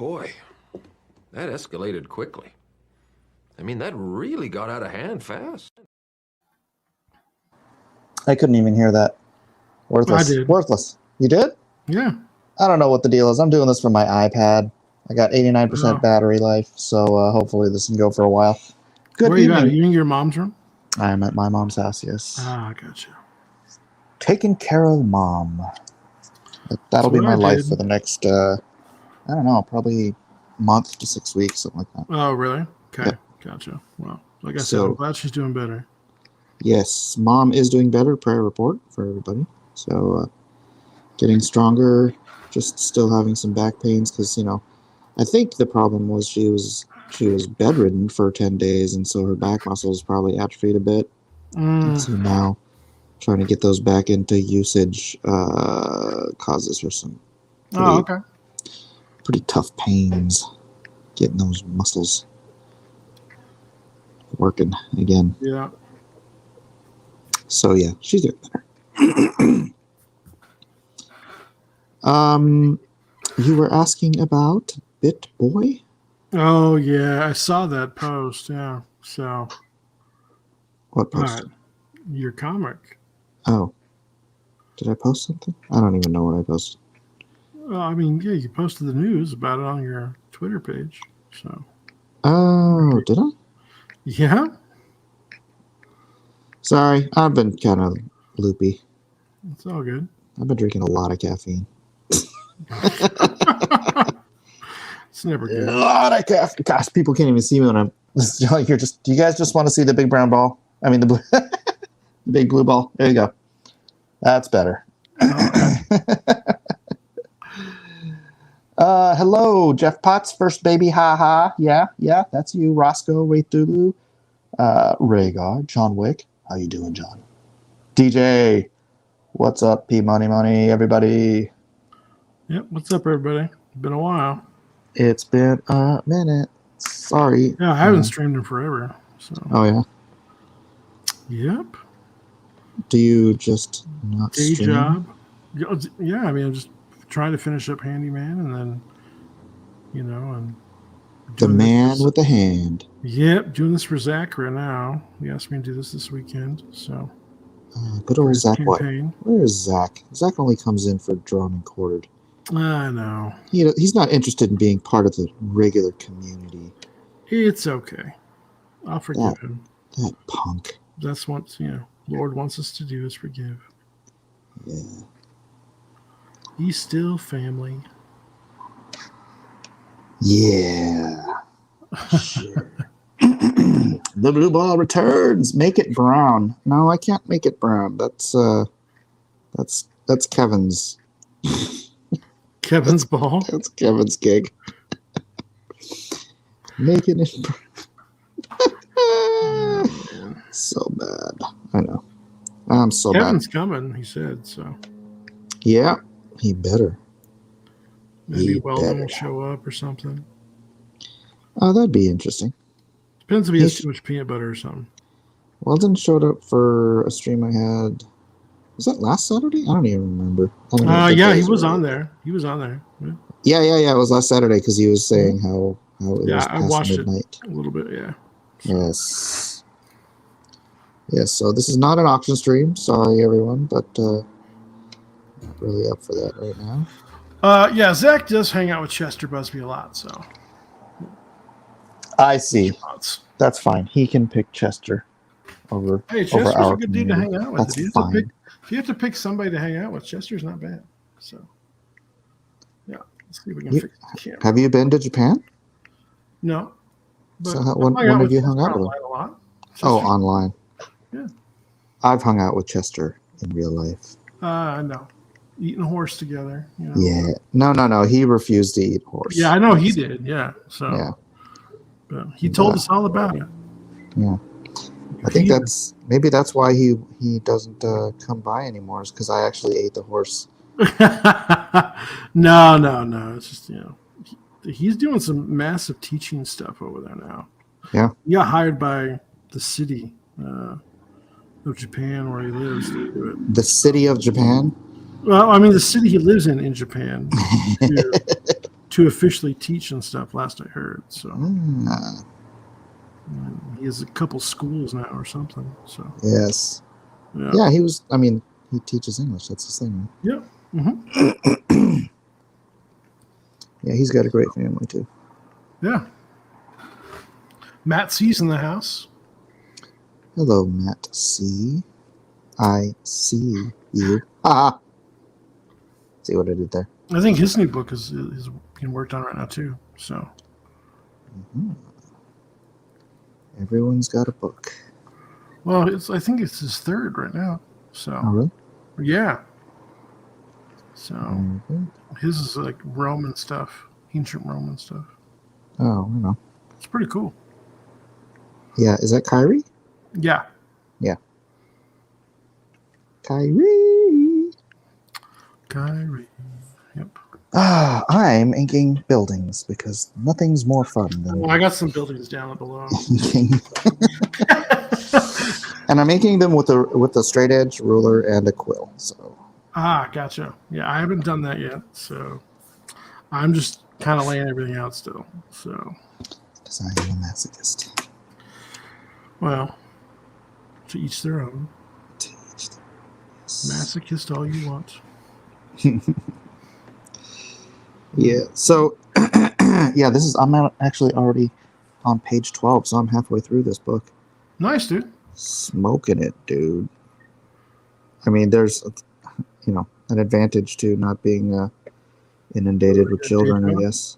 Boy, that escalated quickly. I mean, that really got out of hand fast. I couldn't even hear that. Worthless. I did. Worthless. You did? Yeah. I don't know what the deal is. I'm doing this from my iPad. I got 89% battery life, so hopefully this can go for a while. Good Where evening. you at? Are you in your mom's room? I'm at my mom's house, yes. Ah, gotcha. Taking care of mom. That'll be my life for the next, I don't know, probably month to 6 weeks, something like that. Oh, really? Okay. Yep. Gotcha. Well, like I said, I'm glad she's doing better. Yes, mom is doing better. Prayer report for everybody. So, getting stronger, just still having some back pains because, I think the problem was she was bedridden for 10 days, and so her back muscles probably atrophied a bit. And so now trying to get those back into usage causes her some pretty tough pains getting those muscles working again. Yeah. So yeah, she's doing better. You were asking about Bitboy? Oh yeah, I saw that post. Yeah. So. What post? Your comic. Oh. Did I post something? I don't even know what I posted. Well, I mean, yeah, you posted the news about it on your Twitter page. So. Oh, did I? Yeah. Sorry, I've been kind of loopy. It's all good. I've been drinking a lot of caffeine. It's never good. A lot of caffeine. Gosh, people can't even see me when I'm like, do you guys just want to see the big brown ball? I mean, the big blue ball. There you go. That's better. Hello, Jeff Potts, first baby, ha. Yeah, that's you, Roscoe, Wraithulu, Rhaegar, John Wick. How you doing, John? DJ, what's up, P Money, everybody? Yep, what's up, everybody? Been a while. It's been a minute. Sorry. Yeah, I haven't streamed in forever. So. Oh, yeah? Yep. Do you just not Day stream? job? Yeah, I mean, I'm just trying to finish up Handyman and then, and the man with the hand. Yep, doing this for Zach right now. He asked me to do this weekend, so. Good old Zach. Where is Zach? Zach only comes in for Drawn and Quartered. I know. He's not interested in being part of the regular community. It's okay. I'll forgive him. That punk. That's what, Lord wants us to do is forgive. Yeah. He's still family. Yeah. Sure. The blue ball returns. Make it brown. No, I can't make it brown. That's Kevin's. Kevin's ball? That's Kevin's gig. Making it brown. So bad. I know. I'm so Kevin's bad. coming, he said, so. Yeah, he better. Maybe Weldon will show up or something. Oh, that'd be interesting. Depends if he has too much peanut butter or something. Weldon showed up for a stream I had. Was that last Saturday? I don't even remember. Yeah, he was on there. He was on there. Yeah. It was last Saturday because he was saying how it was past I watched midnight. It a little bit, yeah. So. Yes, so this is not an auction stream. Sorry, everyone, but not really up for that right now. Yeah, Zach does hang out with Chester Busby a lot, so. I see. That's fine. He can pick Chester over. Hey, Chester's over a good dude to hang out with. That's fine. If you have to pick somebody to hang out with, Chester's not bad. So, yeah, let's see if we can fix the camera. Have you been to Japan? No. So when have you hung out with him? A lot. Oh, online. Yeah. I've hung out with Chester in real life. No. Eating horse together. Yeah. No. He refused to eat horse. Yeah, I know he did. Yeah. So. Yeah. But he told us all about it. Yeah. I think maybe that's why he doesn't come by anymore, is because I actually ate the horse. No. It's just, he's doing some massive teaching stuff over there now. Yeah. He got hired by the city of Japan where he lives to do it. The city of Japan? Well, I mean, the city he lives in Japan. to officially teach and stuff. Last I heard, so Ah, he has a couple schools now or something. So yes. yeah, Yeah, he was. I mean, he teaches English. That's his thing. yeah. Yeah, he's got a great family too. Yeah. Matt C's in the house. Hello, Matt C. I see you. Ah. See what I did there? I think his new book is being worked on right now too. So Mhm. Everyone's got a book. well, I think it's his third right now. So Oh, really? yeah. So Mhm. his is like Roman stuff, ancient Roman stuff. Oh, I know. It's pretty cool. Yeah, is that Kyrie? Yeah. Yeah. Kyrie. Yep. I'm inking buildings because nothing's more fun than Well, I got some buildings down below. inking. And I'm inking them with a straight edge ruler and a quill. So Gotcha. Yeah, I haven't done that yet, so I'm just kind of laying everything out still. So, because I am a masochist. well, to each their own. Masochist all you want. Yeah. So yeah, I'm actually already on page 12, so I'm halfway through this book. Nice, dude. Smoking it, dude. I mean, there's an advantage to not being inundated with children, I guess.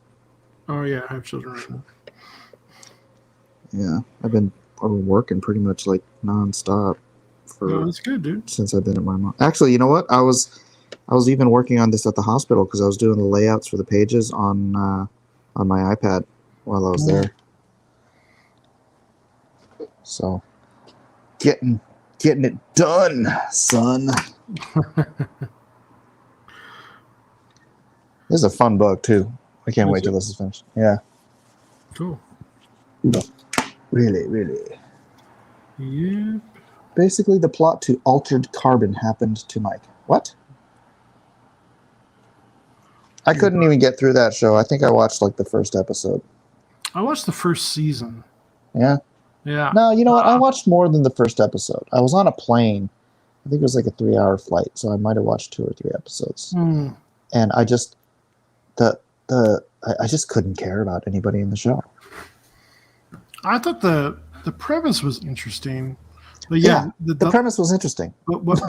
Oh yeah, I have children right now. Yeah, I've been working pretty much like nonstop That's good, dude. since I've been at my mom. Actually, you know what? I was even working on this at the hospital because I was doing the layouts for the pages on my iPad while I was there. So getting it done, son. This is a fun book too. I can't wait till this is finished. Yeah. Cool. Really, really. Yeah. Basically, the plot to Altered Carbon happened to Mike. What? I couldn't even get through that show. I think I watched like the first episode. I watched the first season. Yeah? Yeah. No, you know what? I watched more than the first episode. I was on a plane. I think it was like a 3-hour flight, so I might have watched 2 or 3 episodes. And I just I just couldn't care about anybody in the show. I thought the premise was interesting. But yeah, the premise was interesting. But what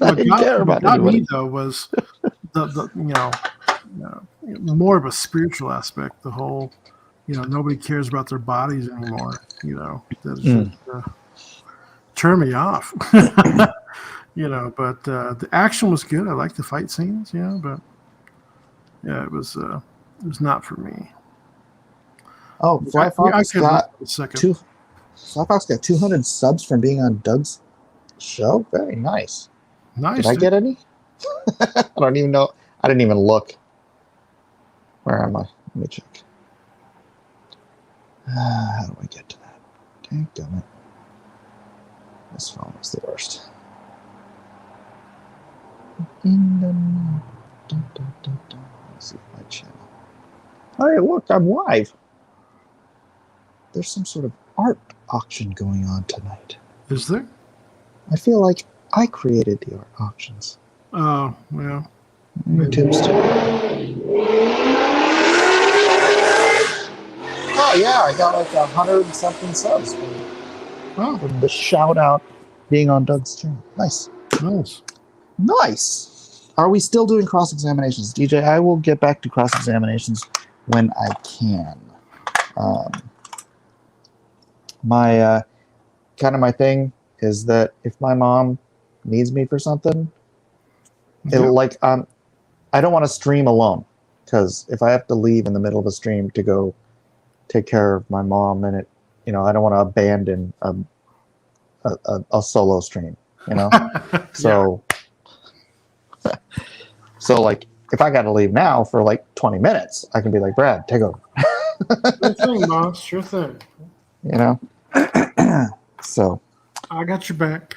I didn't care about got anybody. me though was the more of a spiritual aspect. The whole nobody cares about their bodies anymore. That just turned me off. But the action was good. I liked the fight scenes. But yeah, it was not for me. Oh, Fly Fox got Fly Fox got 200 subs from being on Doug's show. Very nice. Nice. Did I get any? I don't even know. I didn't even look. Where am I? Let me check. How do I get to that? Dang it. This phone is the worst. Let's see my channel. Hey, look, I'm live. There's some sort of art auction going on tonight. Is there? I feel like I created the art auctions. Oh, well. Tombstone. Oh, yeah, I got like 100-something subs from the shout out being on Doug's channel. Nice. Nice. Are we still doing cross-examinations? DJ, I will get back to cross-examinations when I can. My thing is that if my mom needs me for something, it'll I don't want to stream alone, because if I have to leave in the middle of a stream to go take care of my mom, and I don't want to abandon a solo stream, So so like if I got to leave now for like 20 minutes, I can be like, Brad, take over. Sure thing, boss. Sure thing. So I got your back.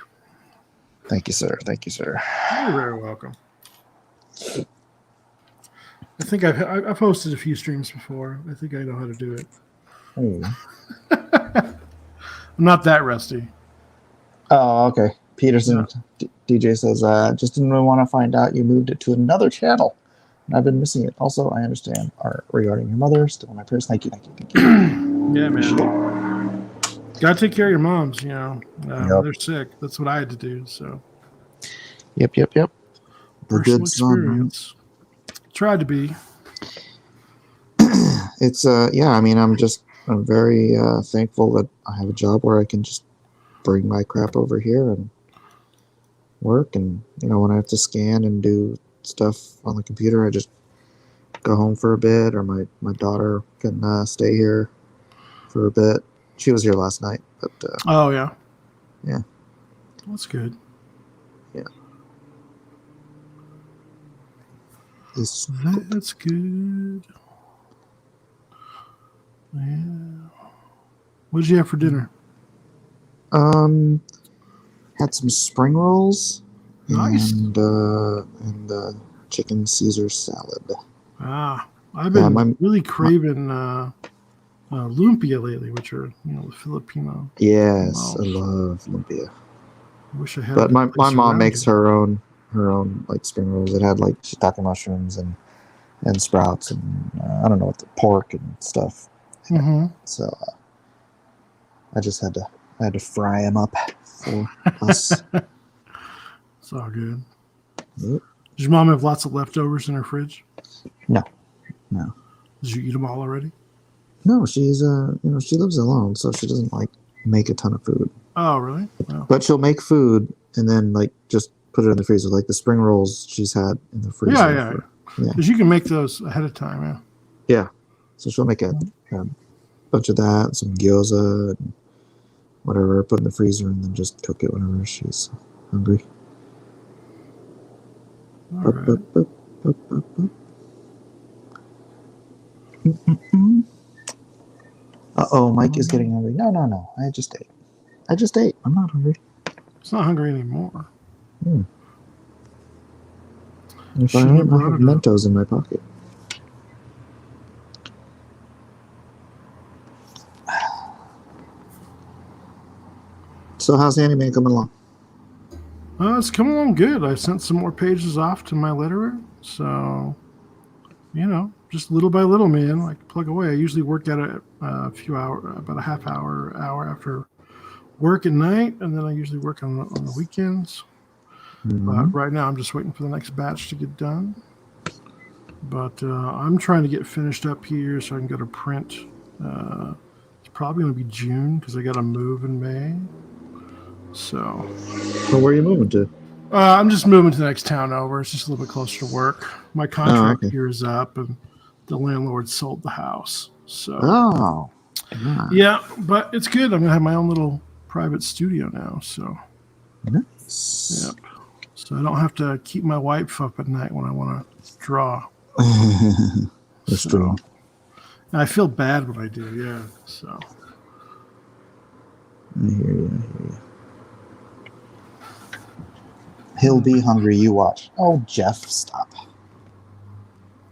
Thank you, sir. Thank you, sir. You're very welcome. I think I've hosted a few streams before. I think I know how to do it. Oh, I'm not that rusty. oh okay. Peterson DJ says, just didn't really want to find out you moved it to another channel. And I've been missing it. Also, I understand regarding your mother. Still my prayers. Thank you. Yeah, man. Gotta take care of your moms, When they're sick. That's what I had to do. So. Yep. The Personal good son. experience. Tried to be. It's I'm very thankful that I have a job where I can just bring my crap over here and work, and when I have to scan and do stuff on the computer, I just go home for a bit, or my daughter can stay here for a bit. She was here last night, but oh yeah, that's good. Yeah, that's good. Yeah. What did you have for dinner? Had some spring rolls. Nice. And chicken Caesar salad. I've been really craving lumpia lately, which are the Filipino. Yes, I love lumpia. I wish I had. But my mom makes her own like spring rolls. It had like shiitake mushrooms and sprouts and I don't know what the pork and stuff. Mm-hmm. So I had to fry them up for us. It's all good. Yep. Does your mom have lots of leftovers in her fridge? No. Did you eat them all already? No, she's she lives alone, so she doesn't like make a ton of food. Oh, really? Wow. But she'll make food and then like just put it in the freezer, like the spring rolls she's had in the freezer. Yeah. Because you can make those ahead of time. Yeah. Yeah. So she'll make a bunch of that, some gyoza, and whatever, put in the freezer, and then just cook it whenever she's hungry. All right. Uh-oh, Mike is getting hungry. No. I just ate. I'm not hungry. It's not hungry anymore. If I am, I have Mentos in my pocket. So how's Handyman coming along? It's coming along good. I sent some more pages off to my letterer. So, just little by little, man, like plug away. I usually work at a few hours, about a half hour after work at night. And then I usually work on the weekends. Mm-hmm. But right now I'm just waiting for the next batch to get done. But I'm trying to get finished up here so I can go to print. It's probably going to be June because I got to move in May. So where are you moving to? I'm just moving to the next town over. It's just a little bit closer to work. My contract here is up, and the landlord sold the house. So yeah, but it's good. I'm gonna have my own little private studio now. So nice. Yep. So I don't have to keep my wife up at night when I want to draw. That's true. I feel bad when I do. Yeah. So I hear you. He'll be hungry, you watch. Oh, Jeff, stop.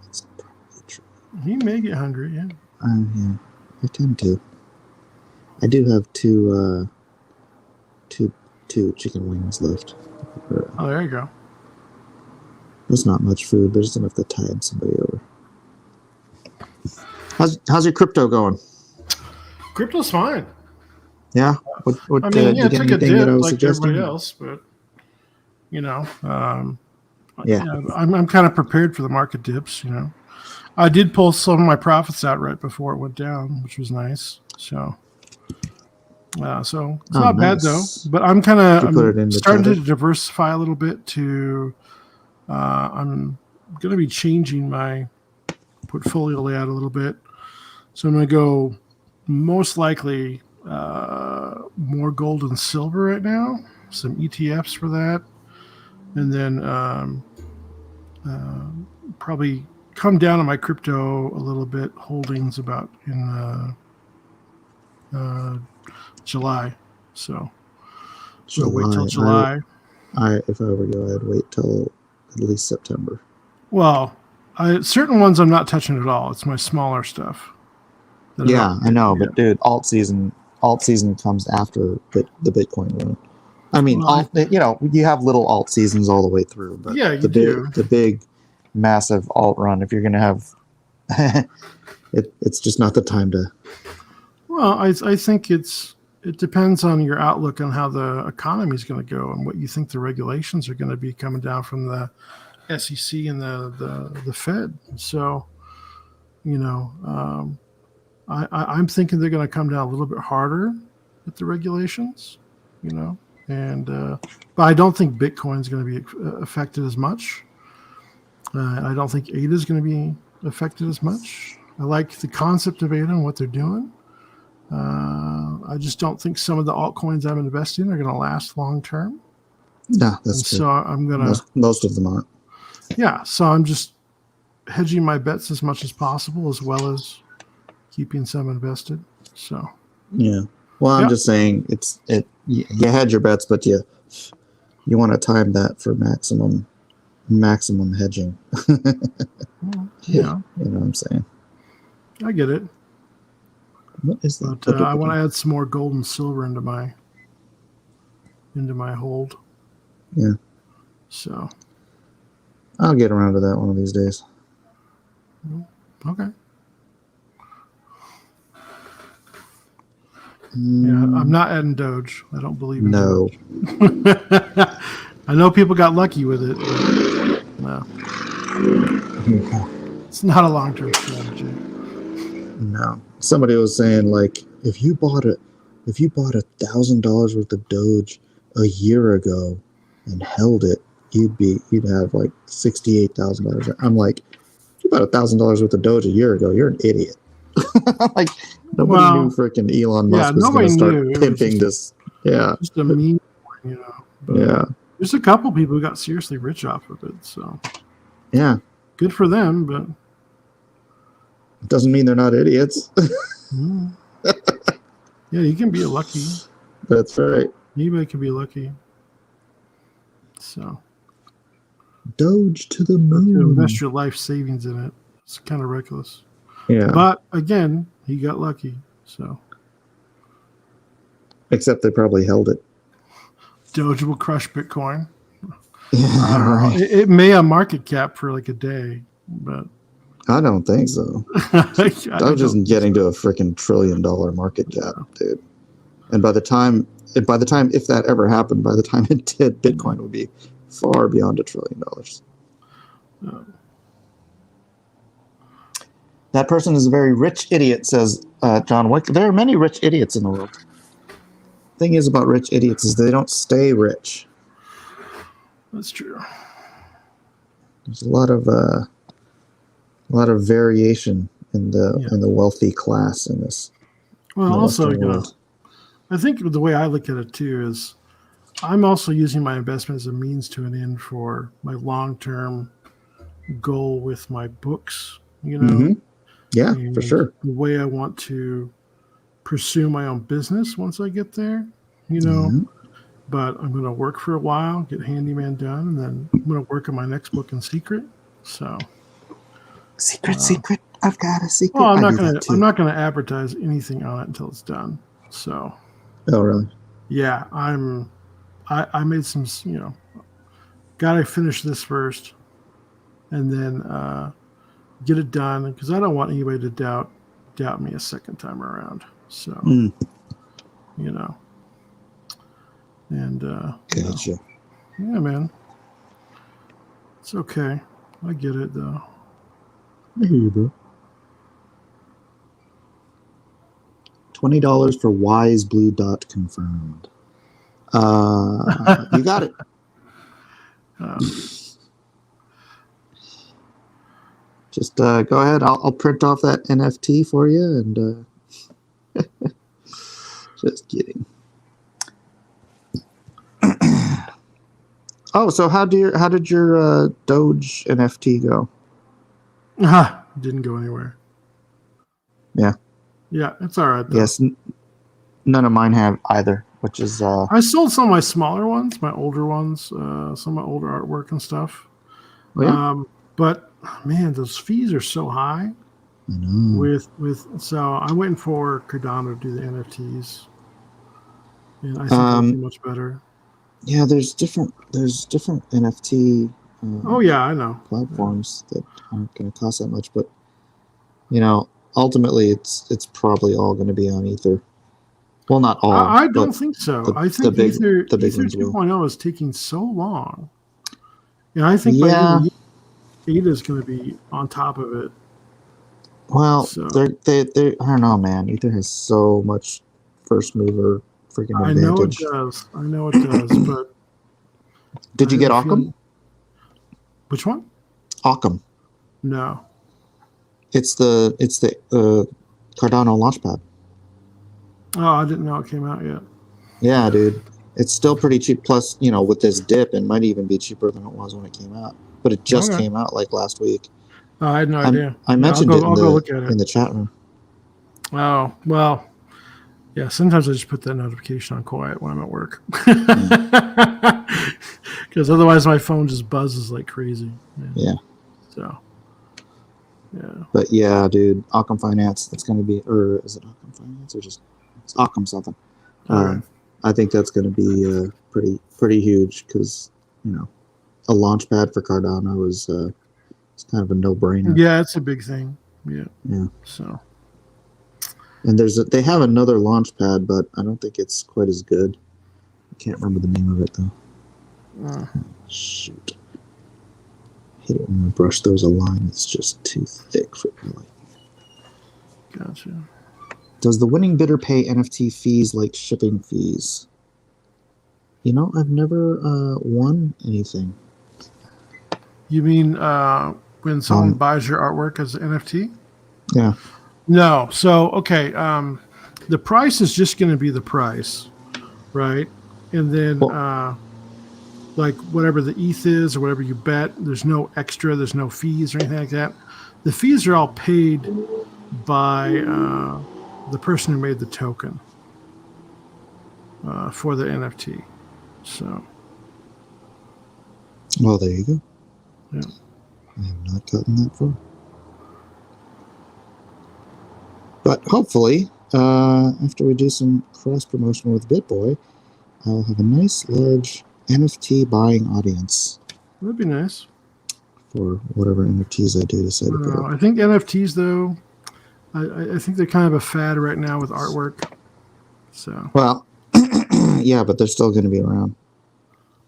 That's probably true. He may get hungry, yeah. Yeah, I tend to. I do have two chicken wings left. Oh, there you go. There's not much food, but just enough to tide somebody over. How's your crypto going? Crypto's fine. Yeah? What I mean, it took a dip like suggesting? everybody else, but I'm kind of prepared for the market dips. I did pull some of my profits out right before it went down, which was nice. So it's not bad though. But I'm starting to diversify a little bit. I'm going to be changing my portfolio layout a little bit. So I'm going to go most likely more gold and silver right now. Some ETFs for that. And then probably come down on my crypto a little bit, holdings about in July. So wait till July. If I were you, I'd wait till at least September. Well, certain ones I'm not touching at all. It's my smaller stuff. Yeah, I know, but dude, alt season comes after the Bitcoin run. I mean, Well, you have little alt seasons all the way through, but yeah, you do. The big, massive alt run, if you're going to have, it's just not the time to. Well, I think it depends on your outlook on how the economy is going to go and what you think the regulations are going to be coming down from the SEC and the Fed. So, I'm thinking they're going to come down a little bit harder with the regulations, and but I don't think Bitcoin is going to be affected as much. I don't think ADA is going to be affected as much. I like the concept of ADA and what they're doing. I just don't think some of the altcoins I'm investing in are going to last long term. No, that's true. So I'm going to most of them aren't. Yeah, so I'm just hedging my bets as much as possible, as well as keeping some invested. So yeah. Well, I'm just saying you hedge your bets, but you want to time that for maximum hedging. Yeah. You know what I'm saying? I get it. What is that? But I want to add some more gold and silver into my hold. Yeah. So I'll get around to that one of these days. Okay. Yeah, I'm not adding Doge. I don't believe in Doge. I know people got lucky with it, but no. It's not a long-term strategy. No. Somebody was saying, like, if you bought $1,000 worth of Doge a year ago and held it, you'd have like $68,000. I'm like, if you bought $1,000 worth of Doge a year ago, you're an idiot. Like, nobody knew freaking Elon Musk was going to start pimping this. Yeah. Just a meme, But yeah. There's a couple people who got seriously rich off of it. So, yeah. Good for them, but it doesn't mean they're not idiots. Yeah, you can be lucky. That's right. Anybody can be lucky. So, Doge to the moon. To invest your life savings in it. It's kind of reckless. Yeah. But again, he got lucky. So. Except they probably held it. Doge will crush Bitcoin. Yeah, right. It may have market cap for like a day, but I don't think so. Doge isn't getting to a freaking $1 trillion market cap, dude. And by the time, if that ever happened, by the time it did, Bitcoin would be far beyond $1 trillion. That person is a very rich idiot, says John Wick. There are many rich idiots in the world. The thing is about rich idiots is they don't stay rich. That's true. There's a lot of variation in the wealthy class in this. Well, also, I think the way I look at it too is I'm also using my investment as a means to an end for my long-term goal with my books. Mm-hmm. Yeah, and for sure. The way I want to pursue my own business once I get there, Mm-hmm. But I'm going to work for a while, get Handyman done, and then I'm going to work on my next book in secret. So, secret. I've got a secret. Well, I'm not going to advertise anything on it until it's done. So. Oh, really? Yeah, I made some. Got to finish this first, and then get it done because I don't want anybody to doubt me a second time around. So, and gotcha. Yeah, man, it's okay. I get it though. I hear you, bro. $20 for Wise Blue Dot confirmed. You got it. Just go ahead. I'll print off that NFT for you, and just kidding. Oh, so how did your Doge NFT go? Didn't go anywhere. Yeah. Yeah, it's all right though. Yes, none of mine have either, which is I sold some of my smaller ones, my older ones, some of my older artwork and stuff. Oh, yeah? But man, those fees are so high. I know. So I'm waiting for Cardano to do the NFTs, and I think it'll be much better. Yeah, there's different NFT. Oh yeah, I know platforms that aren't going to cost that much, but ultimately it's probably all going to be on Ether. Well, not all. I don't think so. I think Ether 2.0 is taking so long, and I think by ADA is going to be on top of it. Well, they I don't know, man. Ether has so much first mover freaking advantage. I know it does. But did you get Occam? Which one? Occam. No. It's the Cardano Launchpad. Oh, I didn't know it came out yet. Yeah, dude. It's still pretty cheap. Plus, with this dip, it might even be cheaper than it was when it came out. But it just came out like last week. Oh, I had no idea. I mentioned it in the chat room. Oh, well, yeah, sometimes I just put that notification on quiet when I'm at work. Because otherwise my phone just buzzes like crazy. Yeah. So, yeah. But yeah, dude, Occam Finance, that's going to be, or is it Occam Finance or just, it's Occam something. I think that's going to be pretty huge because, a launch pad for Cardano is it's kind of a no-brainer. Yeah, it's a big thing. Yeah. Yeah. So. And they have another launch pad, but I don't think it's quite as good. I can't remember the name of it though. Shoot. I hate it when I brush those a line. It's just too thick for me. Gotcha. Does the winning bidder pay NFT fees like shipping fees? I've never won anything. You mean when someone buys your artwork as an NFT? Yeah. No. So, okay. The price is just going to be the price, right? And then, like whatever the ETH is or whatever you bet, there's no extra, there's no fees or anything like that. The fees are all paid by the person who made the token for the NFT. So. Well, there you go. Yeah. I have not gotten that far. But hopefully, after we do some cross promotion with Bitboy, I'll have a nice large NFT buying audience. That'd be nice. For whatever NFTs I do decide to put up. I think NFTs, though, I think they're kind of a fad right now with artwork. So. Well, yeah, but they're still going to be around.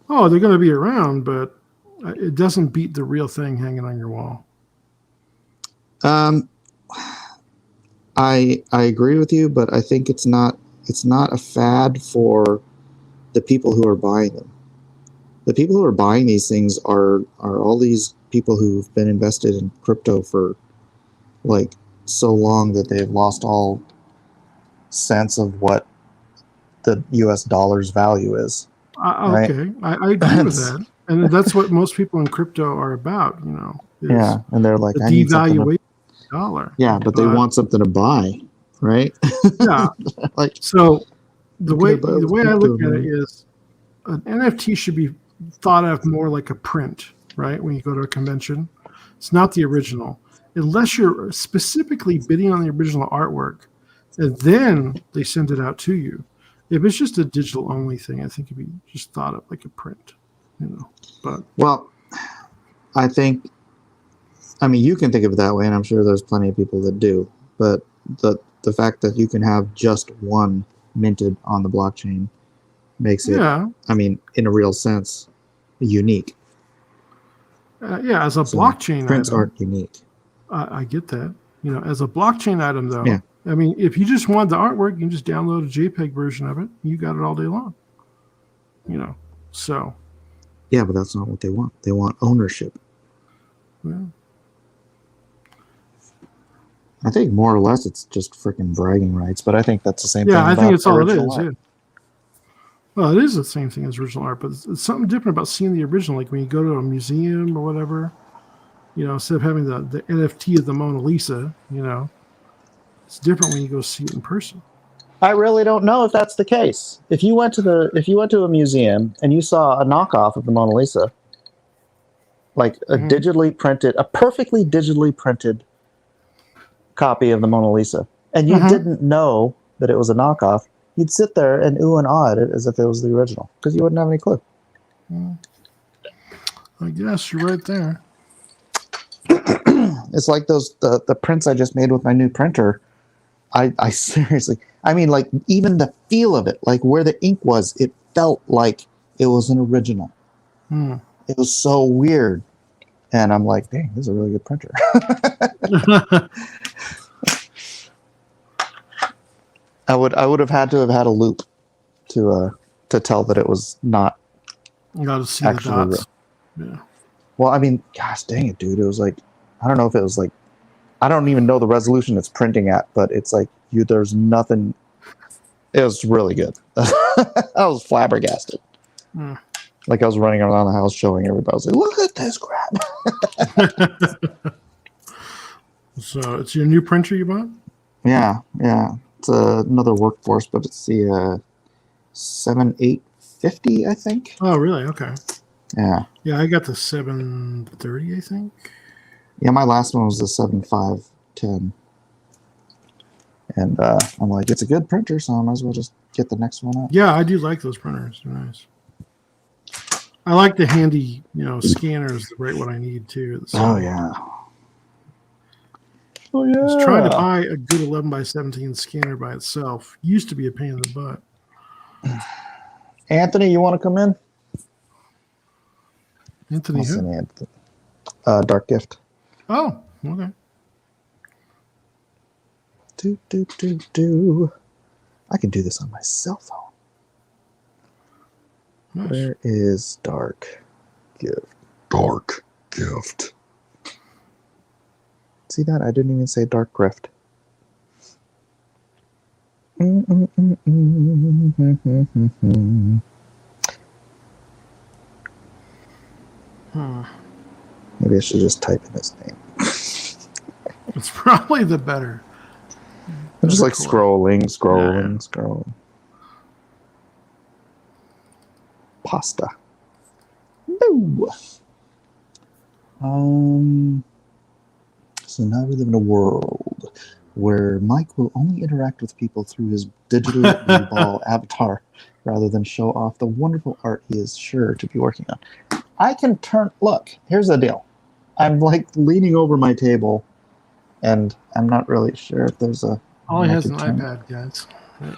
Oh, they're going to be around, but it doesn't beat the real thing hanging on your wall. I agree with you, but I think it's not a fad for the people who are buying them. The people who are buying these things are all these people who've been invested in crypto for like so long that they've lost all sense of what the US dollar's value is. Okay, right? I agree with that. And that's what most people in crypto are about, Yeah, and they're like, the devaluation of the dollar. Yeah, but they want something to buy, right? Yeah. So the way I look at it is an NFT should be thought of more like a print, right? When you go to a convention, it's not the original, unless you're specifically bidding on the original artwork, and then they send it out to you. If it's just a digital only thing, I think it'd be just thought of like a print, But I think, you can think of it that way, and I'm sure there's plenty of people that do. But the fact that you can have just one minted on the blockchain makes it, in a real sense, unique. As a blockchain prints item, aren't unique. I get that. As a blockchain item, though, if you just want the artwork, you can just download a JPEG version of it. You got it all day long. So. Yeah, but that's not what they want. They want ownership. Yeah. I think more or less it's just freaking bragging rights, but I think that's the same thing. Yeah, I think it's all it is. Art. Yeah. Well, it is the same thing as original art, but it's something different about seeing the original. Like when you go to a museum or whatever, instead of having the NFT of the Mona Lisa, it's different when you go see it in person. I really don't know if that's the case. If you went to a museum and you saw a knockoff of the Mona Lisa, like a perfectly digitally printed copy of the Mona Lisa, and you didn't know that it was a knockoff, you'd sit there and ooh and ah at it as if it was the original because you wouldn't have any clue. I guess you're right there. It's like the prints I just made with my new printer. I seriously, I mean, like even the feel of it, like where the ink was, it felt like it was an original. It was so weird. And I'm like, dang, this is a really good printer. I would have had to have had a loop to tell that it was not. You got to see actually the dots. Yeah. Well, I mean, gosh dang it, dude. It was like, I don't know if it was like, I don't even know the resolution it's printing at, but it's like there's nothing. It was really good. I was flabbergasted. Like I was running around the house showing everybody. I was like, look at this crap. So it's your new printer you bought? Yeah. It's another Workforce, but it's the 7850, I think. Oh, really? Okay. Yeah. Yeah, I got the 730, I think. Yeah, my last one was the 7510. And I'm like, it's a good printer, so I might as well just get the next one up. Yeah, I do like those printers. They're nice. I like the handy, scanners right what I need too. Oh yeah. I was trying to buy a good 11x17 scanner by itself. Used to be a pain in the butt. Anthony, you want to come in? Anthony who? Anthony. Dark Gift. Oh, okay. I can do this on my cell phone. Nice. Where is Dark Gift? Dark Gift. See that? I didn't even say Dark Grift. Maybe I should just type in his name. It's probably the better. I'm just like scrolling. Pasta. No. So now we live in a world where Mike will only interact with people through his digital ball avatar rather than show off the wonderful art he is sure to be working on. I can look, here's the deal. I'm like leaning over my table and I'm not really sure if there's a... All he has an iPad, guys.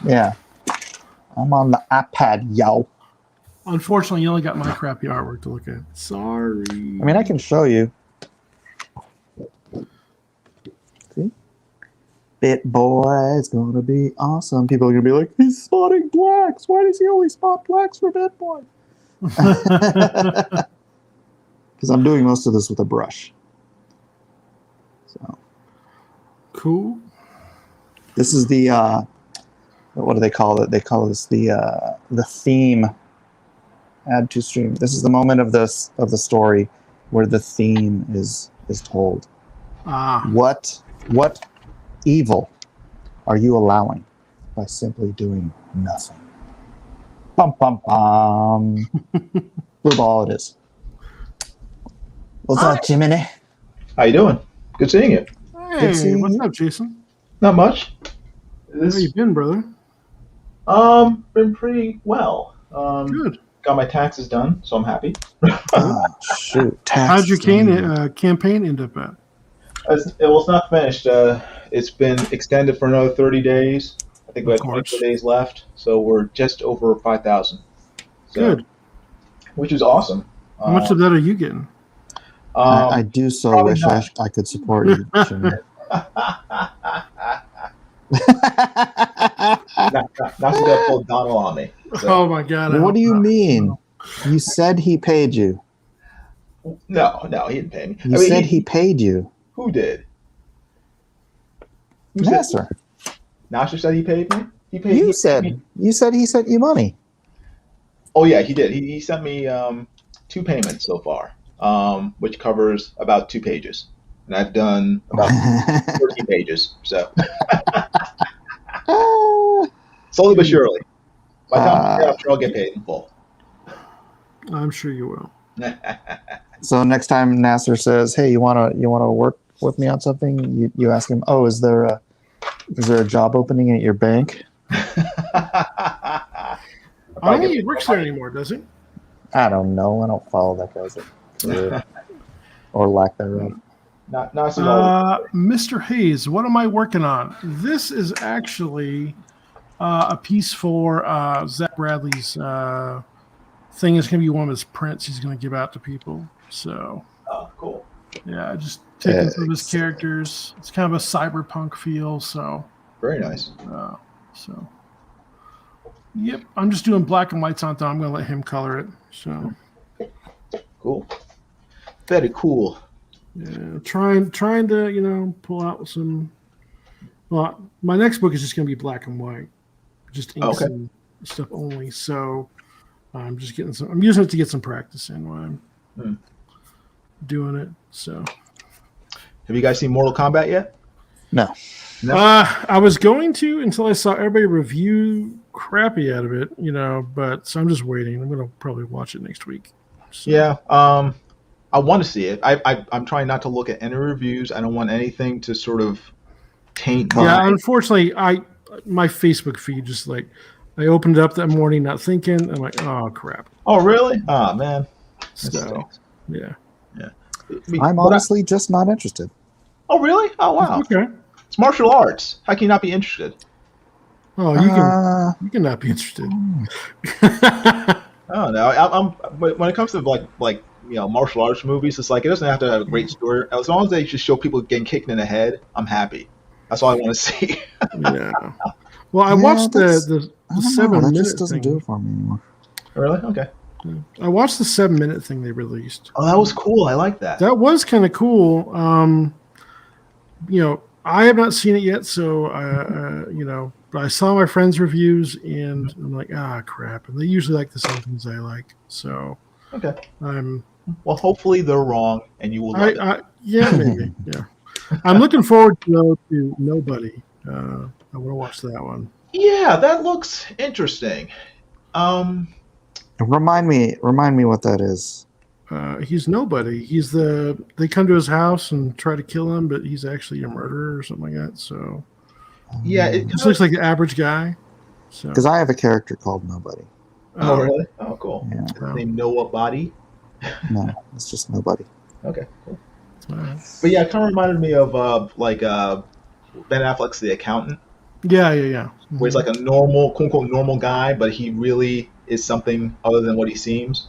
Yeah. I'm on the iPad, yo. Unfortunately, you only got my crappy artwork to look at. Sorry. I mean, I can show you. See? Bitboy is going to be awesome. People are going to be like, he's spotting blacks. Why does he only spot blacks for Bitboy? Because I'm doing most of this with a brush. So cool. This is the what do they call it? They call this the theme. Add to stream. This is the moment of the story where the theme is told. What evil are you allowing by simply doing nothing? Bum bum bum. Blue ball it is. What's up, Jiminy? How you doing? Good seeing you. Hey, what's up, Jason? Not much. How you been, brother? Been pretty well. Good. Got my taxes done, so I'm happy. Oh, shoot. How'd your campaign end up at? It's not finished. It's been extended for another 30 days. I think we have 24 days left, so we're just over 5,000. So, good. Which is awesome. How much of that are you getting? I do so wish I could support you, Jimmy. Not to go full Donald on me. So. Oh my God! What do you mean? You said he paid you. No, he didn't pay me. You said he paid you. Who did? Nasser. Nasser said he paid me. You said he sent you money. Oh yeah, he did. He sent me 2 payments so far, which covers about 2 pages, and I've done about 13 pages. So slowly but surely. By the time I'm sure I'll get paid in full. I'm sure you will. So next time Nasser says, "Hey, you wanna work with me on something?" You ask him, "Oh, is there a job opening at your bank?" I don't think he works there anymore, does he? I don't know. I don't follow that guy's career or lack thereof. Not Mr. Hayes, what am I working on? This is actually a piece for Zach Bradley's thing. Is going to be one of his prints he's going to give out to people. So, cool. Yeah, just taking some of his characters. It's kind of a cyberpunk feel. So very nice. Yep, I'm just doing black and whites on top. I'm going to let him color it. So cool. Very cool. Yeah, trying to pull out some. Well, my next book is just going to be black and white, just inks and stuff only. So I'm just getting some. I'm using it to get some practice in while I'm doing it. So, have you guys seen Mortal Kombat yet? No. I was going to until I saw everybody review crappy out of it, But so I'm just waiting. I'm going to probably watch it next week. So. Yeah. I want to see it. I'm trying not to look at any reviews. I don't want anything to sort of taint. Unfortunately, my Facebook feed just like I opened it up that morning, not thinking. I'm like, oh crap. Oh really? Oh man. So yeah. I'm honestly just not interested. Oh really? Oh wow. Okay. It's martial arts. How can you not be interested? Oh, you can not be interested. Oh no. When it comes to like martial arts movies, it's like it doesn't have to have a great story. As long as they just show people getting kicked in the head, I'm happy. That's all I want to see. Yeah. Well, I watched the 7 minute just doesn't thing. do it for me anymore. Really? Okay. Yeah. I watched the 7 minute thing they released. Oh, that was cool. I like that. That was kind of cool. I have not seen it yet, so but I saw my friends' reviews and I'm like, crap. And they usually like the same things I like. So okay. Well, hopefully they're wrong and you will love it. Yeah, maybe. Yeah. I'm looking forward to Nobody. I want to watch that one. Yeah, that looks interesting. Remind me what that is. He's nobody. They come to his house and try to kill him, but he's actually a murderer or something like that. So yeah, it just looks like the average guy. Because I have a character called Nobody. Oh really? Oh cool. Yeah. His name Noah Body? No, it's just Nobody. Okay, cool. But yeah, it kind of reminded me of Ben Affleck's The Accountant. Yeah. Mm-hmm. Where he's like a normal, quote unquote, normal guy, but he really is something other than what he seems.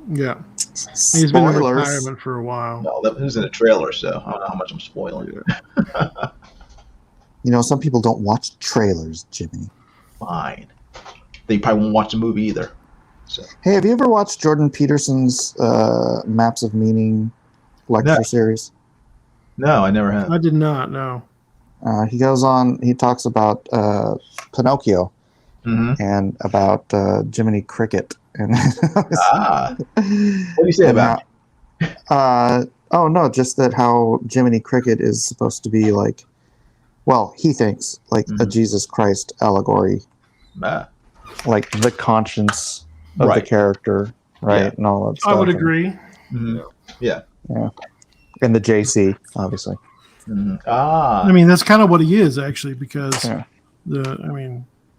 Yeah. He's been in retirement for a while. No, that was in a trailer, so I don't know how much I'm spoiling. Yeah. Some people don't watch trailers, Jimmy. Fine. They probably won't watch the movie either. So. Hey, have you ever watched Jordan Peterson's Maps of Meaning lecture series? No, I never have. I did not, no. He goes on, he talks about Pinocchio and about Jiminy Cricket. And what do you say about it? Oh, no, just that how Jiminy Cricket is supposed to be like, well, he thinks like a Jesus Christ allegory. Like the conscience of the character, right? Yeah. And all that stuff. I would agree. Mm-hmm. Yeah. And the JC, obviously. Mm-hmm. I mean, that's kind of what he is, actually, because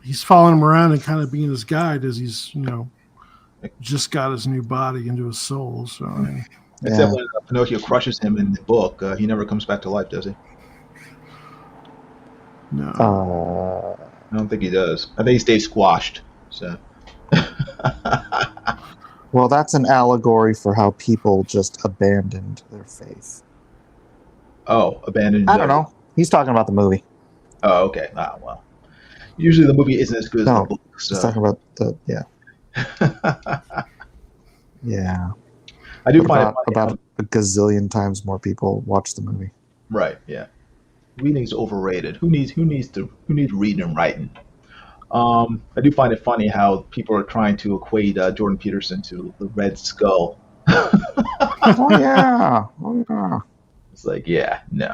he's following him around and kind of being his guide as he's, just got his new body into his soul. So, except when Pinocchio crushes him in the book, he never comes back to life, does he? No. I don't think he does. I think he stays squashed. So. Well, that's an allegory for how people just abandoned their faith. Oh, abandoned. I don't know. He's talking about the movie. Oh, okay. Well. Usually the movie isn't as good as the book. So. He's talking about yeah. I do find it about a gazillion times more people watch the movie. Right. Yeah. Reading's overrated. Who needs reading and writing? I do find it funny how people are trying to equate Jordan Peterson to the Red Skull. Oh yeah. It's like, yeah, no.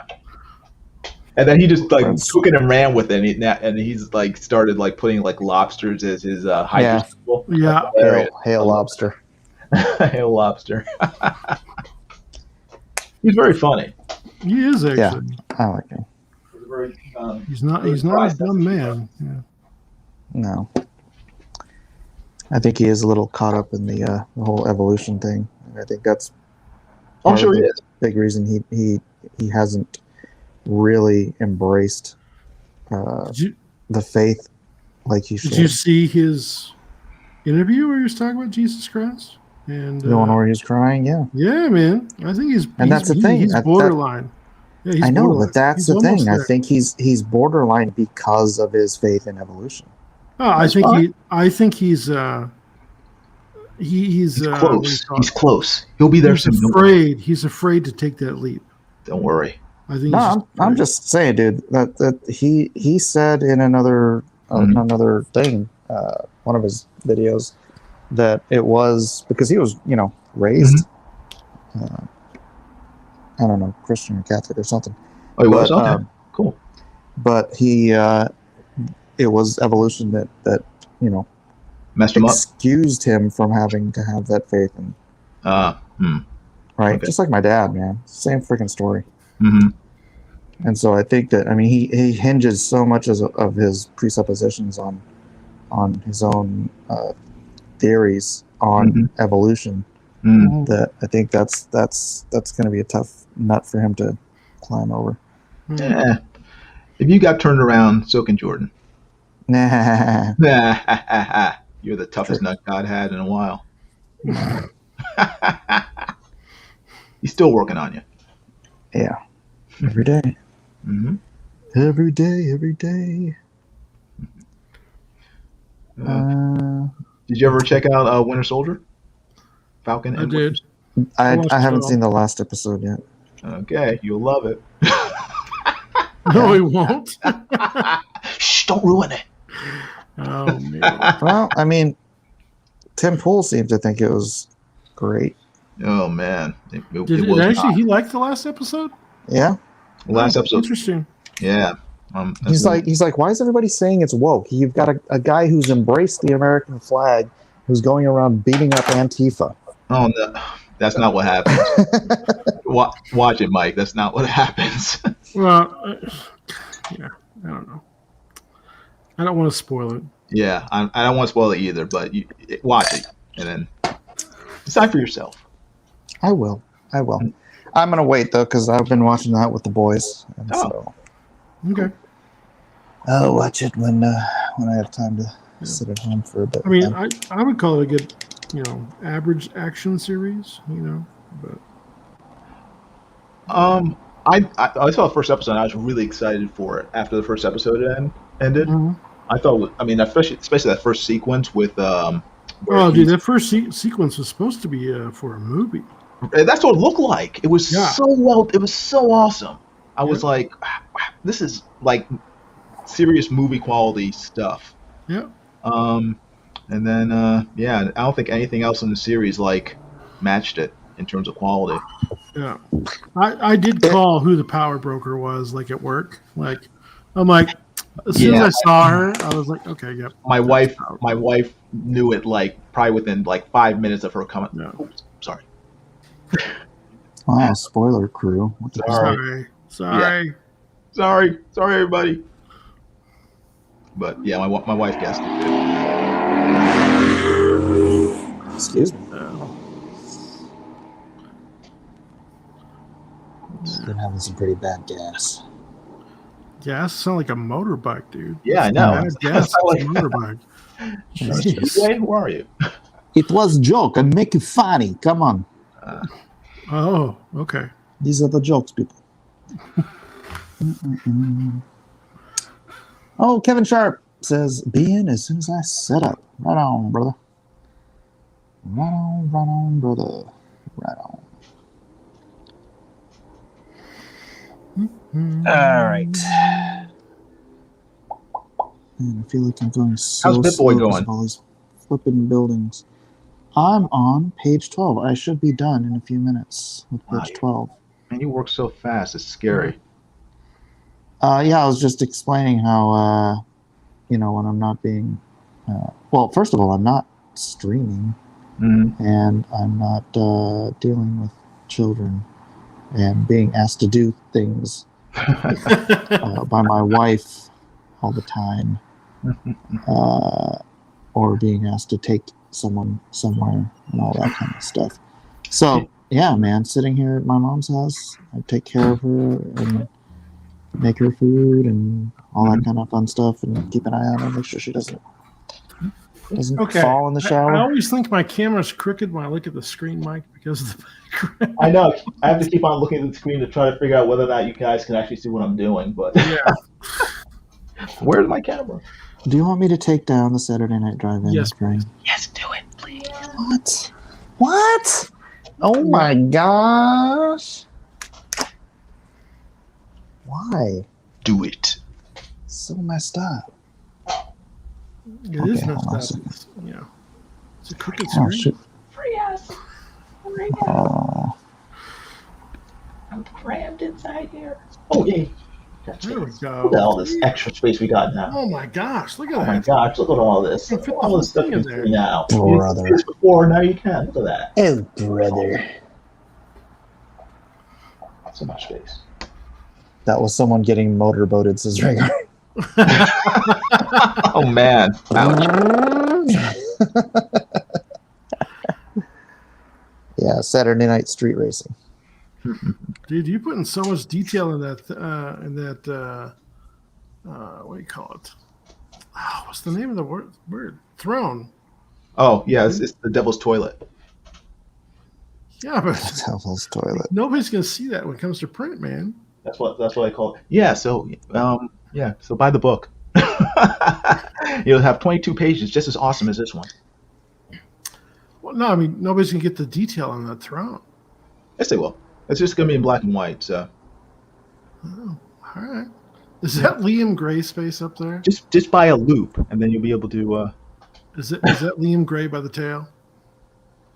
And then he just took it and ran with it, and he's like started like putting like lobsters as his symbol. Yeah. Hail lobster. Hail lobster. He's very funny. He is actually. I like him. He's very, He's not. very He's not a dry dumb sense of man. Yeah. No. I think he is a little caught up in the whole evolution thing. And I think that's I'm part sure of he the is. big reason he hasn't really embraced the faith like he should. Did you see his interview where he was talking about Jesus Christ? And The one where he's crying, yeah. yeah, man. I think That's the thing. He's borderline. Yeah, he's I know, borderline. but that's He's the almost thing. I there. think he's borderline because of his faith in evolution. Oh, I That's think fine. he's He's what do you close. call He's it? close. He'll be there He's soon. afraid. He's afraid to take that leap. Don't worry. I think. No, I'm just saying, dude. That he said in another another thing, one of his videos, that it was because he was raised, I don't know, Christian or Catholic or something. Oh, he was? Okay. Cool. But it was evolution that Messed him up. excused him from having to have that faith and right, Okay. just like my dad, man, same freaking story. Mm-hmm. And so I think that he hinges so much of his presuppositions on his own theories on evolution that I think that's going to be a tough nut for him to climb over. Yeah. If you got turned around, so can Jordan. Nah. You're the toughest nut God had in a while. He's still working on you. Yeah. Every day. Mm-hmm. Every day. Did you ever check out Winter Soldier? Falcon? I did. I haven't seen the last episode yet. Okay, you'll love it. No, he won't. Shh, don't ruin it. Oh man. Well, I mean, Tim Pool seemed to think it was great. Oh man, it Did was actually not. he liked the last episode? Yeah. Last episode. Interesting. Yeah. He's like, why is everybody saying it's woke? You've got a guy who's embraced the American flag, who's going around beating up Antifa. Oh no, that's not what happens. Watch it, Mike. That's not what happens. Well, yeah, I don't know. I don't want to spoil it. Yeah, I don't want to spoil it either, but watch it and then decide for yourself. I will. I'm gonna wait though because I've been watching that with the boys, and so Okay. I'll watch it when I have time to sit at home for a bit. I mean, I would call it a good, average action series. But I saw the first episode. And I was really excited for it. After the first episode ended, I thought, especially that first sequence with. Dude, that first sequence was supposed to be for a movie. That's what it looked like. It was so well. It was so awesome. I was like, this is like serious movie quality stuff. Yeah. And then I don't think anything else in the series matched it in terms of quality. Yeah. I did call who the power broker was at work. I'm like, as soon as I saw her, I was like, okay, yep. My wife knew it probably within 5 minutes of her coming. No. Oops, sorry. Wow, spoiler crew. Sorry. Sorry, everybody. But yeah, my wife guessed it too. Excuse me. Been having some pretty bad gas. Gas sound like a motorbike, dude. Yeah, I know. Gas is a motorbike. Hey, who are you? It was a joke. I make it funny. Come on. Oh, okay. These are the jokes, people. Oh, Kevin Sharp says, be in as soon as I set up. Right on, brother. Right on, brother. Right on. All right. Man, I feel like I'm going so How's slow Bitboy because going? of all these flipping buildings. I'm on page 12. I should be done in a few minutes with page 12. Man, you work so fast. It's scary. Yeah, I was just explaining how, when I'm not being... well, first of all, I'm not streaming, and I'm not dealing with children. and being asked to do things by my wife all the time, or being asked to take someone somewhere and all that kind of stuff. So yeah, man, sitting here at my mom's house, I take care of her and make her food and all that kind of fun stuff, and keep an eye on her, make sure she doesn't fall in the shower. I always think my camera's crooked when I look at the screen, Mike, because of the background. I know. I have to keep on looking at the screen to try to figure out whether or not you guys can actually see what I'm doing. But yeah, where's my camera? Do you want me to take down the Saturday Night Drive-In? Yes, train? Yes, do it, please. What? What? Oh my gosh! Why? Do it. So messed up. it is hold on a messed second. up. It's a crooked Oh, screen. shoot. Free us. I'm crammed inside here. Oh, yeah. There we go. Look at all this extra space we got now. Oh my gosh! Look at Oh my that. gosh, look at all this. You Look can at fit all the this stuff whole you thing can in do now. Brother. You did this before, now you can. Look at that. Oh, brother. So much space. That was someone getting motorboated, says Rhaegar. Oh, man. Ouch. Yeah, Saturday Night Street Racing. Dude, you're putting so much detail in that. What do you call it? Oh, what's the name of the word? Throne. Oh, yeah, it's the devil's toilet. Yeah, but Devil's toilet. nobody's gonna see that when it comes to print, man. That's what I call it. Yeah, so so buy the book. You'll have 22 pages, just as awesome as this one. Well, no, I mean nobody's gonna get the detail on that throne. Yes, they will. It's just gonna be in black and white. So Oh, all right. Is that Liam Gray space up there? just buy a loop, and then you'll be able to. Is that Liam Gray by the tail?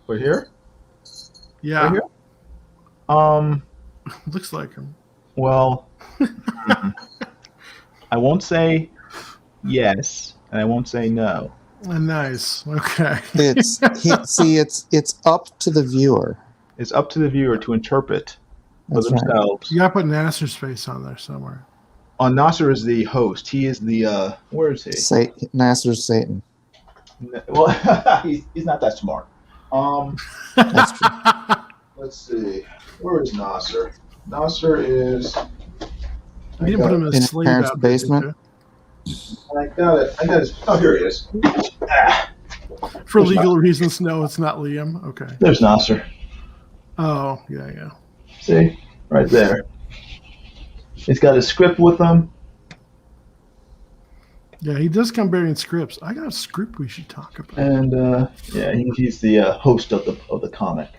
Right here. Yeah, Right here? looks like him. Well, I won't say yes, and I won't say no. Nice. Okay. It's up to the viewer. It's up to the viewer to interpret for That's right. themselves. You gotta put Nasser's face on there somewhere. Nasser is the host. He is the where is he? Nasser's Satan. Well, he's not that smart. That's true. Let's see. Where is Nasser? Nasser is. You didn't put him in In a his slave parents' outfit, did basement? you? I got it. Oh, here he is. Ah, For There's legal reasons, no, it's not Liam. Okay. there's Nasser. Oh, yeah. See, right there. He's got his script with him. Yeah, he does come bearing scripts. I got a script we should talk about. And he's the host of the comic.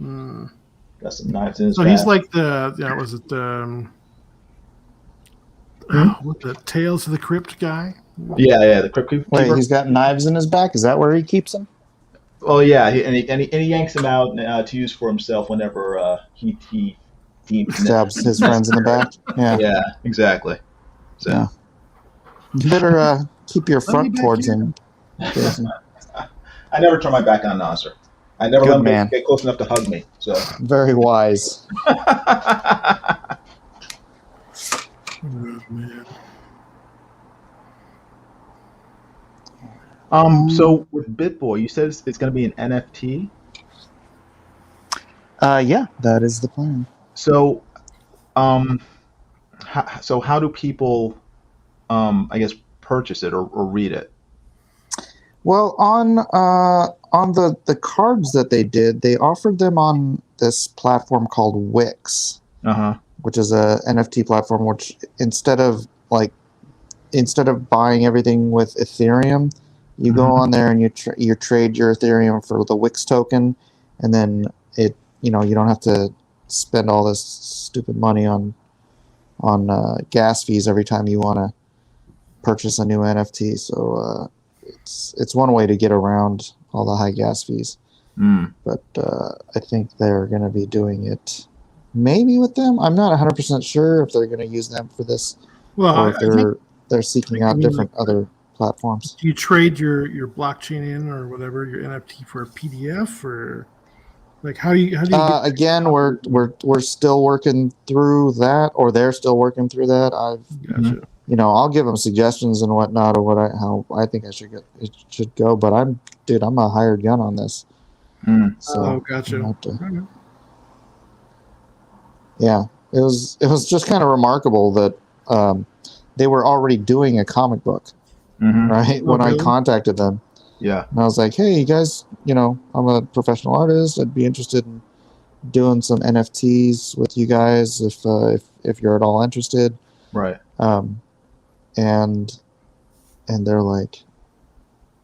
Mm. Got some knives in his So back. he's like was it what the Tales of the Crypt guy? Yeah, the Crypt Keeper. Wait, he's got knives in his back? Is that where he keeps them? Oh yeah, he yanks them out to use for himself whenever he deems Stabs his friends in the back? Yeah. Yeah, exactly. So Yeah. You better keep your Let me front back towards in. him, Jason. I never turn my back on Nasser. I never Good let him man. get close enough to hug me. So. Very wise. Oh, man. So with Bitboy, you said it's going to be an NFT. Yeah, that is the plan. So, how do people, I guess, purchase it or read it? Well, on the cards that they did, they offered them on this platform called Wix, which is a NFT platform. Which instead of buying everything with Ethereum, you go on there and you trade your Ethereum for the Wix token, and then you don't have to spend all this stupid money on gas fees every time you want to purchase a new NFT. So it's one way to get around all the high gas fees. But I think they're going to be doing it maybe with them. I'm not 100% sure if they're going to use them for this, Well, or I if think they're seeking out different other platforms. you trade your blockchain in or whatever, your NFT for a PDF or Like how do you get Again, we're still working through that, or they're still working through that. gotcha. I'll give them suggestions and whatnot, or how I think it should go. But I'm a hired gun on this. So Gotcha. Okay. yeah, it was just kind of remarkable that they were already doing a comic book, right? When I really? contacted them. Yeah. And I was like, hey, you guys, I'm a professional artist. I'd be interested in doing some NFTs with you guys if you're at all interested. Right. And they're like,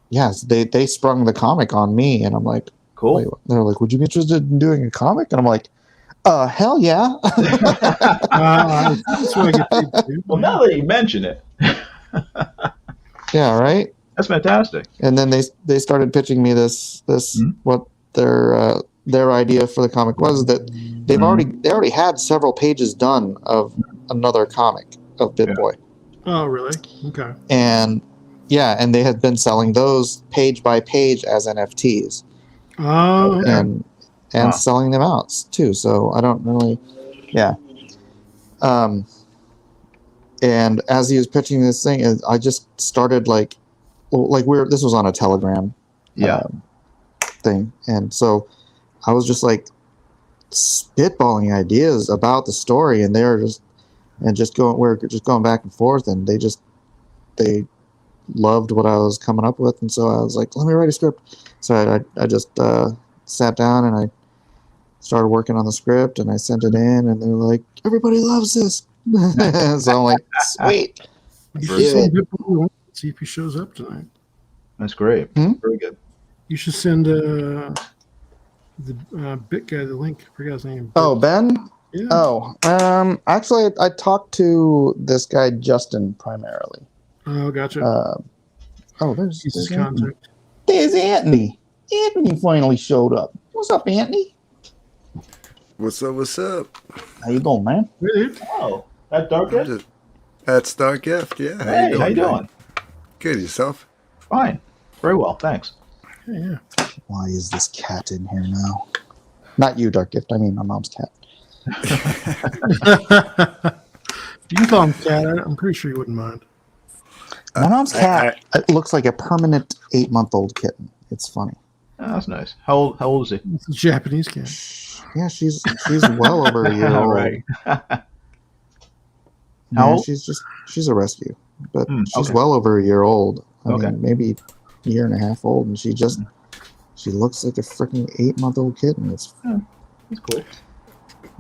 yes, they sprung the comic on me. And I'm like, Cool. wait, they're like, would you be interested in doing a comic? And I'm like, hell yeah. That's what I get paid to do. Well, now that you mention it, Yeah, right. that's fantastic. And then they started pitching me this what their idea for the comic was that they already had several pages done of another comic of Bitboy. Oh, really? Okay. And they had been selling those page by page as NFTs. Oh, okay. And selling them out too. So I don't really, and as he was pitching this thing, I just started this was on a Telegram thing, and so I was just like spitballing ideas about the story, and we're just going back and forth, and they loved what I was coming up with, and so I was like, let me write a script. So I just sat down and I started working on the script, and I sent it in, and they're like, everybody loves this. So I'm like, sweet. You should send Bitboy, see if he shows up tonight. That's great. Very good. You should send the Bit guy the link. I forgot his name. Oh, Ben? Yeah. Oh, actually, I talked to this guy, Justin, primarily. Oh, gotcha. There's He's his Anthony. contact. There's Anthony. Anthony finally showed up. What's up, Anthony? What's up? How you doing, man? Hey, dude. Oh, that dark gift? That's Dark Gift, yeah. Hey, how you doing? Good, yourself? Fine. Very well, thanks. Yeah. Why is this cat in here now? Not you, Dark Gift. I mean my mom's cat. You can call him Cat. I'm pretty sure you wouldn't mind. My mom's cat it looks like a permanent 8-month-old kitten. It's funny. Oh, that's nice. How old is he? It's a Japanese cat. Yeah, she's well over a year All old. right. Yeah, How old? she's a rescue, but she's okay. well over a year old. I Okay. mean, maybe a year and a half old, and she looks like a freaking 8-month-old kitten. It's That's cool.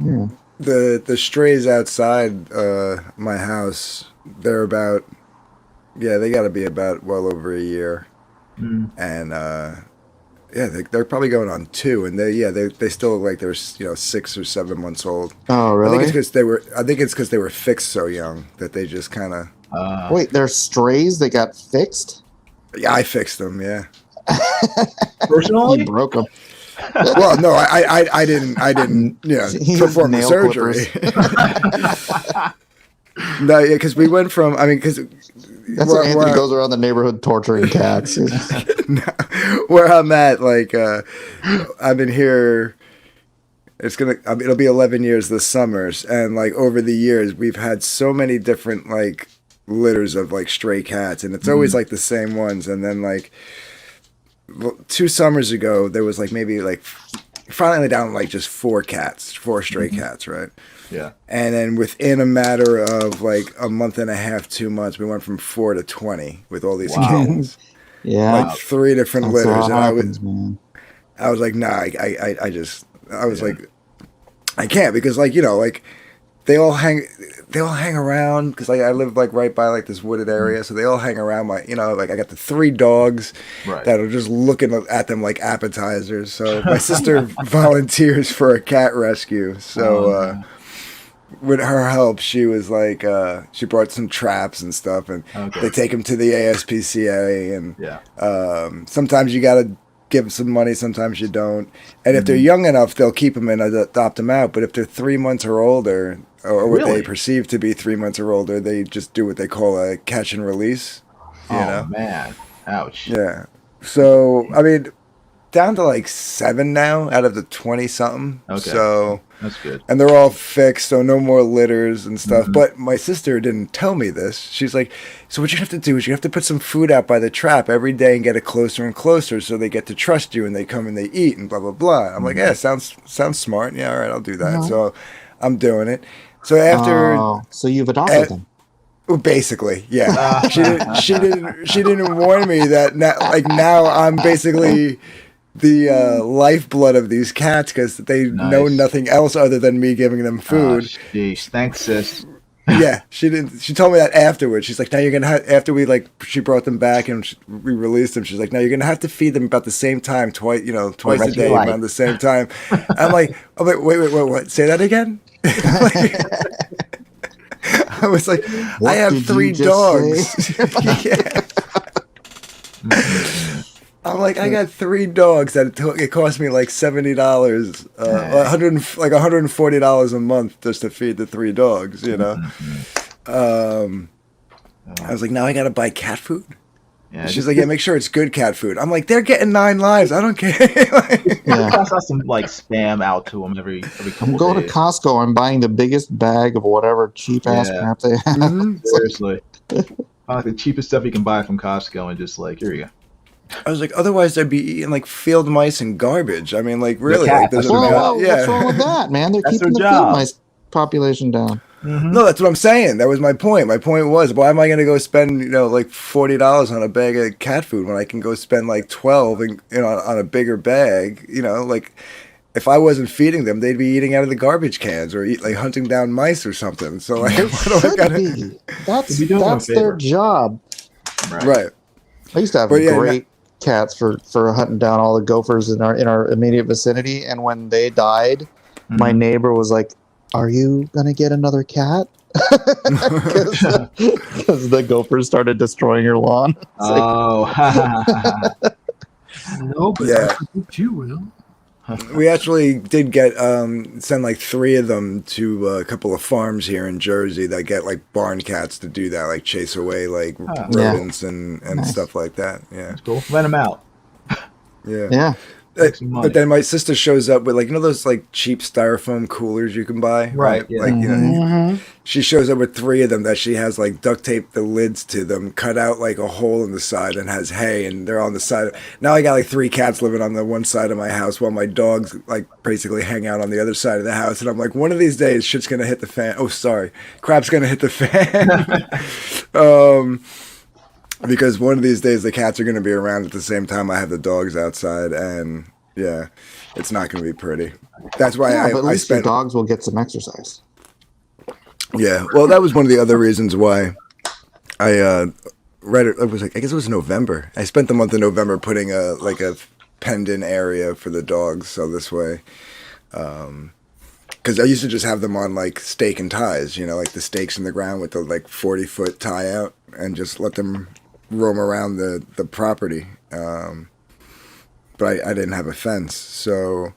yeah. The strays outside my house, they're about, they got to be about well over a year, and they're probably going on 2, and they still look like they're 6 or 7 months old. Oh, really? I think it's because they were fixed so young that they just kind of. Wait, they're strays? They got fixed? Yeah, I fixed them. Yeah. Personally? You broke them. Well, no, I didn't He perform the used nail surgery. No, yeah, because we went from, because That's what Anthony goes around the neighborhood torturing cats. where I'm at, I've been here. It'll be 11 years this summer, and over the years we've had so many different litters of stray cats, and it's always the same ones. And then 2 summers ago there was maybe finally down to just 4 stray cats, right? Yeah. And then within a matter of a month and a half, 2 months, we went from 4 to 20 with all these kittens. Yeah. 3 different That's litters. how it happens, man. I was like, nah, I was like, I can't, because they all hang around, because I live right by this wooded area, so they all hang around my, I got the 3 dogs that are just looking at them like appetizers. So my sister volunteers for a cat rescue. So with her help, she was she brought some traps and stuff, and they take them to the ASPCA, and sometimes you gotta give some money, sometimes you don't. And if they're young enough, they'll keep them and adopt them out. But if they're 3 months or older, or what they perceive to be 3 months or older, they just do what they call a catch and release. You know? Man. Ouch. Yeah. So, down to like 7 now out of the 20 something. Okay. So That's good. and they're all fixed, so no more litters and stuff. Mhm. But my sister didn't tell me this. She's like, so what you have to do is you have to put some food out by the trap every day and get it closer and closer so they get to trust you and they come and they eat and blah blah blah. I'm like, yeah, sounds smart. Yeah, all right, I'll do that. Mhm. So I'm doing it. So after so you've adopted them. well, basically, yeah. She didn't warn me that now I'm basically the lifeblood of these cats because they know Nice. nothing else other than me giving them food. Jeez, thanks, sis. Yeah, she didn't. She told me that afterwards. She's like, now you're gonna have, after we she brought them back and we released them. She's like, now you're gonna have to feed them about the same time, twice rest a of day your life. around the same time. I'm like, wait, what? Say that again. I was like, What I have did 3 you just dogs. Yeah. I'm like, I got 3 dogs that it cost me like $70, $140 a month just to feed the 3 dogs, you know. I was like, now I gotta buy cat food. Yeah, She's like, yeah, make sure it's good cat food. I'm like, they're getting 9 lives. I don't care. Yeah. pass out some like spam out to them every couple I'm going to days. Costco. I'm buying the biggest bag of whatever cheap ass Yeah. crap they have. Mhm. Seriously, like the cheapest stuff you can buy from Costco, and just like, here you go. I was like, otherwise they'd be eating like field mice and garbage. I mean, like really, cat, like, that's doesn't Whoa, matter. whoa, Yeah. what's wrong with that, man? They're That's keeping the their field job. mice population down. No, that's what I'm saying. That was my point. My point was, why am I going to go spend, like $40 on a bag of cat food when I can go spend like 12 and, on a bigger bag? Like if I wasn't feeding them, they'd be eating out of the garbage cans or like hunting down mice or something. So like, They what do I should gotta? be. That's Be doing them a their favor. job. Right. I used to have But yeah, great cats for hunting down all the gophers in our immediate vicinity, and when they died, my neighbor was like, "Are you gonna get another cat?" Because the gophers started destroying your lawn. It's like, Oh, No, but Yeah. I think you will. We actually did get send like 3 of them to a couple of farms here in Jersey that get like barn cats to do that, like chase away like rodents and Nice. stuff like that. Yeah, cool. Let them out. yeah. yeah. Make some money. But then my sister shows up with like those like cheap styrofoam coolers you can buy, Right, yeah. Like Mhm. she shows up with 3 of them that she has like duct tape the lids to them, cut out like a hole in the side, and has hay, and they're on the side. Now I got like 3 cats living on the one side of my house while my dogs like basically hang out on the other side of the house, and I'm like, one of these days shit's gonna hit the fan. Oh, sorry, crap's gonna hit the fan. Because one of these days the cats are going to be around at the same time I have the dogs outside, and yeah, it's not going to be pretty. That's why Yeah, but at I least your spent. dogs will get some exercise. Yeah, well, that was one of the other reasons why I read it. It was like, I guess it was November. I spent the month of November putting a penned-in area for the dogs, so this way. Because I used to just have them on like stake and ties, like the stakes in the ground with the like 40-foot tie out, and just let them roam around the property. But I didn't have a fence, so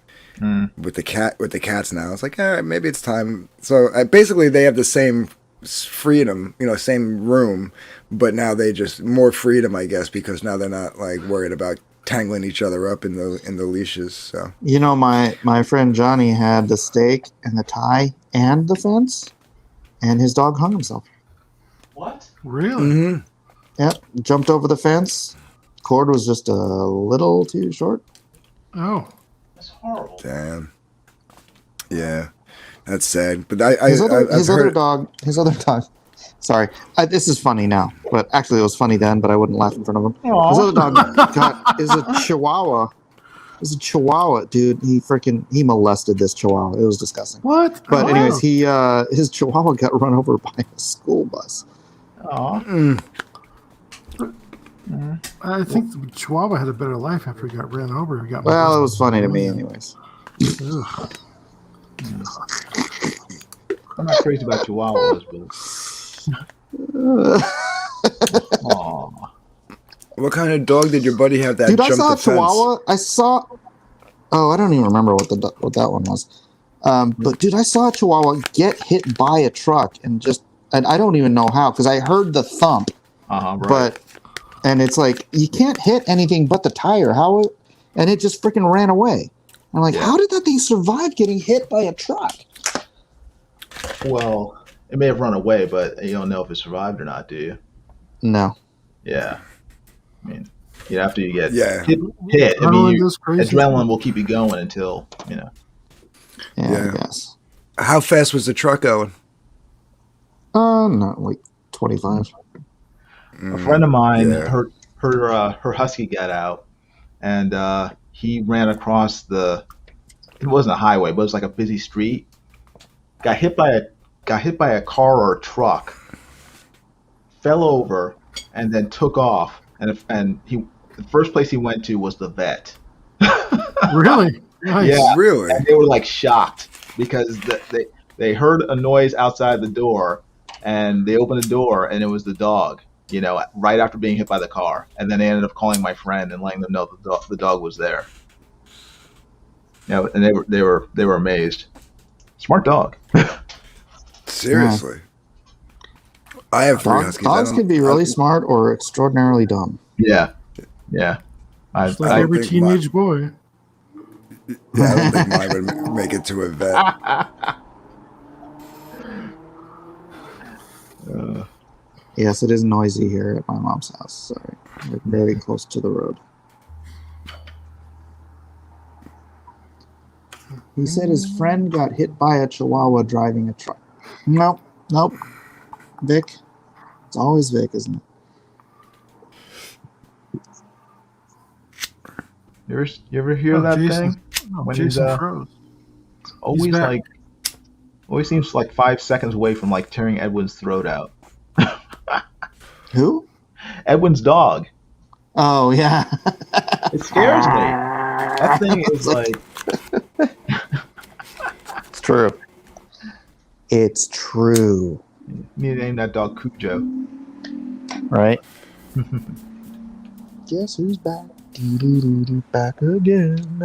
with the cats now, it's like, all right, maybe it's time. So basically, they have the same freedom, same room, but now they just more freedom, I guess, because now they're not like worried about tangling each other up in the leashes. So My friend Johnny had the stake and the tie and the fence, and his dog hung himself. What? Really? mm-hmm. Yep, jumped over the fence. Cord was just a little too short. Oh. That's horrible. Damn. Yeah, that's sad. But His other heard dog. Sorry, this is funny now, but actually it was funny then. But I wouldn't laugh in front of him. Aw. His other dog is a Chihuahua. It's a Chihuahua, dude. He molested this Chihuahua. It was disgusting. What? But Oh, anyways, his Chihuahua got run over by a school bus. Aw. I think the Chihuahua had a better life after he got ran over. He got Well, it was funny to me, anyways. Ugh. I'm not crazy about Chihuahuas, but aw. what kind of dog did your buddy have that Dude, I jumped saw a the fence? Chihuahua. Oh, I don't even remember what that one was. But dude, I saw a Chihuahua get hit by a truck and I don't even know how, because I heard the thump. Right. And it's like, you can't hit anything but the tire. How and it just freaking ran away. I'm like, Yeah. how did that thing survive getting hit by a truck? Well, it may have run away, but you don't know if it survived or not, do you? No. Yeah. I mean, after you get Yeah. hit, I Adrenaline mean, does crazy adrenaline stuff. will keep you going until, Yeah, Yeah. I guess. How fast was the truck going? Not like 25. A friend of mine, Yeah. her husky got out, and he ran across it wasn't a highway, but it was like a busy street. Got hit by a car or a truck, fell over, and then took off. And the first place he went to was the vet. Really? Nice. Yeah. Really? And they were like shocked because they heard a noise outside the door, and they opened the door, and it was the dog. Right after being hit by the car, and then they ended up calling my friend and letting them know the dog was there. And they were amazed. Smart dog. Seriously. I have 3 huskies. Dogs can be really smart or extraordinarily dumb. Yeah. Just like every think teenage boy. Yeah, I don't think mine would make it to a vet. Yes, it is noisy here at my mom's house. Sorry. We're very close to the road. He said his friend got hit by a chihuahua driving a truck. Nope. Vic. It's always Vic, isn't it? You ever hear that Jason, thing? When Jason Jason froze. Always back. always seems like 5 seconds away from like tearing Edwin's throat out. Who? Edwin's dog. Oh, yeah. It scares me. That thing is like. It's true. It's true. You need to name that dog Cujo. Right? Guess who's back? Doo-doo-doo-doo, back again.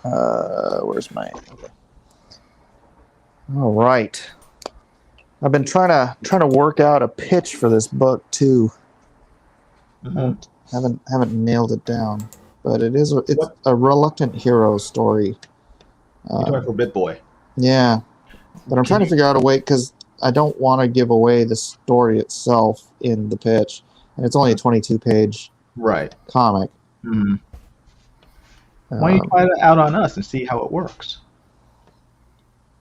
Where's my... Okay. All right. I've been trying to work out a pitch for this book too. Mm-hmm. Haven't nailed it down, but it's a reluctant hero story. You're talking for Bitboy. Yeah, but I'm trying to figure out a way because I don't want to give away the story itself in the pitch, and it's only a 22-page Right. comic. Mm-hmm. Why don't you try it out on us and see how it works?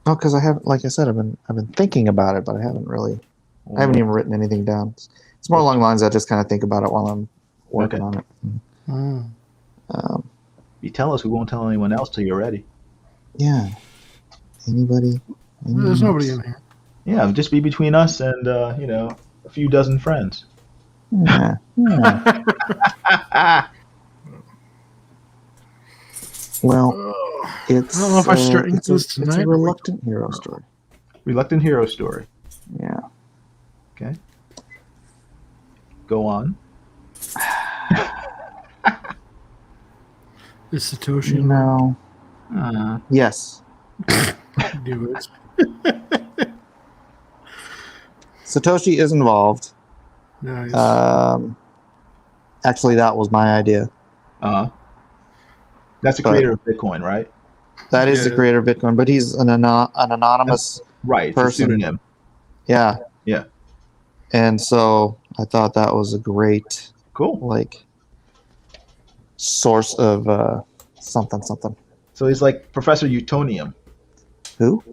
No, because I haven't, like I said, I've been thinking about it, but I haven't even written anything down. It's more along the lines I just kind of think about it while I'm working on it. You tell us, we won't tell anyone else till you're ready. Yeah. Anybody There's nobody in here. Yeah, just be between us and a few dozen friends. Yeah. Well, it's I don't know if I should start it's this a tonight. reluctant hero story. Reluctant hero story. Yeah. Okay. Go on. Is Satoshi No. Yes. do it? Satoshi is involved. Nice. Actually, that was my idea. That's the creator of Bitcoin, right? That is the creator of Bitcoin, but he's an anonymous Right. It's a person. pseudonym. Yeah. Yeah. And so I thought that was a great, Cool. source of something. So he's like Professor Utonium, Who?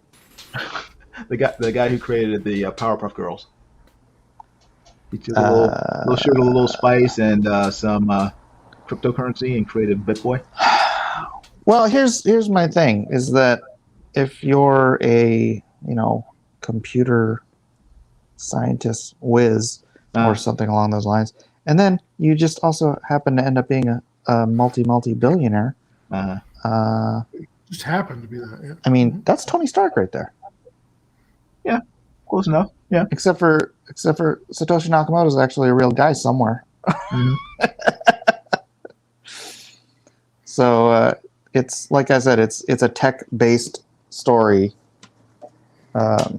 the guy who created the Powerpuff Girls. He took a little sugar, a little spice, and some cryptocurrency, and created Bitboy. Well, here's my thing: is that if you're a computer scientist whiz or something along those lines, and then you just also happen to end up being a multi-billionaire. Just happened to be that. Yeah. I mean, that's Tony Stark right there. Yeah, close enough. Yeah. Except for Satoshi Nakamoto is actually a real guy somewhere. Mm-hmm. So it's like I said, it's a tech-based story. Gosh,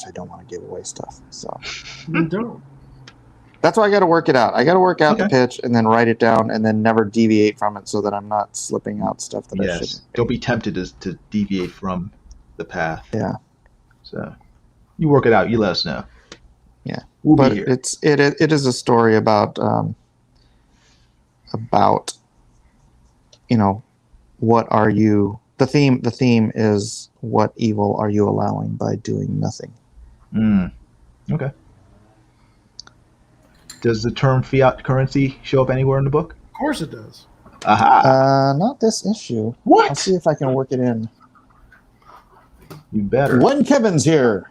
I don't want to give away stuff. So You don't. That's why I got to work it out. I got to work out the Okay. pitch and then write it down and then never deviate from it so that I'm not slipping out stuff that I Yes. shouldn't. Don't be tempted to deviate from the path. Yeah. So you work it out. You let us know. Yeah. We'll But be here. it is a story about what are you, the theme is what evil are you allowing by doing nothing. Okay. Does the term fiat currency show up anywhere in the book? Of course it does. Aha. Not this issue. What? I'll see if I can work it in. You better. When Kevin's here.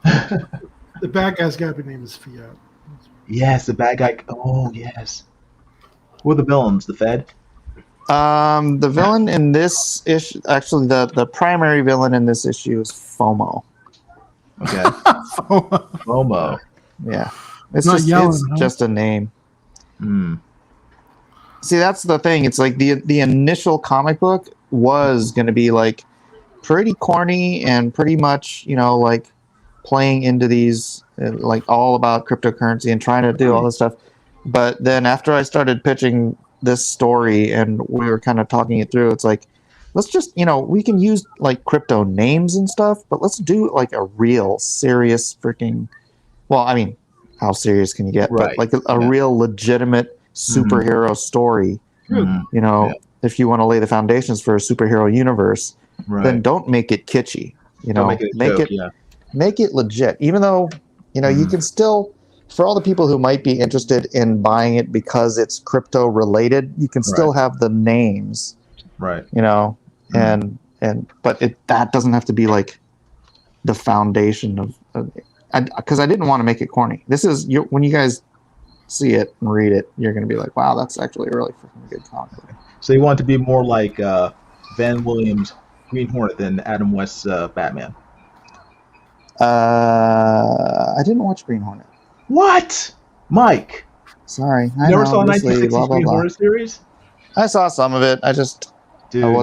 The bad guy's got to be named as Fiat. Yes, the bad guy. Oh, yes. Who are the villains? The Fed? The villain in this issue, actually, the primary villain in this issue is FOMO. Okay. FOMO. Yeah, it's Not just yelling, it's huh? just a name. Hmm. See, that's the thing. It's like the initial comic book was going to be like pretty corny and pretty much like playing into these like all about cryptocurrency and trying to do all this stuff. But then after I started pitching this story and we were kind of talking it through, it's like, let's just, we can use like crypto names and stuff, but let's do like a real serious freaking, well, I mean, how serious can you get? Right. But like a real legitimate superhero story, Mhm. if you want to lay the foundations for a superhero universe, Right. then don't make it kitschy, Don't make it a joke, yeah. make it legit, even though, you can still, for all the people who might be interested in buying it because it's crypto related, you can still have the names, Right. and but that doesn't have to be like the foundation of because I didn't want to make it corny. This is when you guys see it and read it, you're going to be like, wow, that's actually a really freaking good comic book. So you want it to be more like Van Williams' Green Hornet than Adam West's Batman? I didn't watch Green Hornet. What? Mike? Sorry, You I never know, saw a obviously, 1960s blah, blah, Green blah. Hornet series? I saw some of it. I just Dude, I you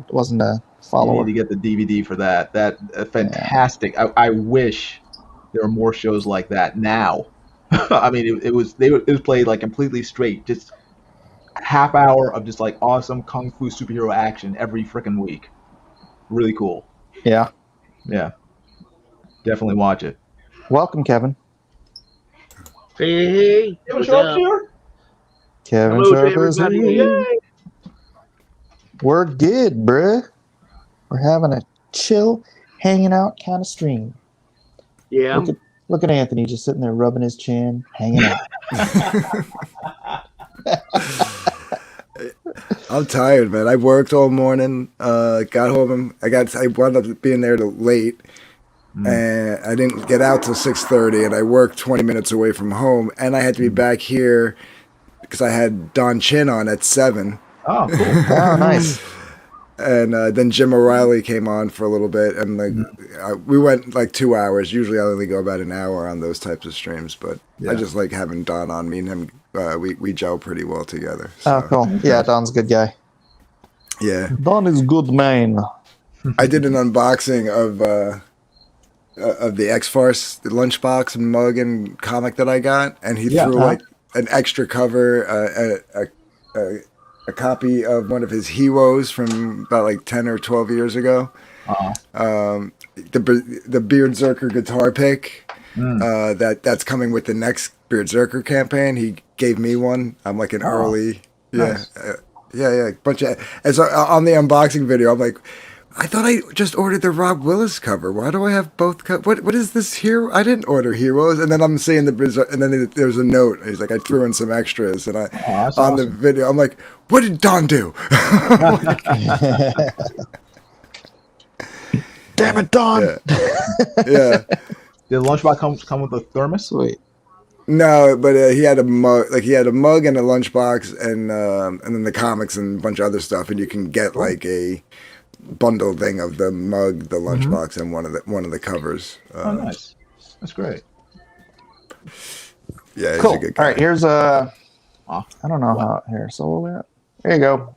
wasn't a You follower. need to get the DVD for that. That fantastic. I wish there were more shows like that now. I mean, it was played like completely straight, just half hour of just like awesome kung fu superhero action every freaking week. Really cool. Yeah. Yeah, definitely watch it. Welcome, Kevin. Hey, Kevin what's Sharp up? here? Kevin Hello to Sharp is everybody. here. Yay. We're good, bruh. We're having a chill, hanging out kind of stream. Yeah, Look at Anthony just sitting there rubbing his chin, hanging out. I'm tired, man. I worked all morning. Got home. I wound up being there till late, and I didn't get out till 6:30. And I worked 20 minutes away from home, and I had to be back here because I had Don Chin on at 7. Oh, cool. Oh, nice. And then Jim O'Reilly came on for a little bit, and we went like 2 hours. Usually, I only go about an hour on those types of streams, but I just like having Don on. Me and him, we gel pretty well together. So. Oh, cool. Yeah, Don's a good guy. Yeah, Don is good man. I did an unboxing of the X-Force lunchbox and mug and comic that I got, and he threw like an extra cover, a copy of one of his heroes from about like 10 or 12 years ago. The Beardzerker guitar pick that's coming with the next Beardzerker campaign. He gave me one. I'm like an early, nice. bunch of. And so on the unboxing video, I'm like, I thought I just ordered the Rob Willis cover. Why do I have both? What is this hero? I didn't order heroes. And then I'm seeing and then there's a note. He's like, I threw in some extras, and that's on the awesome. video, I'm like, what did Don do? Damn it, Don. Yeah. Did the lunchbox come with a thermos? Sweet. No, but he had a mug. Like he had a mug and a lunchbox, and then the comics and a bunch of other stuff. And you can get like a bundle thing of the mug, the lunchbox, and one of the covers. Oh, nice. That's great. Yeah, he's Cool. a good guy. All right, here's I don't know how here. So there you go.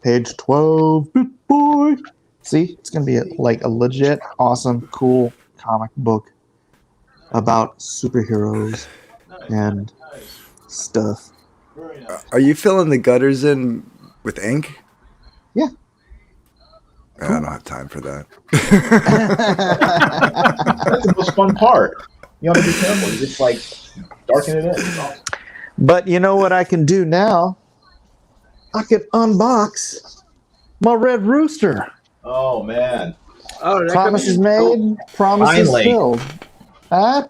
Page 12. Bitboy. See, it's gonna be like a legit, awesome, cool comic book about superheroes and stuff. Very nice. Are you filling the gutters in with ink? Yeah. I don't have time for that. That's the most fun part. You don't have to be careful. You just like darken it in. It's awesome. But you know what I can do now? I can unbox my red rooster. Oh man. Oh, that Promise is could be- made, promise is Finally. filled. Huh?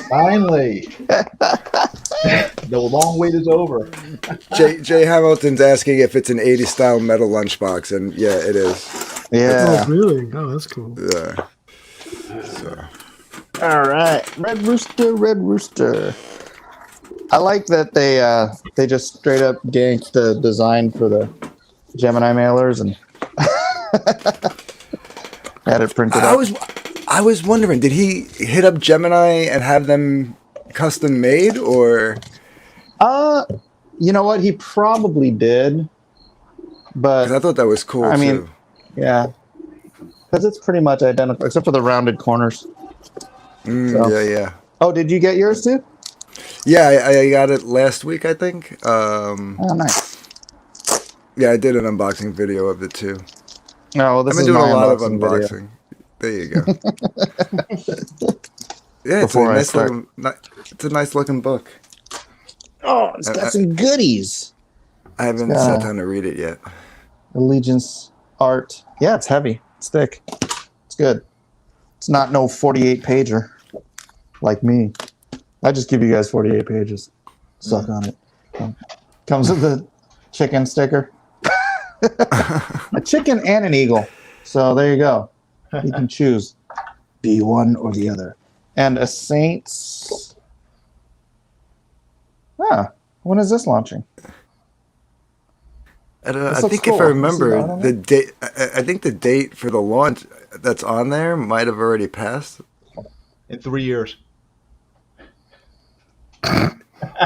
Finally. The long wait is over. Jay Hamilton's asking if it's an 80s style metal lunchbox, and yeah, it is. Yeah. Oh, really? Oh, that's cool. Yeah. So. All right. Red rooster, red rooster. I like that they just straight up ganked the design for the Gemini mailers and had it printed up. I was wondering, did he hit up Gemini and have them custom made, or? You know what? He probably did, but 'Cause I thought that was cool I too. mean, yeah, because it's pretty much identical except for the rounded corners. So. Yeah. Oh, did you get yours too? Yeah, I got it last week, I think. Oh, nice. Yeah, I did an unboxing video of it too. No, well, this I've been is doing my a lot of unboxing video. unboxing. There you go. Yeah, Before I start. it's a nice looking book. Oh, it's got some goodies. I haven't Yeah. sat down to read it yet. Allegiance art. Yeah, it's heavy. It's thick. It's good. It's not no 48 pager like me. I just give you guys 48 pages. Suck on it. Comes with a chicken sticker. A chicken and an eagle. So there you go. You can choose. Be one or the other. And a Saints. When is this launching? I This looks think cool. if I remember This is not the on date, I think the date for the launch that's on there might have already passed, In 3 years.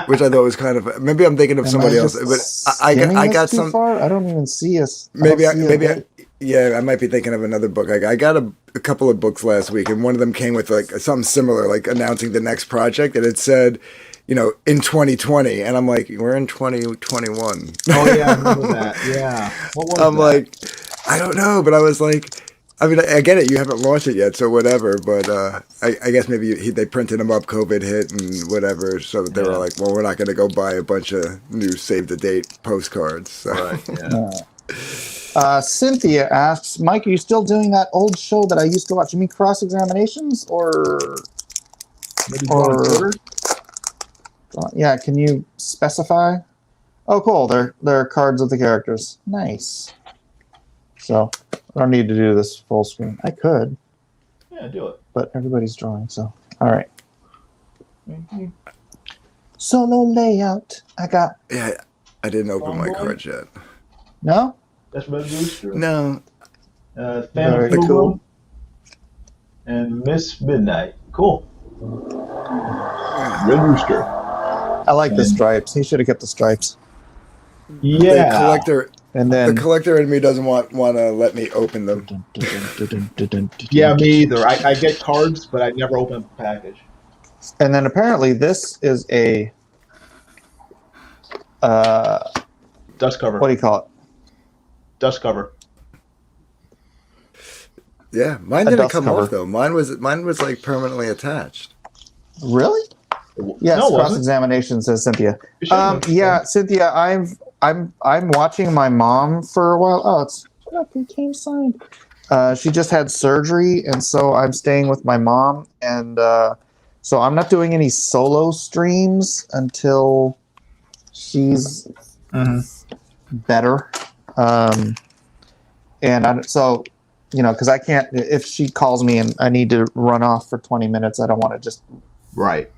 which I thought was kind of. Maybe I'm thinking of somebody else, but I got too some. far? I don't even see us. Yeah, I might be thinking of another book. I got a couple of books last week, and one of them came with like something similar, like announcing the next project, and it said, in 2020, and I'm like, we're in 2021. Oh yeah, I remember that. Yeah. What was I'm that? like, I don't know, but I was like, I mean, I get it. You haven't launched it yet, so whatever. But I guess maybe they printed them up, COVID hit and whatever. So they were like, well, we're not going to go buy a bunch of new save the date postcards. So. Right. Yeah. Cynthia asks, Mike, are you still doing that old show that I used to watch? You mean Cross Examinations or? Maybe drawing quarters? Yeah, can you specify? Oh, cool. They're cards of the characters. Nice. So I don't need to do this full screen. I could, Yeah, do it. but everybody's drawing. So all right. Solo layout. I got Yeah, I didn't open my cards yet. no. That's Red Rooster. No. Fan Very of Fugu, cool. and Miss Midnight. Cool. Red Rooster. I like the stripes. He should have kept the stripes. Yeah. And then The collector in me doesn't want to let me open them. Yeah, me either. I get cards, but I never open a package. And then apparently this is a Dust cover. what do you call it? Dust cover. Yeah, mine A didn't dust come cover. off though. Mine was like permanently attached. Really? Yes, No, it wasn't. cross-examination, says Cynthia. It shouldn't have. Yeah, Cynthia, I'm watching my mom for a while. Oh, it came signed. She just had surgery, and so I'm staying with my mom, and so I'm not doing any solo streams until she's better. So because I can't. If she calls me and I need to run off for 20 minutes, I don't want to just Right.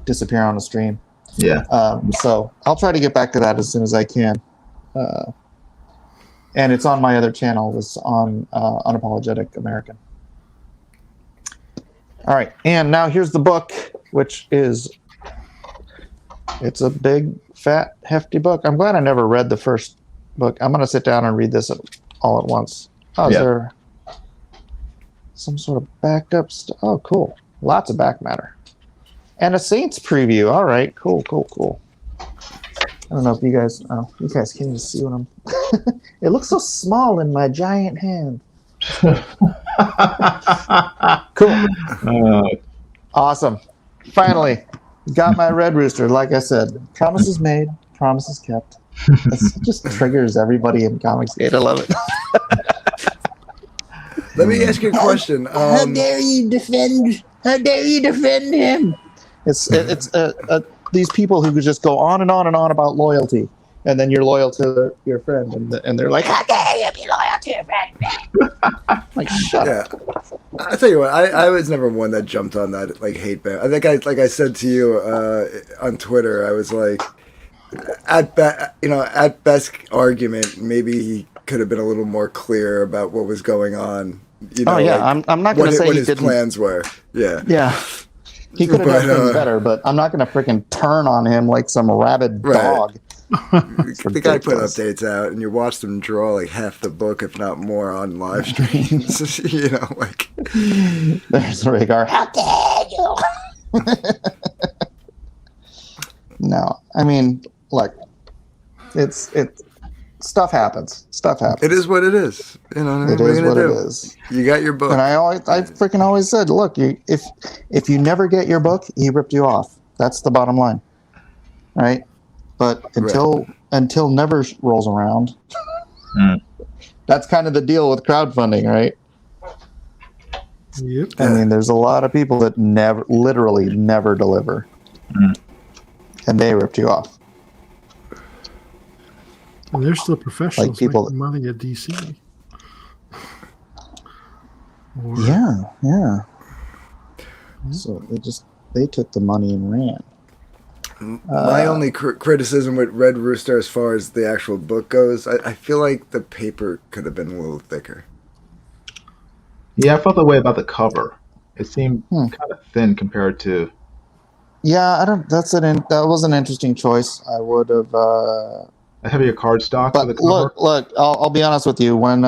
disappear on the stream. Yeah. So I'll try to get back to that as soon as I can. And it's on my other channel. It's on Unapologetic American. All right. And now here's the book, which it's a big, fat, hefty book. I'm glad I never read the first book. I'm going to sit down and read this all at once. Oh, is there some sort of backup stuff? Oh, cool. Lots of back matter. And a Saints preview. All right, cool. I don't know if you guys can't even see what I'm. It looks so small in my giant hand. Cool. Awesome. Finally, got my red rooster. Like I said, promises made, promises kept. It just triggers everybody in Comicsgate. I love it. Let me ask you a question. How dare you defend? How dare you defend him? It's these people who could just go on and on and on about loyalty, and then you're loyal to your friend, and they're like, how dare you be loyal to your friend? Like, shut up. I tell you what, I was never one that jumped on that like hate band. I think like I said to you on Twitter, I was like, at best argument, maybe he could have been a little more clear about what was going on. You know, I'm not going to say what he his didn't. plans were. Yeah. He could have done things better, but I'm not going to freaking turn on him like some rabid dog. The guy put updates out, and you watched him draw like half the book, if not more, on live streams. You know, like there's Rhaegar. How dare you? No, I mean, look, it's stuff happens. It is what it is. You know, it is what it is. You got your book, and I freaking always said, look, if you never get your book, he ripped you off. That's the bottom line, right? But until never rolls around, that's kind of the deal with crowdfunding, right? Yep. I mean, there's a lot of people that literally never deliver, and they ripped you off. And they're still professionals, like people making money at DC. Yeah. So they took the money and ran. My only criticism with Red Rooster, as far as the actual book goes, I feel like the paper could have been a little thicker. Yeah, I felt that way about the cover. It seemed kind of thin compared to. Yeah, I don't. That was an interesting choice. I would have. A heavier cardstock for the cover. Look. I'll be honest with you. When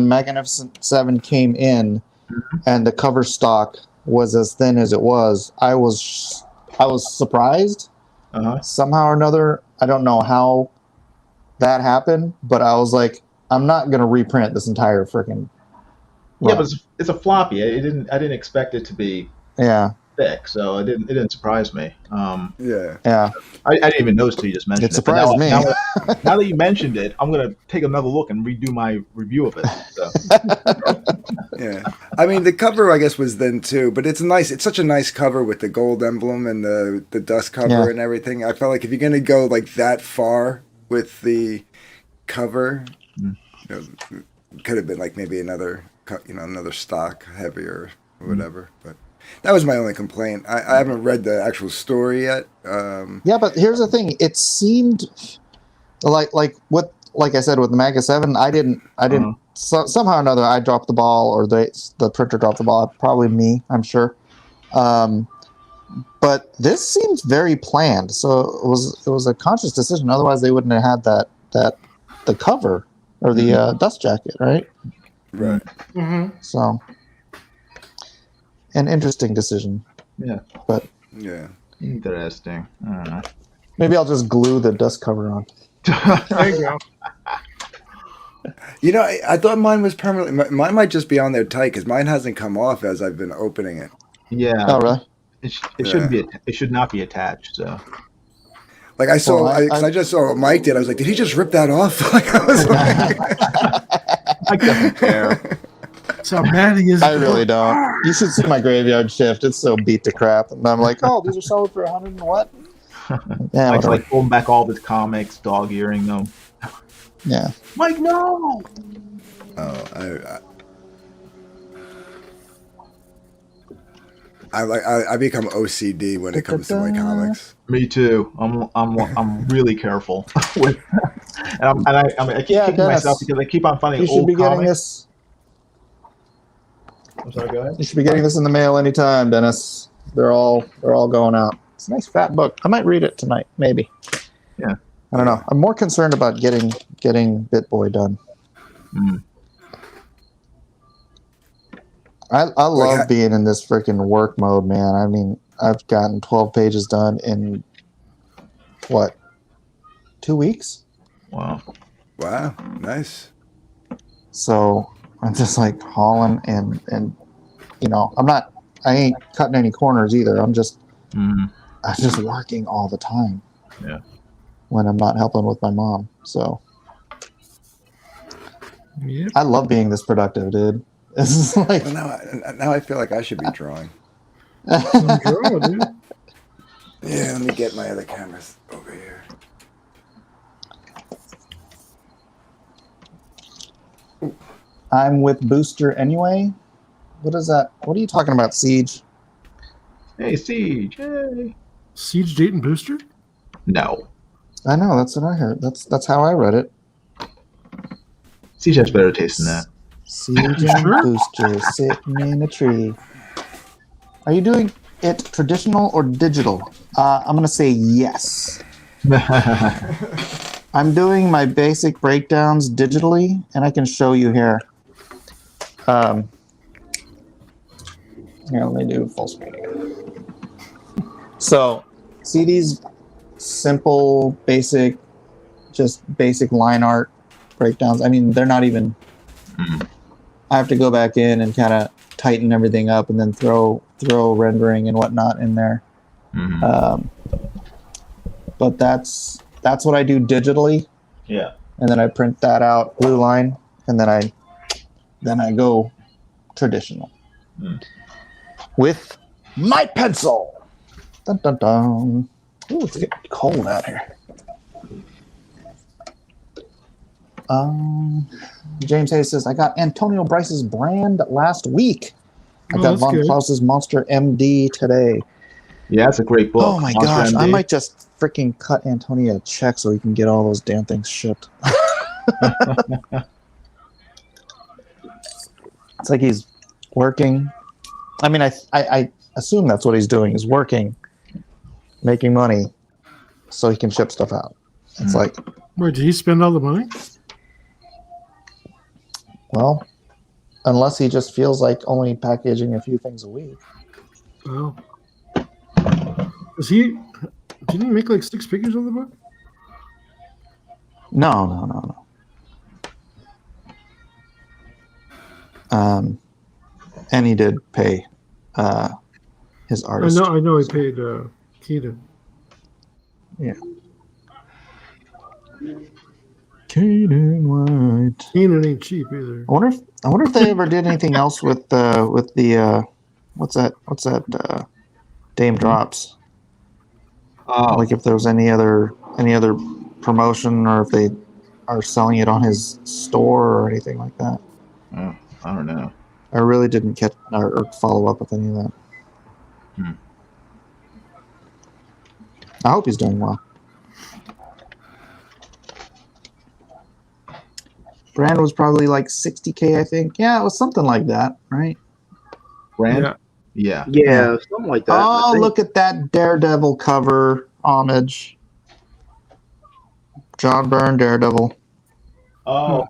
Magnificent 7 came in, and the cover stock was as thin as it was, I was surprised. Somehow or another, I don't know how that happened, but I was like, I'm not gonna reprint this entire freaking. Yeah, but it's a floppy. I didn't expect it to be thick, so it didn't surprise me. I didn't even notice till you just mentioned it. It surprised me. Now that you mentioned it, I'm gonna take another look and redo my review of it. So. Yeah, I mean the cover I guess was then too, but it's nice. It's such a nice cover with the gold emblem and the dust cover and everything. I felt like if you're gonna go like that far with the cover, it could have been like maybe another stock heavier or whatever. But that was my only complaint. I haven't read the actual story yet. Yeah, but here's the thing. It seemed like I said with the Maga 7, I didn't. Somehow or another, I dropped the ball, or the printer dropped the ball. Probably me, I'm sure. But this seems very planned. So it was a conscious decision. Otherwise, they wouldn't have had the cover or the dust jacket, right? Right. Mm-hmm. So, an interesting decision. Yeah. But interesting. I don't know. Maybe I'll just glue the dust cover on. There you go. You know, I thought mine was permanently. Mine might just be on there tight because mine hasn't come off as I've been opening it. Yeah. Oh, really? It shouldn't be. It should not be attached. So. Like I saw, I just saw what Mike did. I was like, did he just rip that off? Like I was like, I don't care. So mad he is. I really don't. You should see my graveyard shift. It's so beat to crap. And I'm like, oh, these are sold for 100 and what? Yeah, Mike's like pulling back all the comics, dog earing them. Yeah. Mike, no. Oh, I become OCD when it comes to my comics. Me too. I'm really careful with, and I keep kicking myself because I keep on finding old comics. I'm sorry, go ahead. You should be getting this in the mail anytime, Dennis. They're all going out. It's a nice fat book. I might read it tonight, maybe. Yeah. I don't know. I'm more concerned about getting Bitboy done. I love being in this freaking work mode, man. I mean, I've gotten 12 pages done in what, 2 weeks? Wow. Wow, nice. So I'm just like hauling and I ain't cutting any corners either. I'm just working all the time. Yeah. When I'm not helping with my mom. So Yep. I love being this productive, dude. This is like Well, now I feel like I should be drawing. Draw, dude. Yeah, let me get my other cameras over here. I'm with Booster anyway. What is that? What are you talking about, Siege? Hey, Siege. Hey. Siege Dayton Booster? No. I know, that's what I heard. That's how I read it. Siege has better taste than that. Siege and Booster sitting in a tree. Are you doing it traditional or digital? I'm gonna say yes. I'm doing my basic breakdowns digitally, and I can show you here. Here, let me do full screen again. So, see these simple, basic line art breakdowns? I mean, they're not even... I have to go back in and kind of tighten everything up and then throw rendering and whatnot in there. But that's what I do digitally. Yeah. And then I print that out, blue line, and then I go traditional with my pencil. Dun dun dun. Ooh, it's getting cold out here. James Hayes says, I got Antonio Bryce's brand last week. I got Von Klaus's Monster MD today. Yeah, that's a great book. Oh my Monster gosh, MD. I might just freaking cut Antonio a check so he can get all those damn things shipped. It's like he's working. I mean, I assume that's what he's doing, is working, making money so he can ship stuff out. It's like... Wait, did he spend all the money? Well, unless he just feels like only packaging a few things a week. Oh. Didn't he make like 6 figures on the book? No. And he did pay his artist. I know he paid Keaton. Yeah. Keenan White. Keenan ain't cheap either. I wonder if they ever did anything else with the what's that Dame Drops. Like if there was any other promotion, or if they are selling it on his store or anything like that. Oh, I don't know. I really didn't catch or follow up with any of that. I hope he's doing well. Brand was probably like 60K, I think. Yeah, it was something like that, right? Brand? Yeah, Yeah. something like that. Oh, look at that Daredevil cover homage. John Byrne, Daredevil. Oh.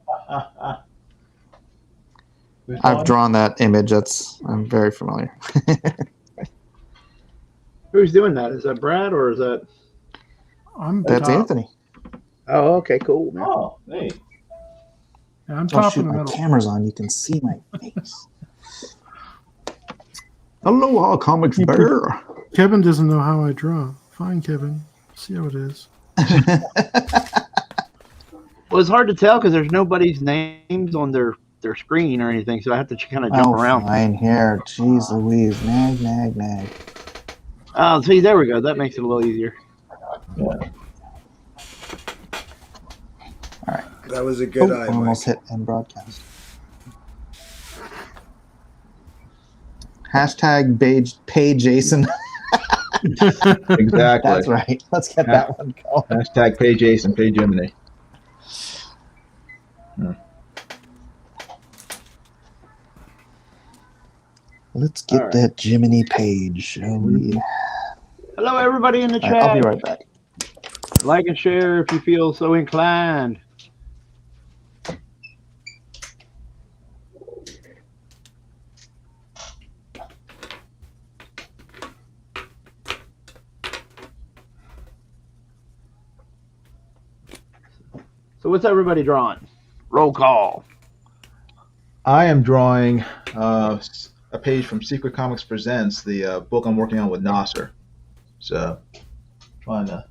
I've drawn that image. I'm very familiar. Who's doing that? Is that Brad or is that? That's Anthony. Oh, okay, cool, man. Oh, hey. Yeah, I'm Oh top shoot, in the my middle. camera's on. You can see my face. Aloha, Comics Bear. Kevin doesn't know how I draw. Fine, Kevin. See how it is. Well, it's hard to tell because there's nobody's names on their screen or anything, so I have to kind of jump around. Fine here. Jeez Louise. Nag. Oh, see, there we go. That makes it a little easier. Yeah. All right. That was a good eye, Mike. Almost hit end broadcast. Hashtag pay Jason. Exactly. That's right. Let's get that one going. Hashtag pay Jason, pay Jiminy. Let's get that Jiminy page, shall we? Hello, everybody in the chat. I'll be right back. Like and share if you feel so inclined. So what's everybody drawing? Roll call. I am drawing a page from Secret Comics Presents, the book I'm working on with Nasser. So, trying to.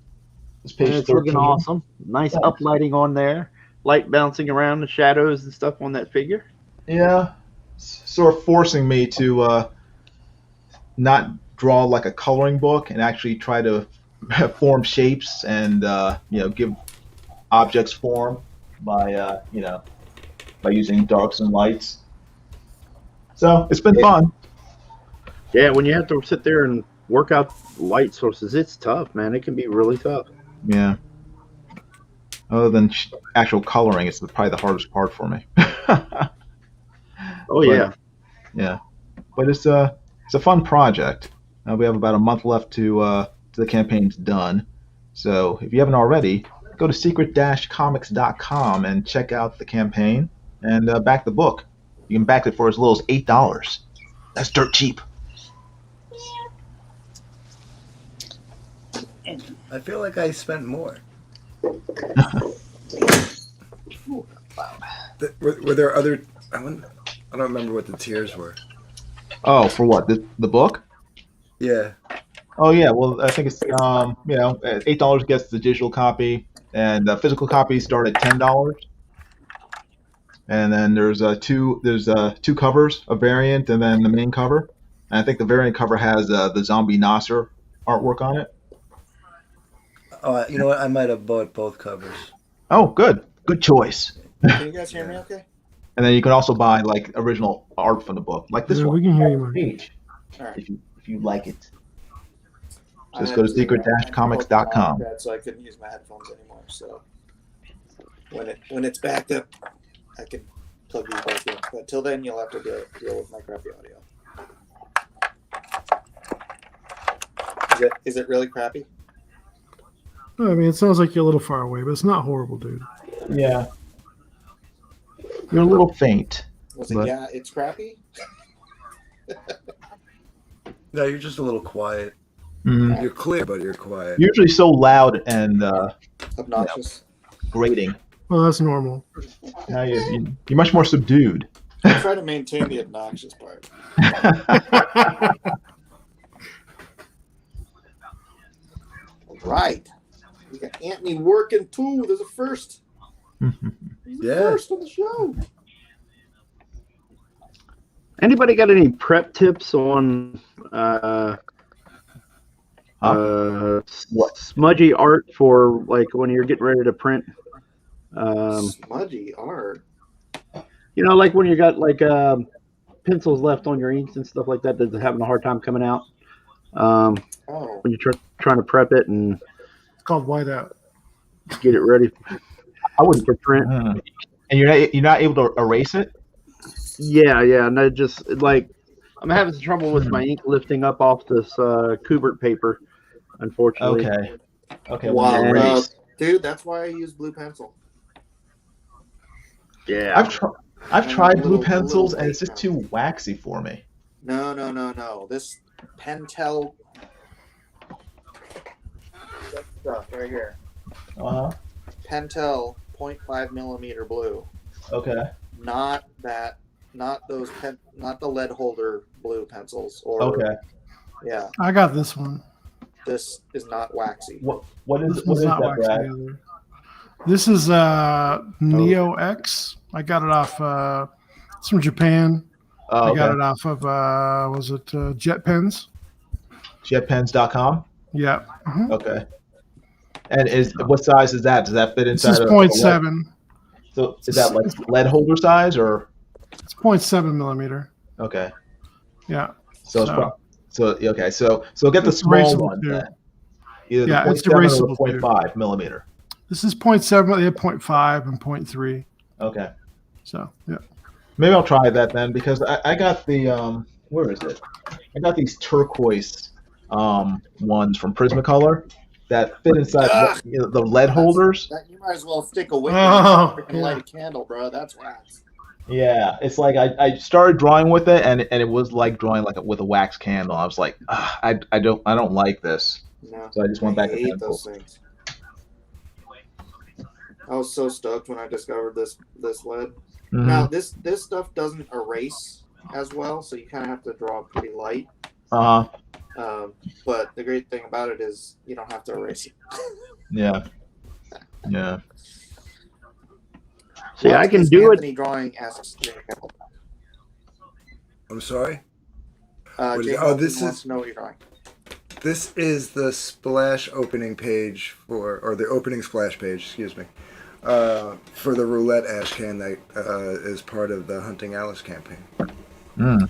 This page And it's looking 13. awesome. Nice uplighting on there. Light bouncing around the shadows and stuff on that figure. Yeah, sort of forcing me to not draw like a coloring book and actually try to form shapes and give objects form by by using darks and lights. So it's been fun. Yeah, when you have to sit there and work out light sources, it's tough, man. It can be really tough. Yeah. Other than actual coloring, it's probably the hardest part for me. Oh yeah. Yeah, but it's a fun project. We have about a month left to the campaign's done. So if you haven't already, go to secret-comics.com and check out the campaign and back the book. You can back it for as little as $8. That's dirt cheap. I feel like I spent more. Were there other? I don't remember what the tiers were. Oh, for what? The book? Yeah. Oh yeah. Well, I think it's $8 gets the digital copy, and physical copies start at $10. And then there's two covers, a variant, and then the main cover. And I think the variant cover has the zombie Nasser artwork on it. Oh, you know what? I might have bought both covers. Oh, good choice. Can you guys hear me okay? And then you can also buy like original art from the book, like this Yeah, one. we can hear you, man. Page, All right. if you like it. I Just had go to to secret-comics.com. so I couldn't use my headphones anymore. So when it's backed up, I can plug these back in. But till then, you'll have to deal with my crappy audio. Is it really crappy? I mean, it sounds like you're a little far away, but it's not horrible, dude. Yeah. You're a little faint. But yeah, it's crappy? No, you're just a little quiet. Mm-hmm. You're clear, but you're quiet. Usually so loud and obnoxious. Grating. Well, that's normal. Now you're much more subdued. I try to maintain the obnoxious part. Right. We got Anthony working too. There's a first. First on the show. Anybody got any prep tips on smudgy art for like when you're getting ready to print? Smudgy art. You know, like when you got like pencils left on your inks and stuff like that that's having a hard time coming out. When you're trying to prep it and it's called whiteout. Get it ready. I wouldn't for print. And you're not able to erase it. Yeah, and I just like I'm having some trouble with my ink lifting up off this Kubert paper, unfortunately. Okay. Wow, dude, that's why I use blue pencil. Yeah, I've tried blue pencils and it's just too waxy for me. No. This Pentel stuff right here. Pentel 0.5 millimeter blue. Okay. Not the lead holder blue pencils. Yeah. I got this one. This is not waxy. What is not that, waxy Brad? either. This is Neo X. I got it off. It's from Japan. I got it off of was it Jet Pens? Jetpens.com. Yeah. Mm-hmm. Okay. And what size is that? Does that fit inside? This is 0.7. So is that like lead holder size or? It's 0.7 millimeter. Okay. Yeah. So get the small one then. Either the 0.7 or the 0.5 millimeter. This is 0.7, yeah, 0.5 and 0.3. Okay. So yeah. Maybe I'll try that then because I got the where is it? I got these turquoise ones from Prismacolor that fit inside the lead holders. You might as well stick a wick and light a candle, bro. That's wax. Yeah, it's like I started drawing with it and it was like drawing with a wax candle. I was like, I don't like this. No, so I just went back to hate pencil. those things. I was so stoked when I discovered this lead. Mhm. Now this stuff doesn't erase as well, so you kind of have to draw pretty light. But the great thing about it is you don't have to erase it. Yeah. Yeah. See, What I can is do Anthony drawing? Asks Jay Hamilton. I'm sorry. Jay Oh, Hamilton this wants is to know what you're drawing. this is the splash opening page or the opening splash page. Excuse me. For the roulette ash can that is part of the Hunting Alice campaign. Mm.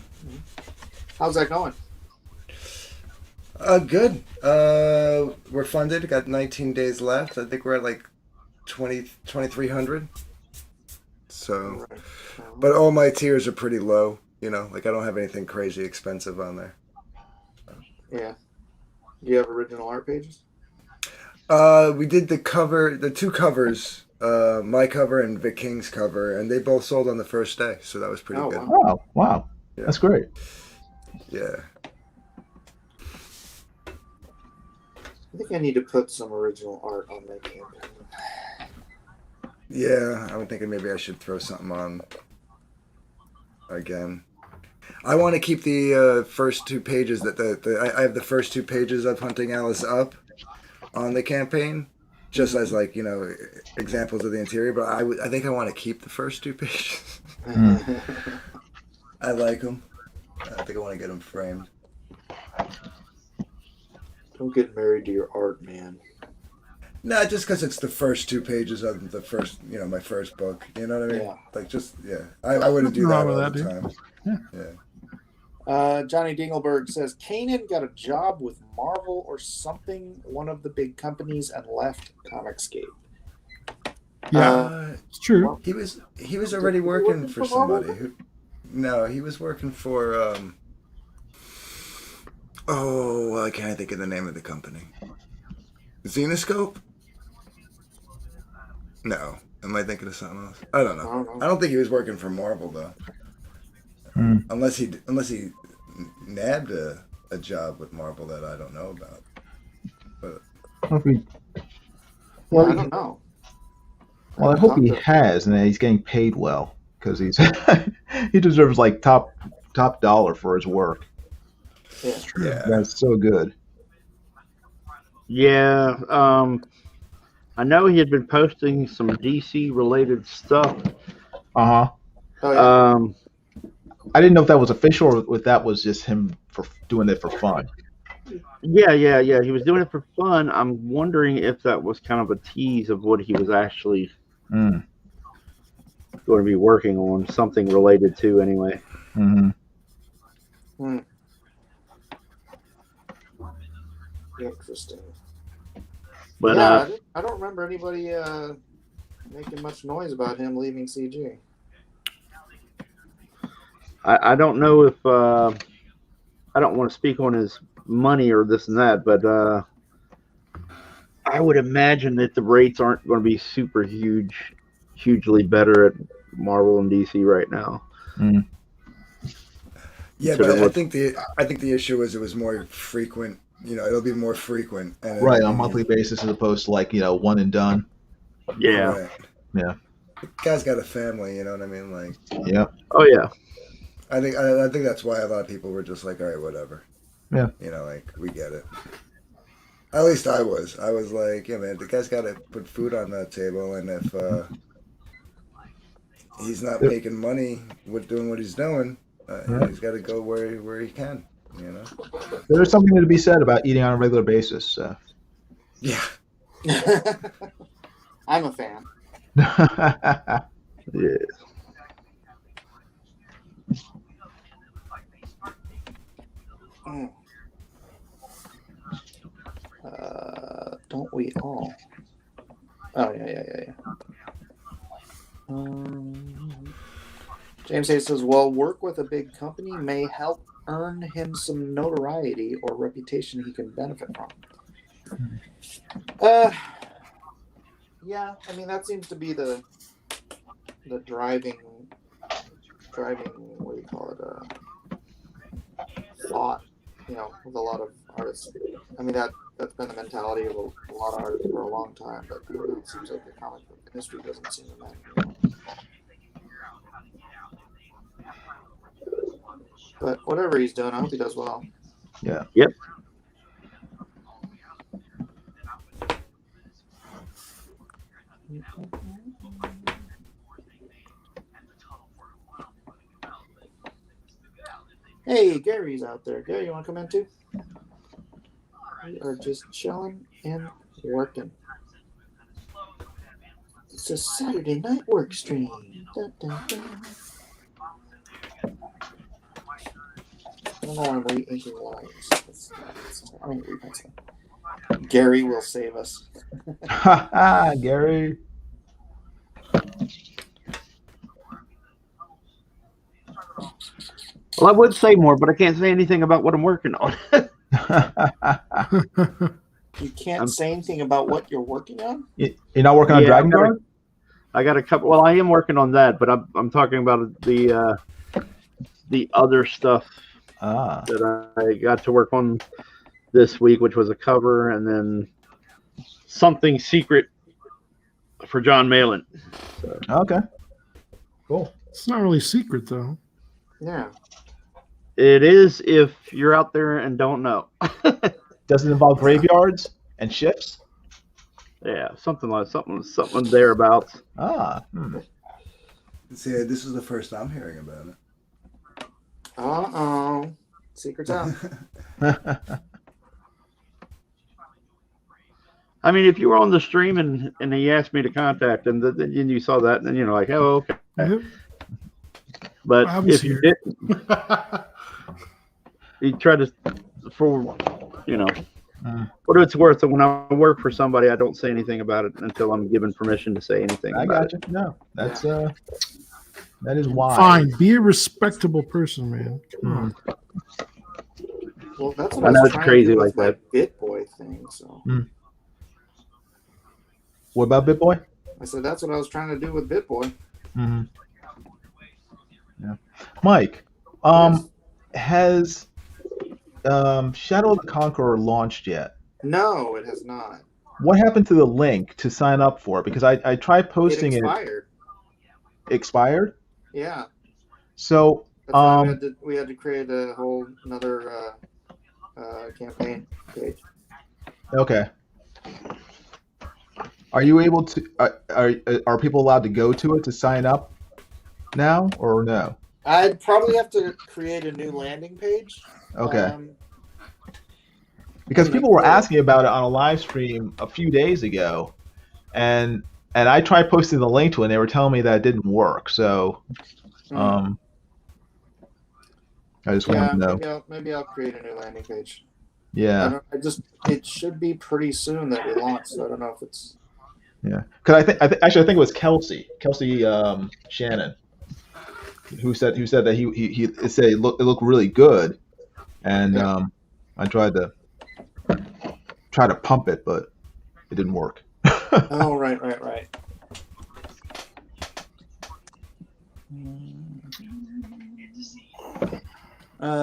How's that going? Good. We're funded. Got 19 days left. I think we're at like 2,300. So, Right. but all my tiers are pretty low. You know, like I don't have anything crazy expensive on there. Yeah. Do you have original art pages? We did the two covers, my cover and Vic King's cover, and they both sold on the first day, so that was pretty good. Wow. Oh, wow. Yeah. That's great. Yeah. I think I need to put some original art on my campaign. Yeah, I'm thinking maybe I should throw something on again. I want to keep the first two pages I have the first two pages of Hunting Alice up on the campaign, just as like examples of the interior. But I think I want to keep the first two pages. I like them. I think I want to get them framed. Don't get married to your art, man. No, just because it's the first two pages of the first, my first book. You know what I mean? Yeah. Like, just, yeah. I wouldn't do that Nothing all wrong the with time. Yeah. Johnny Dingleberg says Kanan got a job with Marvel or something, one of the big companies, and left Comicscape. Yeah, it's true. He was already working for somebody. He was working for. I can't think of the name of the company. Xenoscope? No. Am I thinking of something else? I don't know. I don't think he was working for Marvel though. Unless he nabbed a job with Marvel that I don't know about. But I don't know. Well, I hope he has, and that he's getting paid well because he's he deserves like top dollar for his work. Yeah. That's so good. Yeah, I know he had been posting some DC related stuff. Oh, yeah. I didn't know if that was official or if that was just him for doing it for fun. Yeah. He was doing it for fun. I'm wondering if that was kind of a tease of what he was actually going to be working on, something related to anyway. Interesting. But I don't remember anybody making much noise about him leaving CG. I don't know if I don't want to speak on his money or this and that, but I would imagine that the rates aren't going to be super hugely better at Marvel and DC right now. Yeah, but I think the issue is it was more frequent. It'll be more frequent. And right, on a monthly basis as opposed to like, one and done. Yeah. Right. Yeah. The guy's got a family, you know what I mean? Like. Yeah. Oh yeah. I think that's why a lot of people were just like, all right, whatever. Yeah. Like we get it. At least I was. I was like, yeah, man, the guy's got to put food on that table, and if he's not making money with doing what he's doing, he's got to go where he can. There's something to be said about eating on a regular basis. So. Yeah. I'm a fan. Yeah. Don't we all? Oh yeah. James Hayes says, "Well, work with a big company may help earn him some notoriety or reputation he can benefit from." Yeah, I mean that seems to be the driving what do you call it, thought, with a lot of artists. I mean that that's been the mentality of a lot of artists for a long time. But I don't know, it seems like the comic book industry doesn't seem to matter anymore. But whatever he's doing, I hope he does well. Yeah. Yep. Hey, Gary's out there. Gary, you want to come in too? We are just chilling and working. It's a Saturday night work stream. Dun, dun, dun. I don't know why I'm re-inking lines. I mean, re-penciling. Gary will save us. Ha ha, Gary. Well, I would say more, but I can't say anything about what I'm working on. You can't say anything about what you're working on? You're not working on Dragon Guard? I got a couple. Well, I am working on that, but I'm talking about the other stuff that I got to work on this week, which was a cover and then something secret for John Malin. So. Okay. Cool. It's not really secret though. Yeah. It is if you're out there and don't know. Does it involve graveyards and ships? Yeah, something thereabouts. See, this is the first I'm hearing about it. Uh-oh. Secret's out. I mean, if you were on the stream and he asked me to contact him, then you saw that, and then you're like, oh, okay. Yep. But if you here. didn't, he tried to, what it's worth. When I work for somebody, I don't say anything about it until I'm given permission to say anything I about got you. No, that's that is why. Fine, be a respectable person, man. Come on. Well, that's what I I know was it's trying crazy to do like with my that. Bitboy thing. So. What about Bitboy? I said that's what I was trying to do with Bitboy. Mm-hmm. Yeah. Mike, has Shadow of the Conqueror launched yet? No, it has not. What happened to the link to sign up for it? Because I tried posting It expired. It expired? Yeah. So that's why we had to create a whole another campaign page. Okay. Are you able to? Are people allowed to go to it to sign up now or no? I'd probably have to create a new landing page. Okay. Because people were asking about it on a live stream a few days ago, and I tried posting the link to it, and they were telling me that it didn't work. So, I just wanted to know. Maybe I'll create a new landing page. Yeah. It should be pretty soon that we launch. So I don't know if it's. Yeah, because I think it was Kelsey Shannon, who said that he said it looked really good, and I tried to pump it, but it didn't work. Oh, right.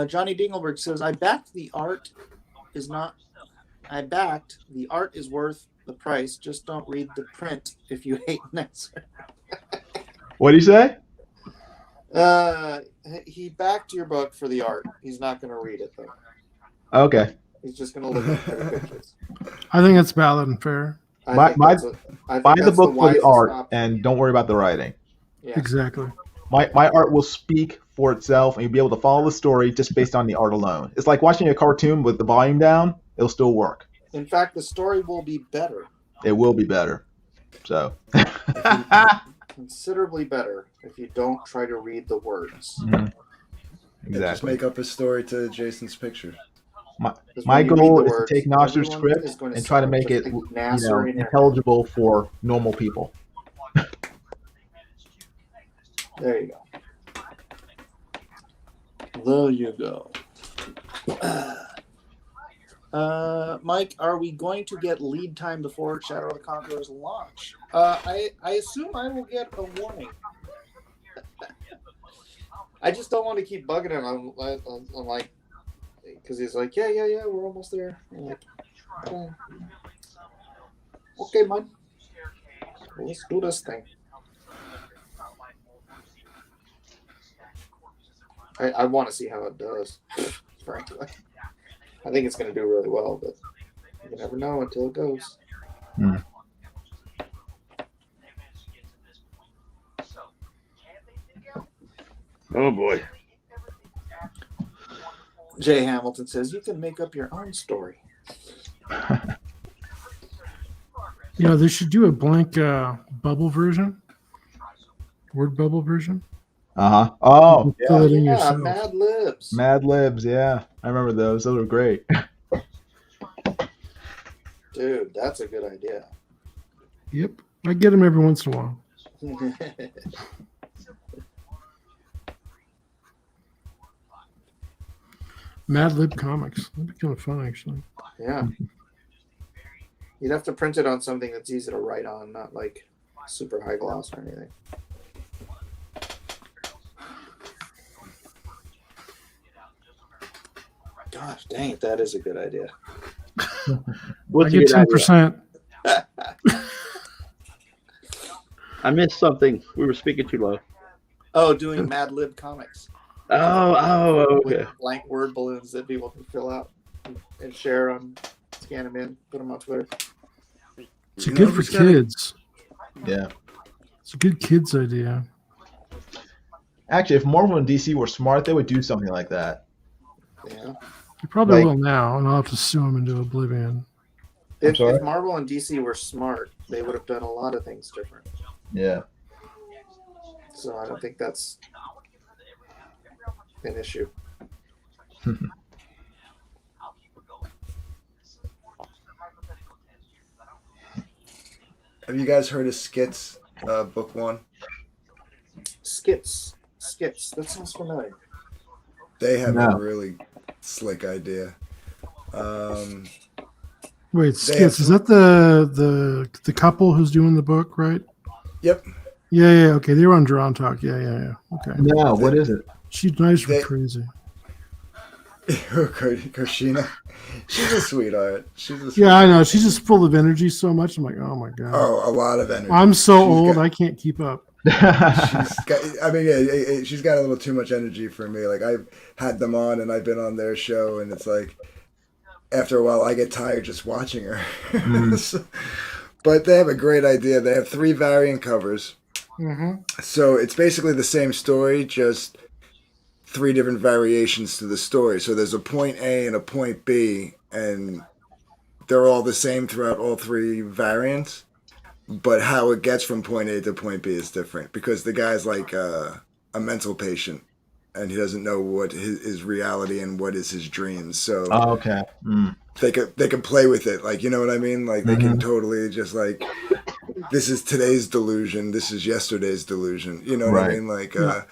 Johnny Dingleberg says, I backed the art is worth the price. Just don't read the print if you hate Nesser. What did he say? He backed your book for the art. He's not going to read it though. Okay. He's just going to look at the pictures. I think it's valid and fair. Buy the book for the art and don't worry about the writing. Yeah. Exactly. My art will speak for itself, and you'll be able to follow the story just based on the art alone. It's like watching a cartoon with the volume down; it'll still work. In fact, the story will be better. It will be better. So considerably better if you don't try to read the words. Mm-hmm. Exactly. Just make up a story to Jason's picture. My goal is to take Nasser's script and try to make it intelligible for normal people. There you go. There you go. Mike, are we going to get lead time before Shadow of the Conqueror's launch? I assume I will get a warning. I just don't want to keep bugging him. I'm like, because he's like, yeah, we're almost there. I'm like, Okay, man. Let's do this thing. I want to see how it does, frankly. I think it's going to do really well, but you never know until it goes. Oh boy. Jay Hamilton says you can make up your own story. Yeah, they should do a blank bubble version, word bubble version. Oh, yeah. Fill it in Yeah, yourself. Mad Libs. Mad Libs. Yeah, I remember those. Those were great. Dude, that's a good idea. Yep, I get them every once in a while. Mad Lib Comics. That'd be kind of fun, actually. Yeah. You'd have to print it on something that's easy to write on, not like super high gloss or anything. Gosh, dang it, that is a good idea. What's I a get good idea? 10%. I missed something. We were speaking too low. Oh, doing Mad Lib Comics. Oh, With okay. blank word balloons that people can fill out and share on, scan them in, put them on Twitter. It's good for kids. Yeah. It's a good kids idea. Actually, if Marvel and DC were smart, they would do something like that. Yeah. You probably Like- will now, and I'll have to sue them into oblivion. If sorry? Marvel and DC were smart, they would have done a lot of things different. Yeah. So I don't think that's an issue. Have you guys heard of Skits, book one? Skits. That sounds familiar. They have No. a really slick idea. Wait, They Skits, have- is that the couple who's doing the book, right? Yep. Yeah, okay. They were on Drawn Talk. Yeah. Okay. No, what is it? She's nice They- but crazy. Koshina. She's a sweetheart. Yeah, I know. She's just full of energy so much. I'm like, oh my god. Oh, a lot of energy. I'm so She's old, got- I can't keep up. She's got a little too much energy for me. Like, I've had them on and I've been on their show, and it's like, after a while, I get tired just watching her. But they have a great idea. They have 3 variant covers. Mm-hmm. So it's basically the same story, just 3 different variations to the story. So there's a point A and a point B, and they're all the same throughout all 3 variants. But how it gets from point A to point B is different, because the guy's like a mental patient, and he doesn't know what his reality and what is his dreams. So Oh, okay. they can play with it, like, you know what I mean? Like, they can totally just like, this is today's delusion, this is yesterday's delusion. You know what I Right. mean? Like, and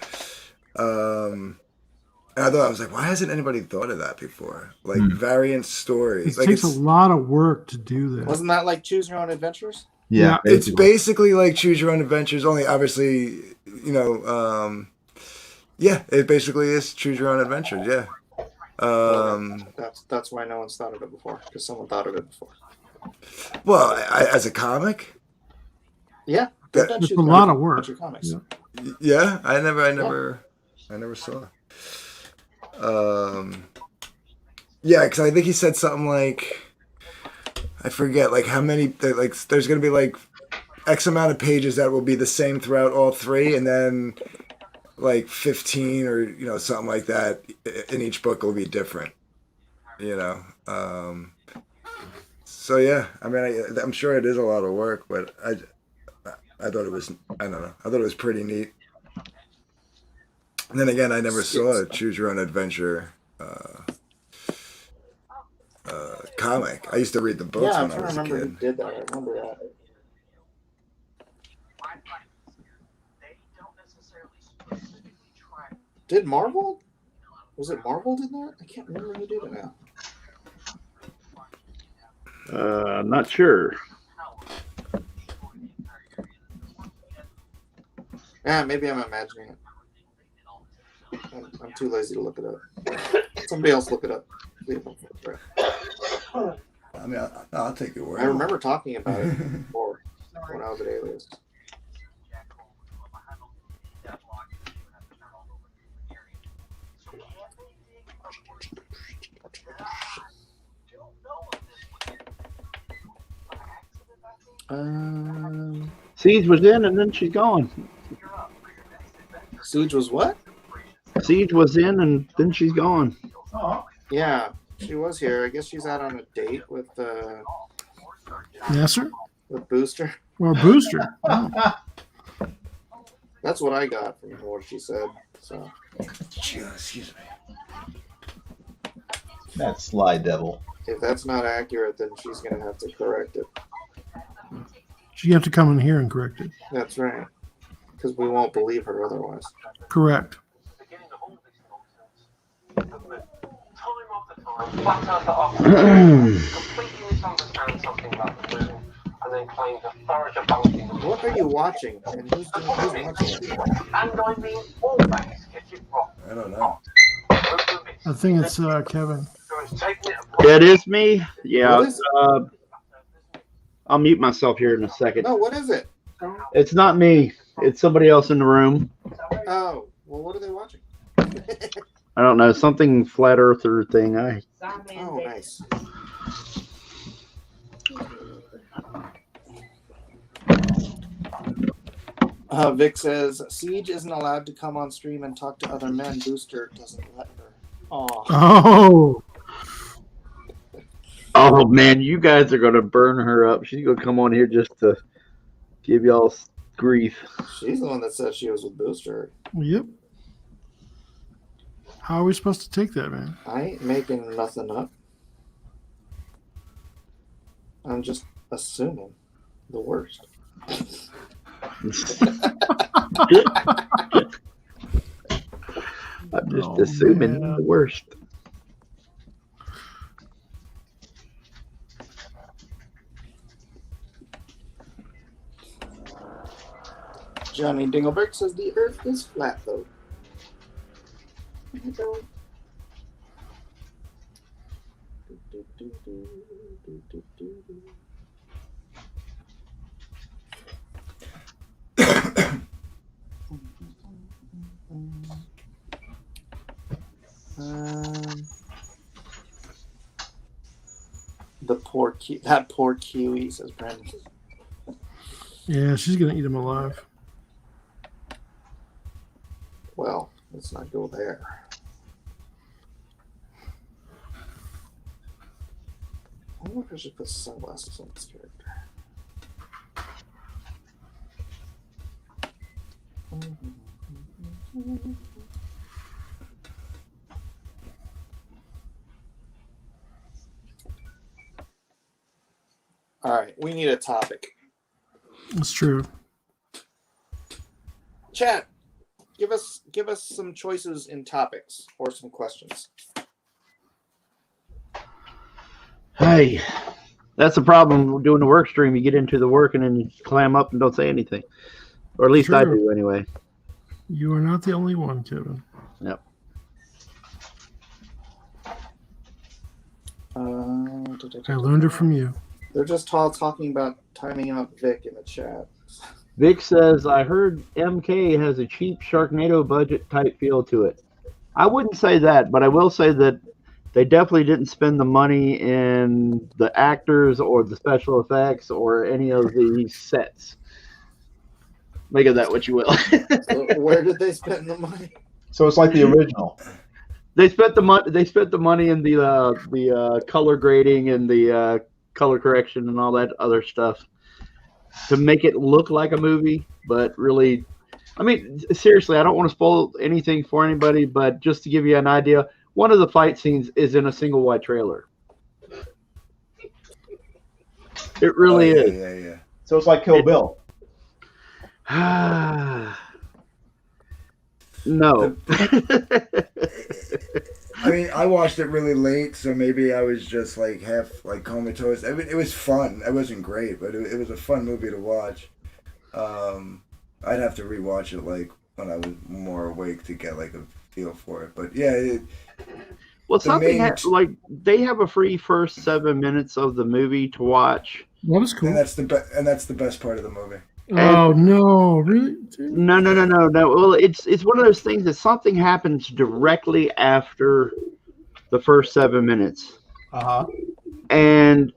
I was like, why hasn't anybody thought of that before? Like, variant stories. It Like, takes a lot of work to do that. Wasn't that like Choose Your Own Adventures? Yeah. it's basically like Choose Your Own Adventures, only obviously, you know, yeah, it basically is Choose Your Own Adventures. Yeah. That's why no one's thought of it before, because someone thought of it before. Well, as a comic, Yeah, That- It's a lot of work. Comics. Yeah. yeah, I never saw. Yeah, because I think he said something like, I forget, like how many, like there's gonna be like X amount of pages that will be the same throughout all 3, and then like 15 or, you know, something like that in each book will be different. You know. So yeah, I mean, I'm sure it is a lot of work, but I thought it was, I don't know, I thought it was pretty neat. And then again, I never saw a Choose Your Own Adventure comic. I used to read the books Yeah, I'm when I trying was to a remember who kid. did that. I remember that. Did Marvel? Was it Marvel did that? I can't remember who did it now. I'm not sure. Yeah, maybe I'm imagining it. I'm too lazy to look it up. Somebody else look it up. Leave them for it. I mean, I'll take your word. I remember talking about it before when I was at Alias. Siege was in and then she's gone. Siege was what? Siege was in and then she's gone. Yeah, she was here. I guess she's out on a date with Yes, sir. with Booster. Or Booster. Oh. That's what I got from what she said. So Excuse me. That sly devil. if that's not accurate, then she's gonna have to correct it. You have to come in here and correct it. That's right, because we won't believe her otherwise. Correct. What are you watching? And who's watching it? I don't know. I think it's Kevin. It is me. Yeah. What is I'll mute myself here in a second. No, what is it? It's not me. It's somebody else in the room. Oh, well, what are they watching? I don't know. Something flat earther thing. Oh, nice. Vic says Siege isn't allowed to come on stream and talk to other men. Booster doesn't let her. Oh. Oh man, you guys are gonna burn her up. She's gonna come on here just to give y'all grief. She's the one that said she was with Booster. Yep. How are we supposed to take that, man? I ain't making nothing up. I'm just assuming the worst. I'm just assuming the worst. Johnny Dingleberg says the Earth is flat, though. That poor Kiwi, says Brandon. Yeah, she's gonna eat him alive. Well, let's not go there. I wonder if I should put sunglasses on this character. All right, we need a topic. It's true. Chat, give us some choices in topics or some questions. Hey, that's the problem doing the work stream. You get into the work and then you clam up and don't say anything. Or at least I do anyway. You are not the only one, Kevin. Yep. I learned it from you. They're just all talking about timing out Vic in the chat. Vic says, I heard MK has a cheap Sharknado budget type feel to it. I wouldn't say that, but I will say that they definitely didn't spend the money in the actors or the special effects or any of the sets. Make of that what you will. So where did they spend the money? So it's like the original. They spent the money. They spent the money in the color grading and the color correction and all that other stuff to make it look like a movie. But really, I mean, seriously, I don't want to spoil anything for anybody. But just to give you an idea, one of the fight scenes is in a single wide trailer. It really is. Yeah. So it's like Kill Bill. No. I mean, I watched it really late, so maybe I was just like half like comatose. I mean, it was fun. It wasn't great, but it was a fun movie to watch. I'd have to rewatch it like when I was more awake to get like a feel for it. But yeah, Well, the main, like they have a free first 7 minutes of the movie to watch. That was cool. and that's the best part of the movie. Oh no, really? No. Well, it's one of those things that something happens directly after the first 7 minutes, and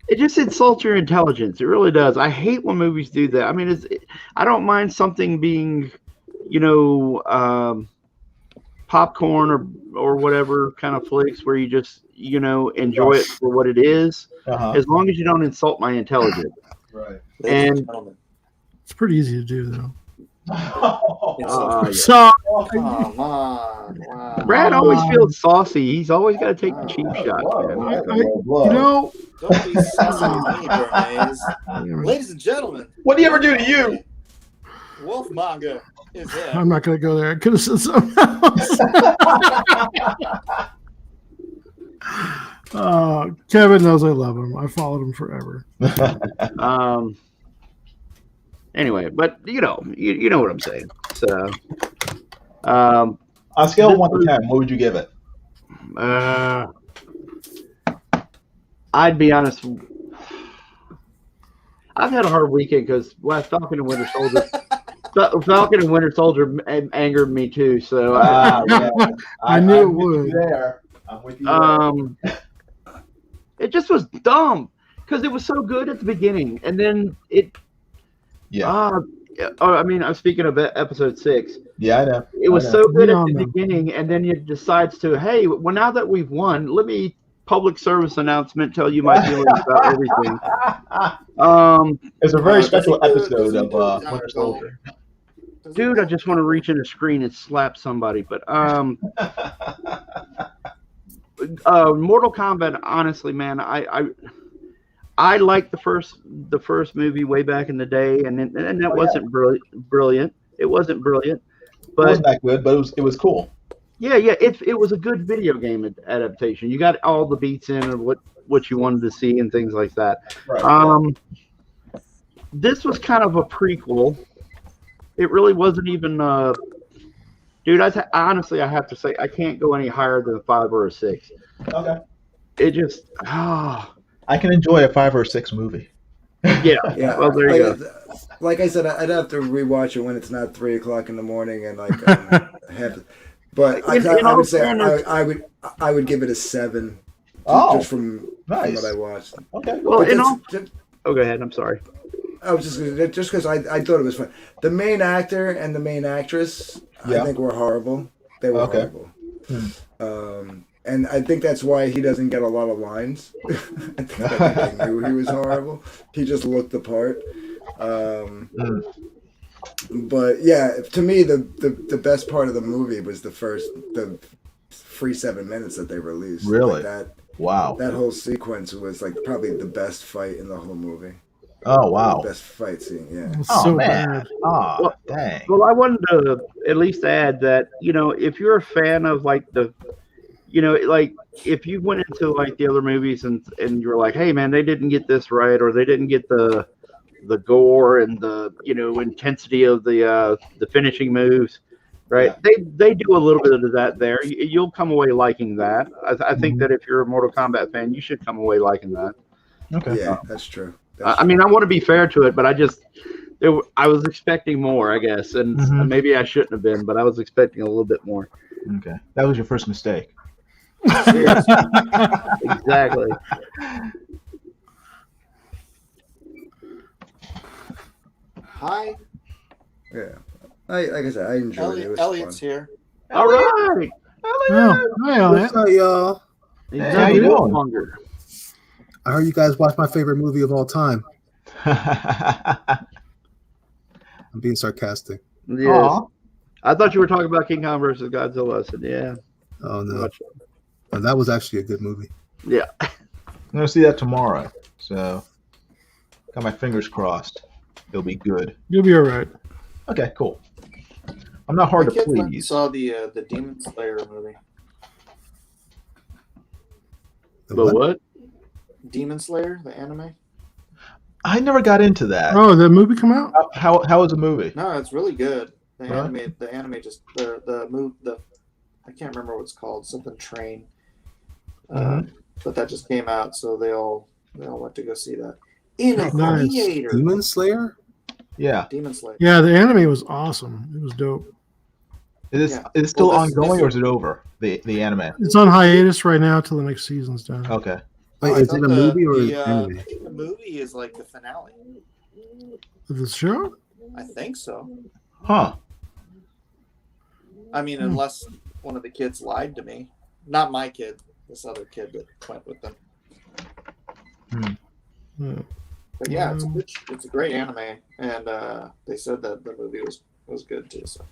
it just insults your intelligence. It really does. I hate when movies do that. I mean, I don't mind something being, popcorn or whatever kind of flicks where you just, enjoy it for what it is, as long as you don't insult my intelligence. Right. And It's pretty easy to do, though. yeah. So, Come on. Wow. Brad always feels saucy. He's always got to take the cheap shots, man. Don't be sassy to me, Bernays. Ladies and gentlemen. What do you ever do to you? Wolf manga is it. I'm not going to go there. I could have said something else. Kevin knows I love him. I followed him forever. Anyway, but you know what I'm saying. So, on a scale of 1 to 10, what would you give it? I'd be honest. I've had a hard weekend because Falcon and Winter Soldier angered me too. So Yeah. I knew it would. There. I'm with you there. It just was dumb because it was so good at the beginning, and then it. Yeah. I'm speaking of episode 6. Yeah, I know. It was so good at the beginning, and then it decides to, hey, well, now that we've won, let me public service announcement tell you my feelings about everything. It's a very special episode of Winter Soldier. Dude, I just want to reach in a screen and slap somebody. But Mortal Kombat, honestly, man, I liked the first movie way back in the day, and that wasn't brilliant. It wasn't brilliant, but it wasn't that good, but it was cool. Yeah. It was a good video game adaptation. You got all the beats in of what you wanted to see and things like that. Right. This was kind of a prequel. It really wasn't even. Dude, honestly, I have to say I can't go any higher than a 5 or a 6. Okay. It just I can enjoy a 5 or a 6 movie. Yeah. Well, there you go. Like I said, I'd have to rewatch it when it's not 3 o'clock in the morning and like But I would say I would give it a 7. Just from what I watched. Okay. Well, go ahead. I'm sorry. I was just because I thought it was fun. The main actor and the main actress, I think, were horrible. They were horrible. And I think that's why he doesn't get a lot of lines. I think they knew he was horrible. He just looked the part. But yeah, to me, the best part of the movie was the free 7 minutes that they released. Really? Like wow. That whole sequence was like probably the best fight in the whole movie. Oh wow! The best fight scene, yeah. Oh so man! bad. Oh dang! Well, I wanted to at least add that if you're a fan of like like if you went into like the other movies and you were like, hey man, they didn't get this right, or they didn't get the gore and the intensity of the finishing moves, right? Yeah. They do a little bit of that there. You'll come away liking that. I think that if you're a Mortal Kombat fan, you should come away liking that. Okay. Yeah, that's true. I mean, I want to be fair to it, but I was expecting more, I guess, and maybe I shouldn't have been, but I was expecting a little bit more. Okay, that was your first mistake. Exactly. Hi. Yeah. Like I said, I enjoyed it. It was Elliot's fun. here. All right. Oh, hi, Elliot. What's up, y'all? Hey, how you doing? Longer. I heard you guys watch my favorite movie of all time. I'm being sarcastic. Yeah. I thought you were talking about King Kong versus Godzilla. I said, yeah. Oh, no. Well, that was actually a good movie. Yeah. I'm going to see that tomorrow. So, got my fingers crossed. It'll be good. You'll be all right. Okay, cool. I'm not hard My to kids went and please. saw the Demon Slayer movie. The what? Demon Slayer, the anime. I never got into that. Oh, did the movie come out? How was the movie? No, it's really good. The Really? anime just the move the I can't remember what it's called, something train. But that just came out, so they all went to go see that in a Nice. theater. Demon Slayer? Yeah. Demon Slayer. Yeah, the anime was awesome. It was dope. Is it still Well, this ongoing or is- is it over? The anime. It's on hiatus right now till the next season's done. Okay. Wait, I is thought it a movie or the, an anime? I think the movie is like the finale. The show? I think so. Huh. I mean, unless one of the kids lied to me. Not my kid. This other kid that went with them. Yeah. But yeah, it's a great anime, and they said that the movie was good too. So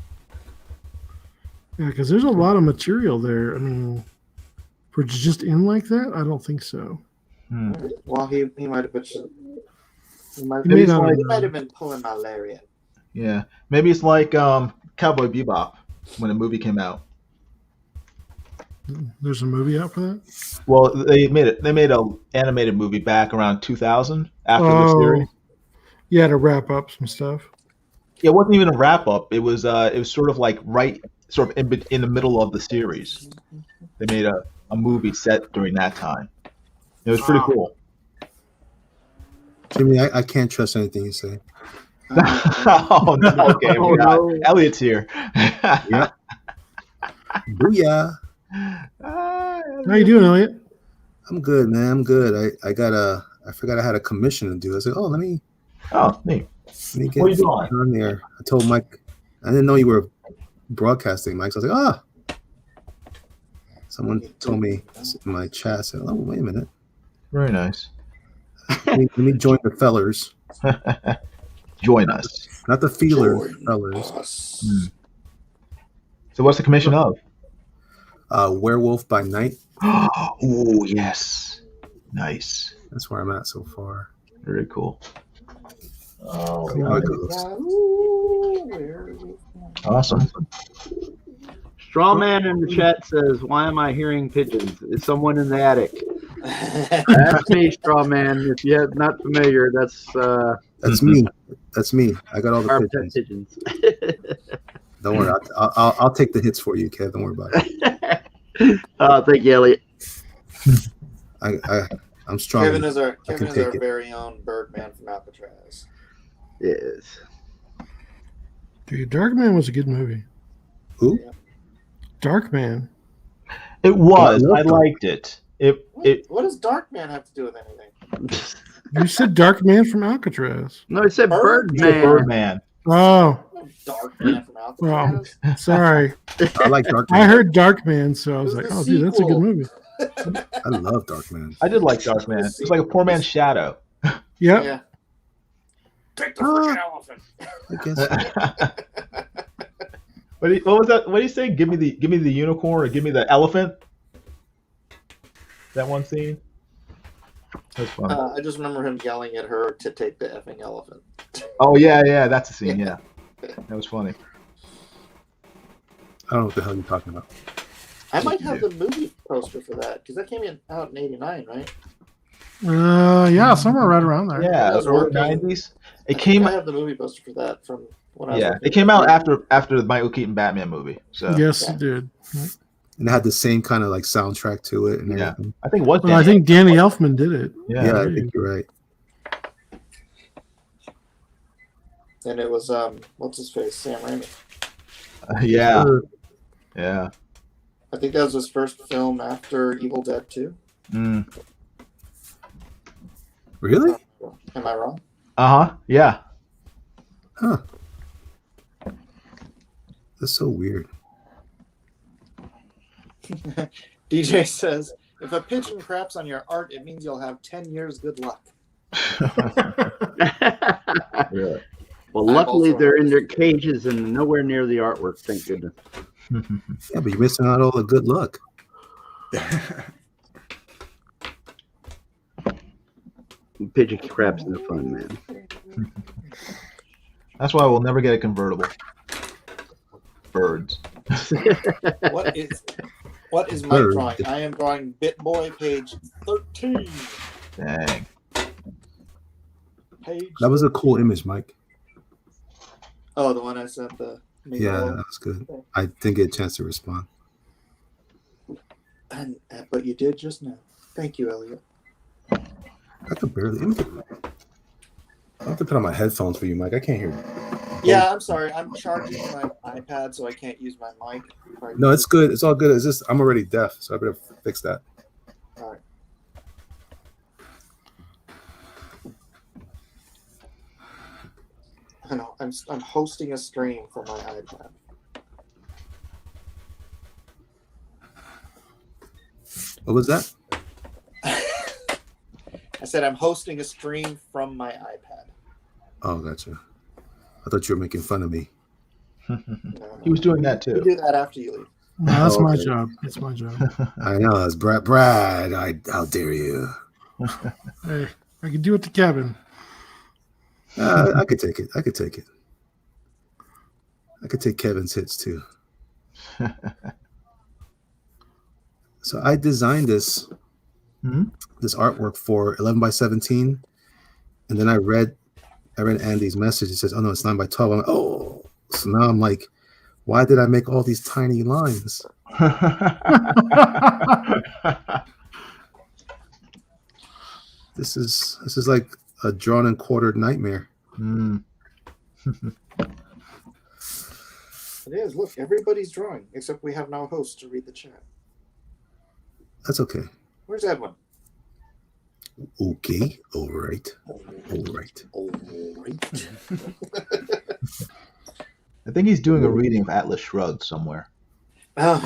Yeah, because there's a lot of material there. I mean, for just in like that, I don't think so. well, he might have been. He might Maybe not. have been pulling my lariat. Yeah. Maybe it's like Cowboy Bebop when a movie came out. There's a movie out for that. Well, they made a animated movie back around 2000 after the series. Yeah, to wrap up some stuff. Yeah, it wasn't even a wrap up. It was sort of like in the middle of the series. They made a movie set during that time. It was pretty cool. Jimmy, I can't trust anything you say. Oh no! Okay, we got Elliot's here. Yep. Booyah. How you doing, Elliot? I'm good, man. I'm good. I forgot I had a commission to do. I was like, oh, let me Neat. get What are you doing? on there. I told Mike, I didn't know you were broadcasting, Mike. So I was like, someone told me in my chat. I said, oh, wait a minute. Very nice. Let me join the fellers. Join us. Not the feelers, fellers. So what's the commission of? Werewolf by Night. Oh, yes. Nice. That's where I'm at so far. Very cool. See how it goes. Awesome. Strawman in the chat says, "Why am I hearing pigeons? Is someone in the attic?" That's me, Strawman. If you're not familiar, That's me. That's me. I got all the our pigeons. pet pigeons. Don't worry. I'll take the hits for you, Kev. Don't worry about it. Thank you, Elliot. I'm strong. Kevin is our I can take it. very own Birdman from Alcatraz. Yes. Dude, Darkman was a good movie. Who? Darkman. It was. I I liked it. What does Darkman have to do with anything? You said Darkman from Alcatraz. No, it said Birdman. Birdman. Oh, Darkman from Alcatraz. well, sorry. I like Darkman. I heard Darkman, so I was It like, was oh, the dude, that's a good sequel. movie. I love Darkman. I did like Darkman. It's like a poor man's shadow. Yep. Yeah. Take the freaking elephant. I guess. What was that? What did he say? Give me the unicorn or give me the elephant. That one scene. That's fun. I just remember him yelling at her to take the effing elephant. Oh yeah, that's the scene. Yeah, that was funny. I don't know what the hell you're talking about. I might have the movie poster for that because that came out in '89, right? Yeah, somewhere right around there. Yeah, I was early working. '90s. I It came. have the movie poster for that from when I was. Yeah, working. it came out after the Michael Keaton Batman movie. So Yes, Yeah. it did. And it had the same kind of like soundtrack to it and Yeah. everything. I think what. Well, I think Danny Elfman did it. Yeah, I think you're right. And it was what's his face, Sam Raimi. Yeah, Sure. yeah. I think that was his first film after Evil Dead 2. Mm. Really? Am I wrong? Yeah. Huh. That's so weird. DJ says, if a pigeon craps on your art, it means you'll have 10 years good luck. Really. Well, luckily they're in their cages and nowhere near the artwork. Thank goodness. Yeah, but you're missing out all the good luck. Pigeon crap's no fun, man. That's why we'll never get a convertible. Birds. What is my Bird. drawing? I am drawing Bitboy page 13. Dang. Page. That was a cool image, Mike. Oh, the one I sent the Yeah, that was good. I didn't get a chance to respond. But you did just now. Thank you, Elliot. I could barely. I have to put on my headphones for you, Mike. I can't hear you. Yeah, I'm sorry. I'm charging my iPad, so I can't use my mic. No, it's good. It's all good. It's just I'm already deaf, so I better fix that. All right. I know. I'm hosting a stream for my iPad. What was that? I said I'm hosting a stream from my iPad. Oh, gotcha. I thought you were making fun of me. No. He was doing that too. You do that after you leave. No, that's my okay. job. It's my job. I know. That's Brad. How dare you? Hey, I can do it to Kevin. I could take it. I could take Kevin's hits too. So I designed this artwork for 11 by 17, and then I read Andy's message. He says, "Oh no, it's 9 by 12." I'm like, "Oh," so now I'm like, "Why did I make all these tiny lines?" This is like a drawn and quartered nightmare. It is. Look, everybody's drawing, except we have no host to read the chat. That's okay. Where's Edwin? Okay. All right. I think he's doing a reading of Atlas Shrugged somewhere. Oh.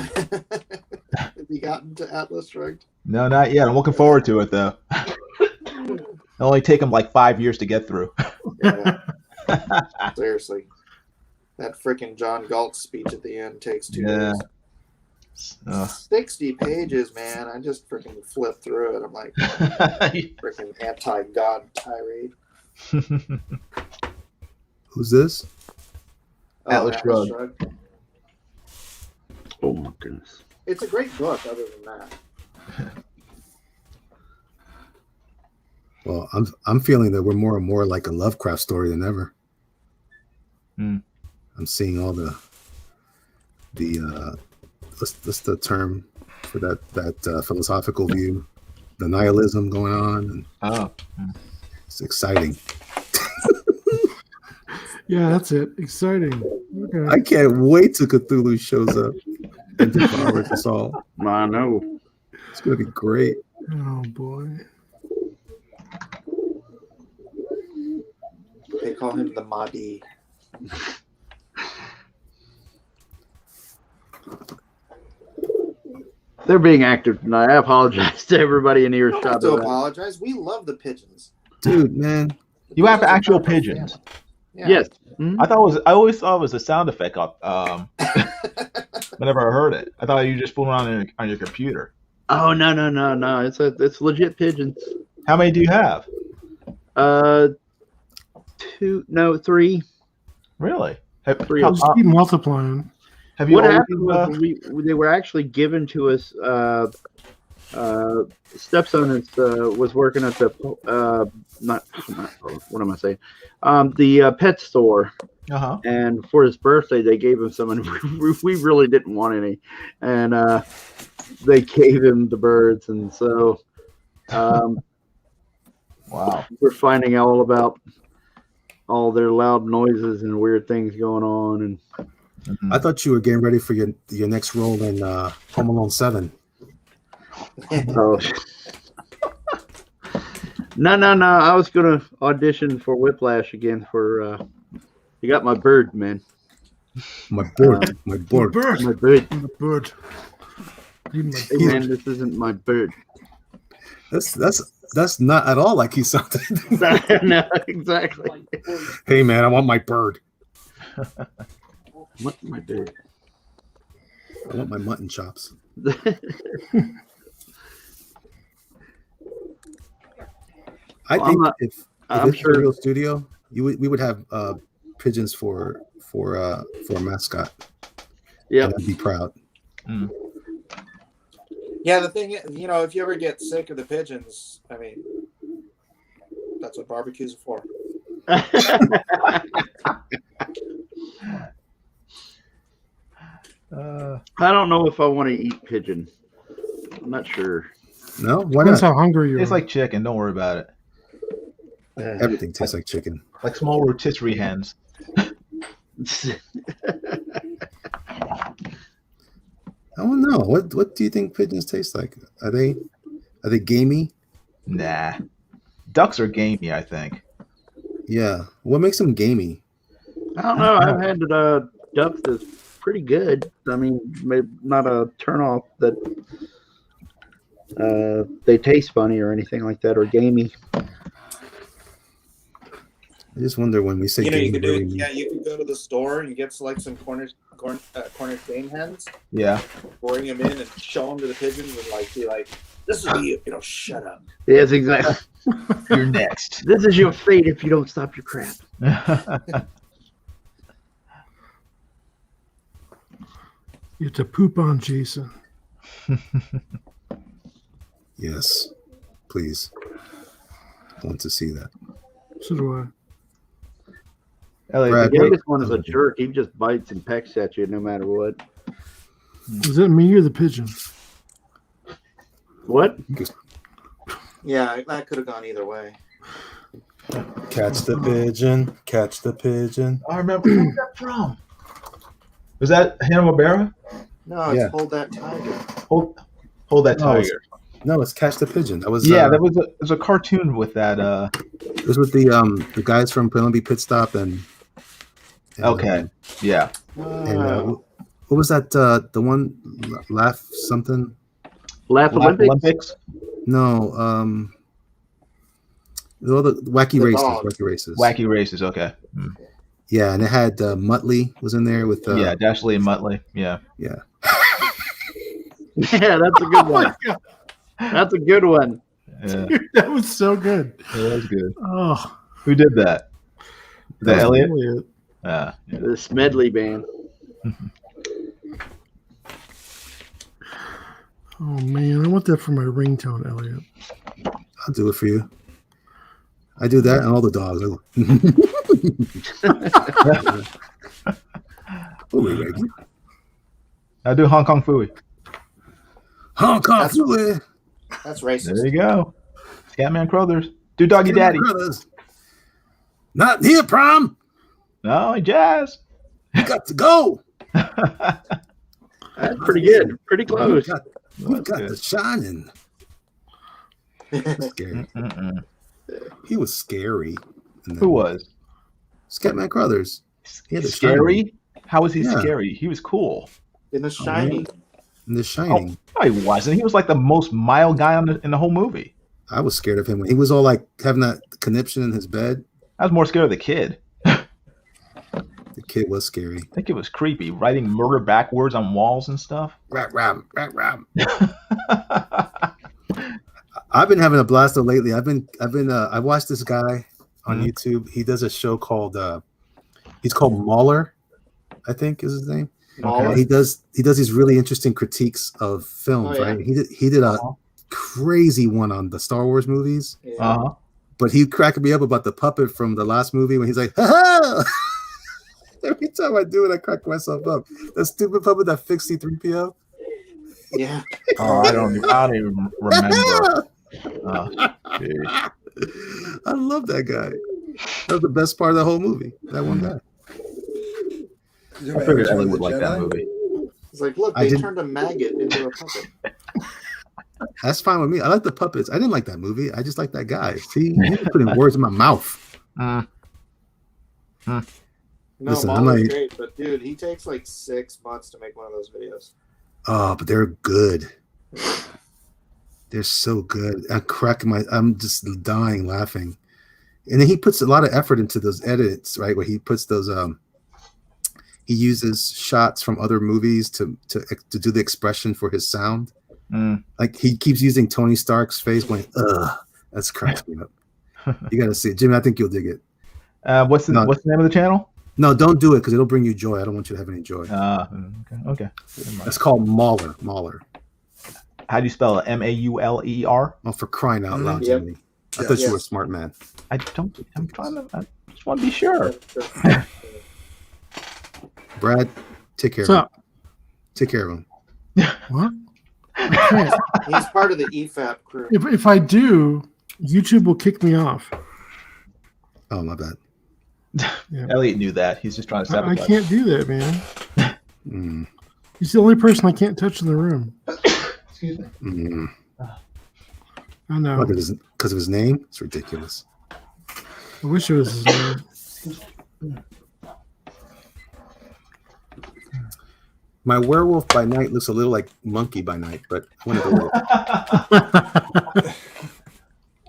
Have you gotten to Atlas Shrugged? No, not yet. I'm looking forward to it though. It'll only take him like 5 years to get through. Yeah. Seriously. That freaking John Galt speech at the end takes 2 days. 60 pages, man. I just freaking flipped through it. I'm like, freaking anti-God tirade. Who's this? Atlas Shrugged. Oh my goodness. It's a great book, other than that. Well, I'm feeling that we're more and more like a Lovecraft story than ever. I'm seeing all the what's the term for that philosophical view, the nihilism going on. And it's exciting. Yeah, that's it. Exciting. Okay. I can't wait till Cthulhu shows up and devours us all. I know. It's going to be great. Oh boy. They call him the Mahdi. They're being active tonight. I apologize to everybody in You don't have earshot. to of that. apologize. We love the pigeons. Dude, man. You have actual pigeons. Yeah. Yes. Mhm. I always thought it was a sound effect whenever I heard it. I thought you just fooling around on your computer. Oh no! It's legit pigeons. How many do you have? 3. Really? Three. How- Just keep multiplying. have you What always, happened was they were actually given to us. Stepson was working at the not what am I saying? The pet store, and for his birthday they gave him some, and we really didn't want any, and they gave him the birds, and so wow. we're finding all about all their loud noises and weird things going on, and I thought you were getting ready for your next role in Home Alone 7. oh. No. I was gonna audition for Whiplash again for. You got my bird, man. My bird. My bird. Bird. My bird. The bird. Leave my Hey, bird. man, this isn't my bird. That's not at all like he sounded. No, exactly. Hey, man, I want my bird. What my bird? I want my mutton chops. I think if I'm it's sure- a real studio, we would have pigeons for a mascot. Yeah, and I'd be proud. Yeah, the thing is, if you ever get sick of the pigeons, I mean, that's what barbecues are for. I don't know if I want to eat pigeon. I'm not sure. No, why Depends not? how hungry you It's are. like chicken. Don't worry about it. Everything tastes like chicken. Like small rotisserie hens. I don't know. What do you think pigeons taste like? Are they gamey? Nah. Ducks are gamey, I think. Yeah. What makes them gamey? I don't know. I've had duck that's pretty good. I mean, maybe not a turnoff that they taste funny or anything like that, or gamey. I just wonder when we say You gamey. could do what do it. we mean? Yeah, you could go to the store and you get select some Cornish game hens, Yeah. bring them in and show them to the pigeons and be like, this will be you. Shut up. Yes, exactly. You're next. This is your fate if you don't stop your crap. You have to poop on Jason. Yes. Please. I want to see that. So do I. Elliot, Brad, The did youngest one is a jerk. He just bites and pecks at you no matter what. Is that me or the pigeon? What? Yeah, that could have gone either way. Catch the pigeon. Catch the pigeon. I remember. Where's that from? Was that Hanna-Barbera? No, it's Yeah. Hold That Tiger. Hold that No, tiger. No, it's Catch the Pigeon. That was Yeah, there was a cartoon with that. It was with the guys from Penalty Pit Stop and Okay. Yeah. and what was that? The one Laugh something? Laugh Olympics? No, all the wacky The races, dog. wacky races. Wacky Races. Okay. Mm. Yeah, and it had Muttley was in there with Yeah, Dashley and Muttley. Yeah. yeah. Yeah, that's a good one. That's a good one. Yeah. That was so good. That was good. Oh, Who did that? The was Elliot? Elliot. Yeah. The Smedley band. Oh man, I want that for my ringtone, Elliot. I'll do it for you. I do that and all the dogs. Holy Reggie. I'll do Hong Kong Phooey. Hong Kong That's- Phooey. That's racist. There you go. Scatman Crothers. Do Doggy Daddy. Brothers. Not here, prom. No, jazz. You got to go. That's pretty good. Pretty close. You got the shining. Scary. Mm-mm. He was scary. Who was? Scatman Crothers. He had the Scary? How was he Yeah. scary? He was cool. In The Shining. In The Shining. No, he wasn't. He was like the most mild guy in the whole movie. I was scared of him when he was all like having that conniption in his bed. I was more scared of the kid. The kid was scary. I think it was creepy, writing murder backwards on walls and stuff. Rat ram, rat ram. I've been having a blast though lately. I watched this guy on YouTube. He does a show called he's called Mahler, I think is his name. Mahler? And he does these really interesting critiques of films, Oh, yeah. right? He did a crazy one on the Star Wars movies, Yeah. Uh-huh. but he cracked me up about the puppet from the last movie when he's like, ha ha! Every time I do it, I crack myself up. That stupid puppet that fixed C-3PO. Yeah. Oh, I don't even remember. Geez. I love that guy. That was the best part of the whole movie. That one guy. I figured Ellie would like that movie. It's like, look, I they didn't- turned a maggot into a puppet. That's fine with me. I like the puppets. I didn't like that movie. I just like that guy. See, he putting words in my mouth. No, Listen, Mahler's I'm great, but dude, he takes like 6 months to make one of those videos. Oh, but they're good. They're so good. I'm just dying laughing. And then he puts a lot of effort into those edits, right? Where he puts those he uses shots from other movies to do the expression for his sound. Like he keeps using Tony Stark's face going, ugh, that's cracks me up. You gotta see it. Jimmy, I think you'll dig it. What's the name of the channel? No, don't do it because it'll bring you joy. I don't want you to have any joy. Okay. That's called Mahler. Mahler. How do you spell it? Mauler? Oh, for crying out loud, Yep. Jimmy. I thought you were a smart man. I just want to be sure. Brad, take care. What's up? Take care of him. What? I can't. He's part of the EFAP crew. If I do, YouTube will kick me off. Oh, my bad. Yeah. Elliot knew that. He's just trying to I sabotage. can't do that, man. Mm. He's the only person I can't touch in the room. Excuse me. Mm. I know. Because of his name? It's ridiculous. I wish it was his name. My werewolf by night looks a little like monkey by night, but I want to go with it.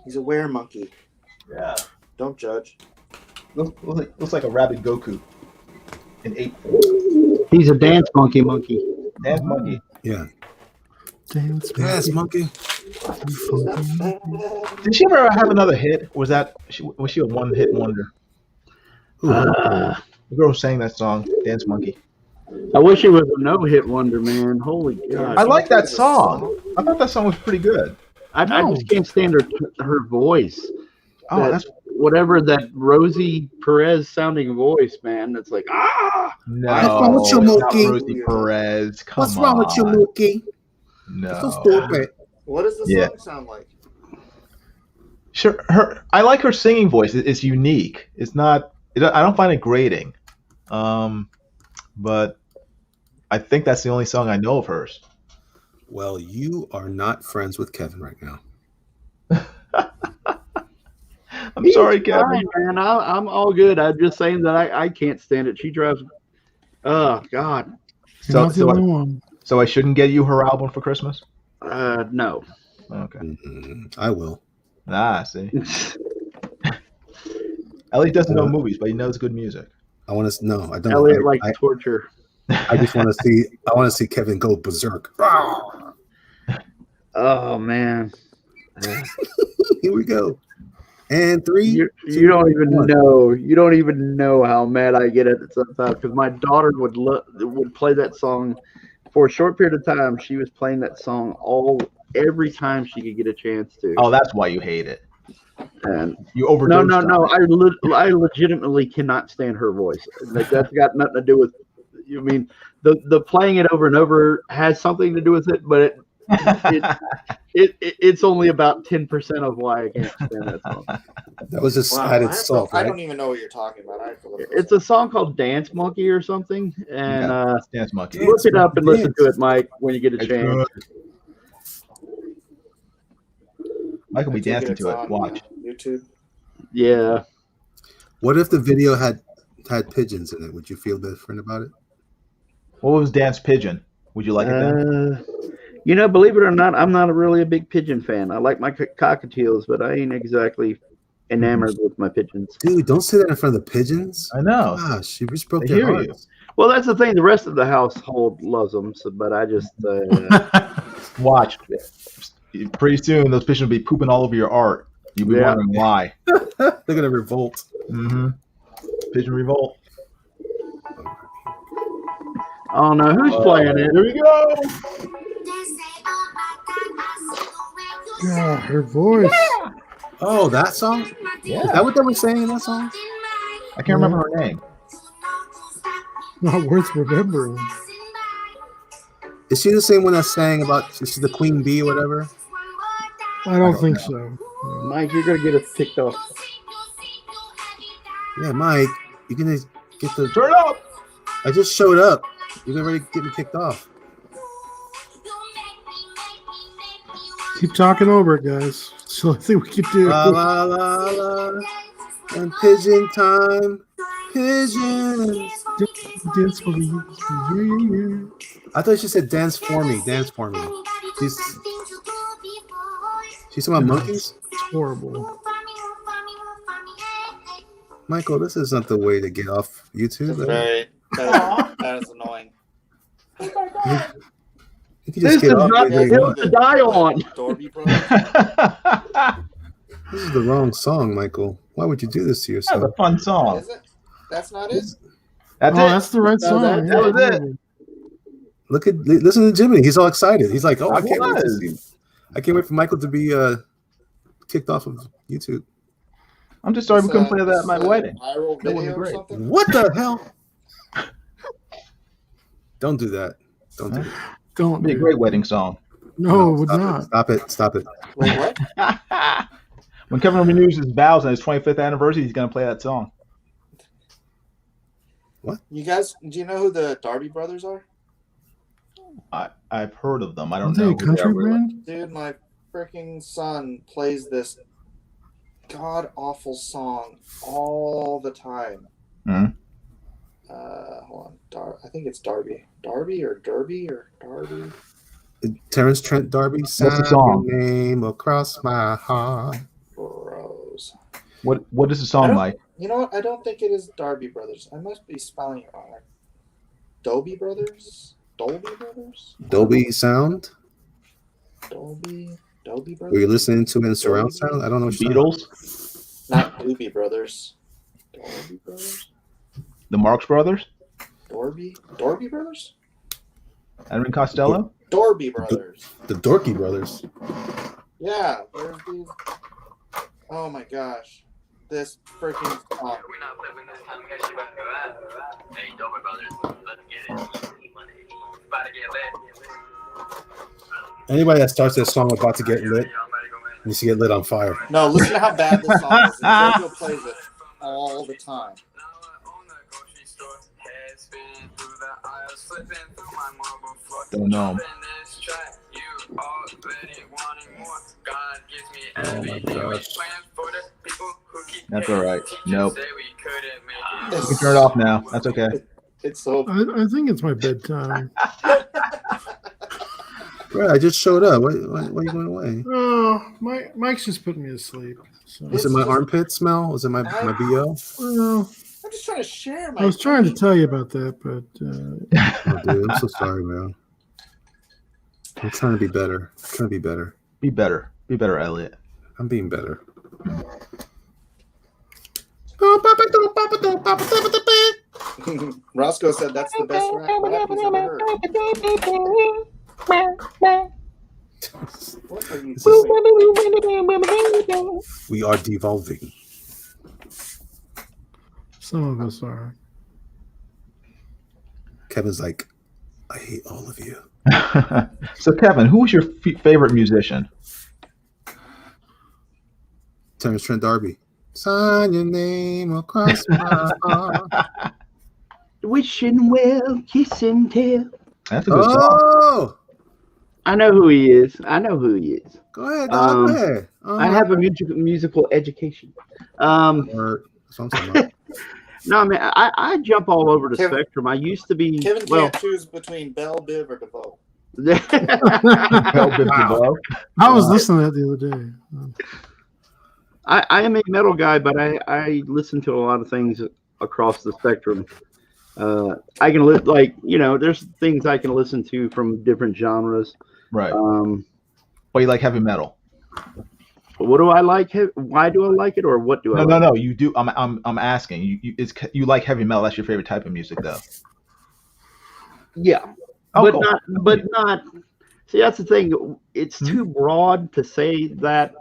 He's a were monkey. Yeah. Don't judge. Looks like a rabid Goku. An ape. He's a dance monkey. Dance monkey. Yeah. Dance Yes, monkey. Did she ever have another hit? Was she a one-hit wonder? The girl who sang that song, Dance Monkey. I wish it was a no-hit wonder, man. Holy God. I like that song. I thought that song was pretty good. I just can't stand her voice. Oh, That- that's whatever that Rosie Perez sounding voice, man. It's like no. What's wrong with you, it's not Mookie? Rosie Perez. Come What's wrong with you, on. Mookie? No. So stupid. What does the Yeah. song sound like? Sure, I like her singing voice. It's unique. It's not. I don't find it grating. But I think that's the only song I know of hers. Well, you are not friends with Kevin right now. I'm sorry, He's Kevin. fine, man. I'm all good. I'm just saying that I can't stand it. She drives. Oh God. You're not the only one. So I shouldn't get you her album for Christmas? No. Okay. I will. Ah, see. Elliot doesn't know movies, but he knows good music. I want to. No, I don't. Elliot likes torture. I just want to see. I want to see Kevin go berserk. Oh man. Here we go. And 3. You don't even know. You don't even know how mad I get at it sometimes because my daughter would play that song for a short period of time. She was playing that song every time she could get a chance to. Oh, that's why you hate it. And you overdosed. No. I legitimately cannot stand her voice. Like, that's got nothing to do with. You mean the playing it over and over has something to do with it, but it's only about 10% of why I can't stand that song. That was just added salt, I right? don't even know what you're talking about. I have to look at It's a song called Dance Monkey or something, and Dance Monkey. look it up and listen to it, Mike, when you get a chance. Mike will be dancing to it. Watch. YouTube. Yeah. What if the video had pigeons in it? Would you feel different about it? What was Dance Pigeon? Would you like it then? Believe it or not, I'm not really a big pigeon fan. I like my cockatiels, but I ain't exactly enamored with my pigeons. Dude, don't say that in front of the pigeons. I know. Gosh, you just broke I their hear hearts. Well, that's the thing. The rest of the household loves them, but I just Watch. Pretty soon, those pigeons will be pooping all over your art. You'll be wondering why. They're gonna revolt. Mm-hmm. Pigeon revolt. Oh no, who's playing it? Here we go. Yeah, her voice. Oh, that song? Yeah. Is that what they were saying in that song? I can't remember her name. Not worth remembering. Is she the same one that sang about she's the queen bee or whatever? I don't think so. Mike, you're gonna get us kicked off. Yeah, Mike, you're gonna get the Turn up. I just showed up. You're already getting kicked off. Keep talking over it, guys. So I think we can do. La la la la. And pigeon time. Pigeons. Dance for me. Yeah. I thought she said dance for me. Dance for me. She's talking about monkeys? It's horrible. Michael, this is not the way to get off YouTube. That is annoying. You can This just is get off not whenever the you hill want. to die on. Dorby Brothers. This is the wrong song, Michael. Why would you do this to That's yourself? a fun song. Is it? That's not it. That's Oh, it. that's the right No, song. that was Yeah. it. Listen to Jimmy. He's all excited. He's like, "Oh, I I can't wait to was. see. I can't wait for Michael to be kicked off of YouTube." I'm just sorry we couldn't play that at my wedding. Viral That would be video or great. something. What the hell? Don't do that. Don't do it. Don't It'd be a do great it. wedding song. No, it would stop not. it. Stop it. Stop it. Wait, what? When Kevin renews his vows on his 25th anniversary, he's going to play that song. You guys, do you know who the Darby brothers are? I've heard of them. I don't Aren't they know a who they country are really. band? Dude, my freaking son plays this god awful song all the time. Mhm. Hold on. I think it's Darby. Darby or Derby or Darby. Terrence Trent D'Arby. What's the song? Your name across my heart. Bros. What is the I song don't- like? You know what? I don't think it is Darby Brothers. I must be spelling it wrong. Dolby Brothers? Dolby Brothers? Dolby Sound. Dolby Brothers? Were you listening to it in surround Dolby? sound? I don't know. What you're Beatles? Not Doobie Brothers. Dolby Brothers? The Marx Brothers? Dorby Brothers? Edwin Costello? Dorby Brothers. The Dorky Brothers. Yeah, there's these. Oh my gosh. This freaking song. We're not flipping this time. We got shit about to go out. Hey, Dover Brothers, let's get it. About to get lit. Anybody that starts their song about to get lit needs to get lit on fire. No, listen to how bad this song is. And Jojo plays it all the time. Don't know him. Oh my gosh. That's all right. Nope. You It's, can turn it off now. That's okay. it's so. I think it's my bedtime. Right, I just showed up. Why are you going away? Oh, Mike's just putting me to sleep. So. Was it my armpit smell? Was it my BO? Well, I'm just trying to share my. I was trying to tell you about that, but Oh, dude, I'm so sorry, man. I'm trying to be better. Be better. Be better, Elliot. I'm being better. Roscoe said that's the best rap he's ever heard. What are you saying? We are devolving. some of us are. Kevin's like, I hate all of you. So, Kevin, who was your favorite musician? Terrence Trent D'Arby. Sign your name across my heart. Wishing well, kissing tell. That's a good song. Oh, I know who he is. go ahead. Um, Go ahead. I have a musical education. Or something like No, I mean, I jump all over the Kevin- spectrum. I used to be Kevin well. can't choose between Bell, Biv, or DeVoe. Bell Biv DeVoe. I was listening to that the other day. I am a metal guy, but I listen to a lot of things across the spectrum. I can there's things I can listen to from different genres. Right. But you like heavy metal? What do I like? Why do I like it, or what do I? No. You do. I'm asking. You like heavy metal? That's your favorite type of music, though. Yeah, Oh, but cool. not. See, that's the thing. It's too broad to say that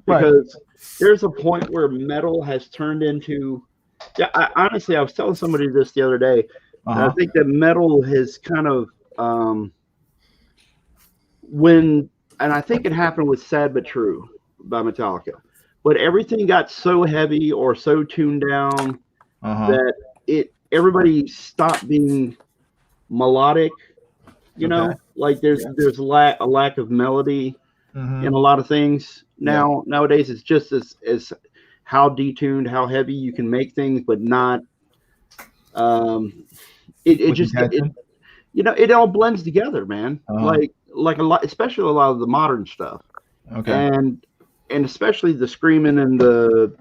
Right. because there's a point where metal has turned into. Yeah, honestly, I was telling somebody this the other day. And I think that metal has kind of and I think it happened with "Sad but True" by Metallica. But everything got so heavy or so tuned down that everybody stopped being melodic. You know, like there's a lack of melody in a lot of things now. Nowadays, it's just as how detuned, how heavy you can make things, but not. It all blends together, man. Like a lot, especially a lot of the modern stuff. Okay. And especially the screaming and the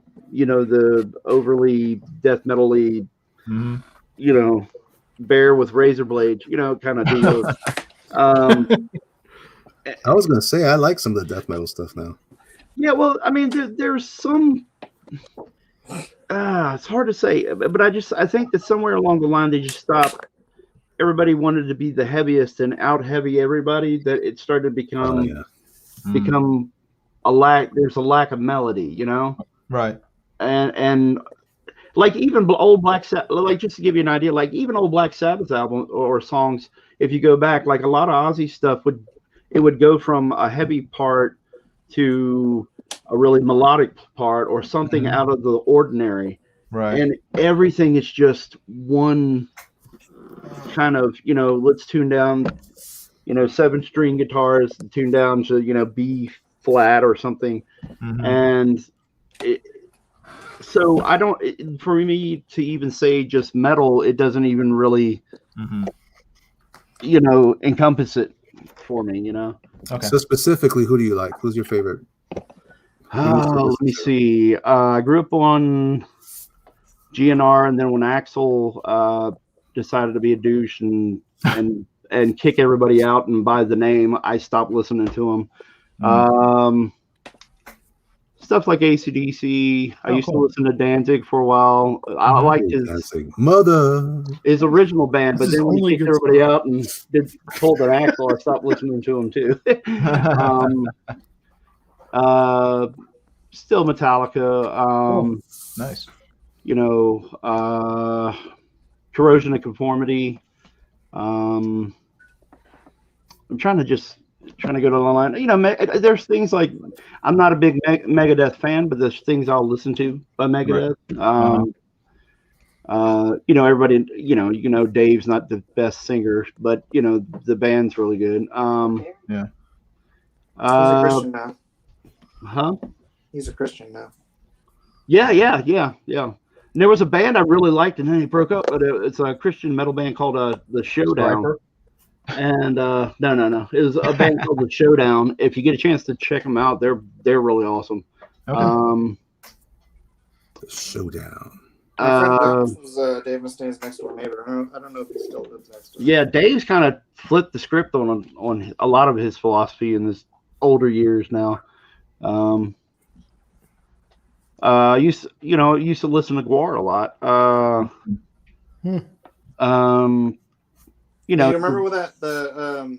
overly death metal-y, bear with razor blades, kind of deal. I was gonna say I like some of the death metal stuff now. Yeah, well, I mean, there's some. It's hard to say, but I think that somewhere along the line they just stopped. Everybody wanted to be the heaviest and out heavy everybody. That it started to become a lack. There's a lack of melody, Right. And like even old Black Sabbath, like just to give you an idea, like even old Black Sabbath album or songs, if you go back, like a lot of Ozzy stuff would go from a heavy part to a really melodic part or something out of the ordinary. Right. And everything is just one kind of, let's tune down, 7-string guitars, tune down to, B flat or something. And so I don't, for me to even say just metal, it doesn't even really, encompass it for me, Okay. So specifically, who do you like? Who's your favorite? Let me see. I grew up on GNR, and then when Axl decided to be a douche and kick everybody out and by the name, I stopped listening to him. Stuff like AC/DC. I used to listen to Danzig for a while. I liked his original band, but then when he kicked everybody out and pulled an Axl, I stopped listening to him too. Still Metallica. Nice. Corrosion of Conformity. I'm trying to go to the line. There's things like, I'm not a big Megadeth fan, but there's things I'll listen to by Megadeth. Right. Everybody, Dave's not the best singer, but the band's really good. He's a Christian now. Huh? He's a Christian now. Yeah. And there was a band I really liked, and then he broke up. But it's a Christian metal band called The Showdown. Striper? And no. It was a band called The Showdown. If you get a chance to check them out, they're really awesome. Okay. The Showdown. My friend was Dave Mustaine's next door neighbor. I don't know if he still lives next door. Yeah, Dave's kind of flipped the script on a lot of his philosophy in his older years now. Used to listen to Gwar a lot. You remember when the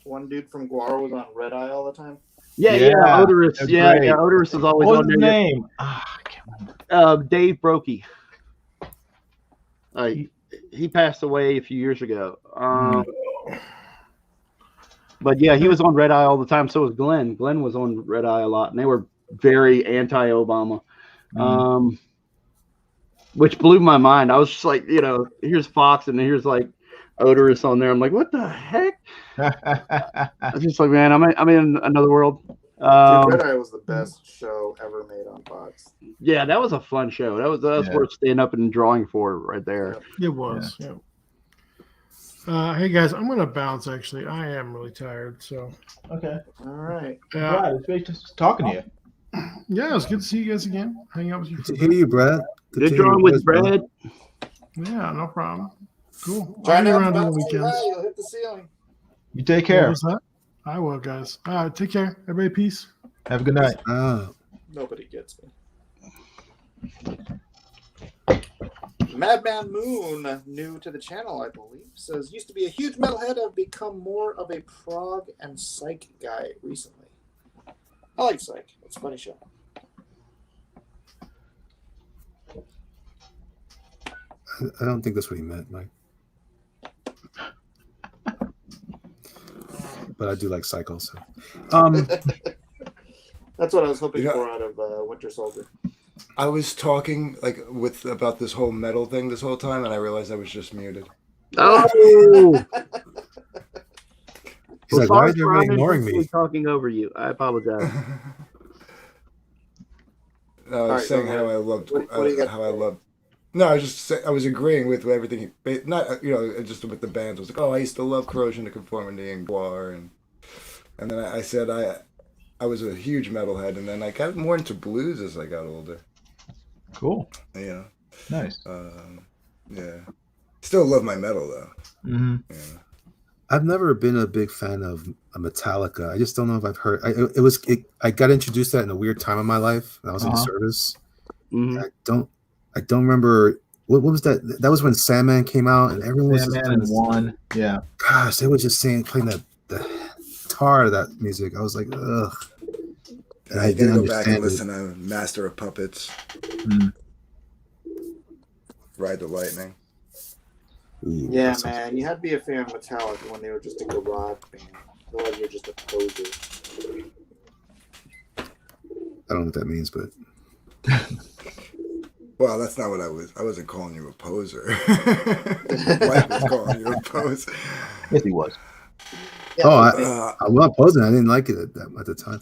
one dude from Gwar was on Red Eye all the time? Yeah, Odorous. Yeah, Odorous is always What's on his there. name? I can't remember. Dave Brokey. He passed away a few years ago. But yeah, he was on Red Eye all the time. So was Glenn. Glenn was on Red Eye a lot, and they were very anti-Obama, which blew my mind. I was just like, here's Fox, and here's like Odorous on there. I'm like, what the heck? I was just like, man, I'm in another world. Dude, Red Eye was the best show ever made on Fox. Yeah, that was a fun show. That was worth staying up and drawing for right there. It was. Yeah. Hey guys, I'm gonna bounce. Actually, I am really tired. So. Okay. All right. Brad, it's great just talking to you. Yeah, it's good to see you guys again. Hang out with you. Good to hear you, Brad. Good drawing with Brad. Yeah, no problem. Cool. Try I'll be not around to on the bounce too weekends. high, you'll hit the ceiling. You take care. What was that? I will, guys. All right, take care. Everybody, peace. Have a good night. Nobody gets me. Madman Moon, new to the channel, I believe, says, used to be a huge metalhead. I've become more of a prog and psych guy recently. I like psych. It's a funny show. I don't think that's what he meant, Mike. But I do like Psycho. So, that's what I was hoping for out of Winter Soldier. I was talking about this whole metal thing this whole time, and I realized I was just muted. Oh. He's like, why is everybody ignoring me? Talking over you. I apologize. I was saying how I loved how I loved. No, I was agreeing with everything. Not just with the bands. I was like, I used to love Corrosion of Conformity and Gwar, and then I said I was a huge metalhead, and then I got more into blues as I got older. Cool. Yeah. Nice. Yeah. Still love my metal though. Mm-hmm. Yeah. I've never been a big fan of Metallica. I just don't know if I've heard. I got introduced to that in a weird time in my life. I was in service. Mm-hmm. I don't remember what was that. That was when Sandman came out, and everyone was Sandman and One. Yeah. Gosh, they were just playing the tar of that music. I was like, ugh. And I didn't go back and listen to Master of Puppets. Ride the Lightning. Ooh, Yeah, that sounds- man, you had to be a fan of Metallica when they were just a garage band. Otherwise, you're just a poser. I don't know what that means, but Well, that's not what I was. I wasn't calling you a poser. Mike was calling you a poser. Yes, he was. I'm not posing. I didn't like it at the time.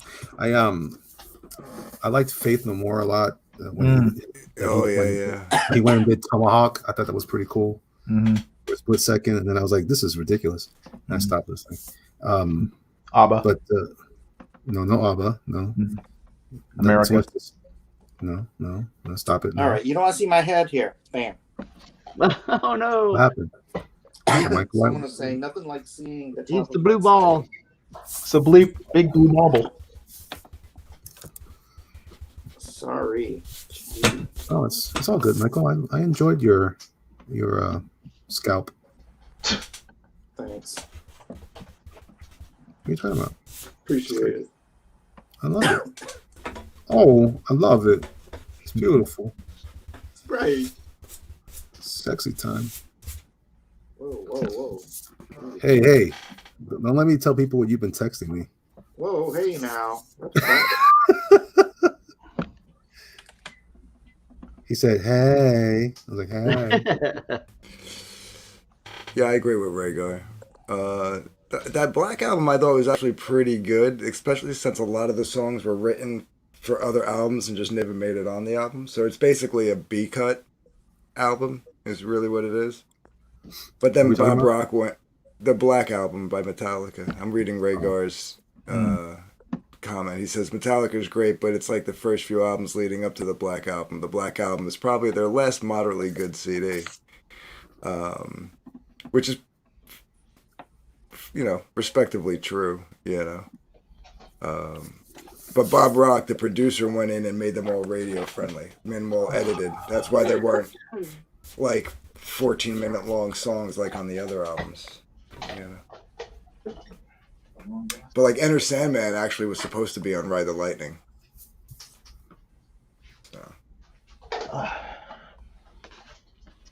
I liked Faith No More a lot. When he went and did Tomahawk. I thought that was pretty cool. Mm-hmm. For a split second, and then I was like, "This is ridiculous." And I stopped listening. ABBA, but no ABBA, no. Mm-hmm. America. No, stop it. No. All right, you don't want to see my head here. Bam. Oh no! What happened? Someone was saying nothing like seeing the. It's the blue ball. It's a big blue marble. Sorry. Oh, it's all good, Michael. I enjoyed your scalp. Thanks. What are you talking about? Appreciate it. I love it. Oh, I love it. It's beautiful. Right. Sexy time. Whoa. Hey. Don't let me tell people what you've been texting me. Whoa, hey now. He said, "Hey." I was like, "Hey." Yeah, I agree with Rhaegar. That Black album I thought was actually pretty good, especially since a lot of the songs were written for other albums and just never made it on the album. So it's basically a B-cut album is really what it is. But then Bob Rock went the Black Album by Metallica. I'm reading Rhaegar's comment. He says Metallica's great, but it's like the first few albums leading up to the Black Album. The Black Album is probably their last moderately good CD, which is, respectively true, But Bob Rock, the producer, went in and made them all radio friendly, made them all edited. That's why there weren't like 14-minute long songs like on the other albums, But like Enter Sandman actually was supposed to be on Ride the Lightning. So.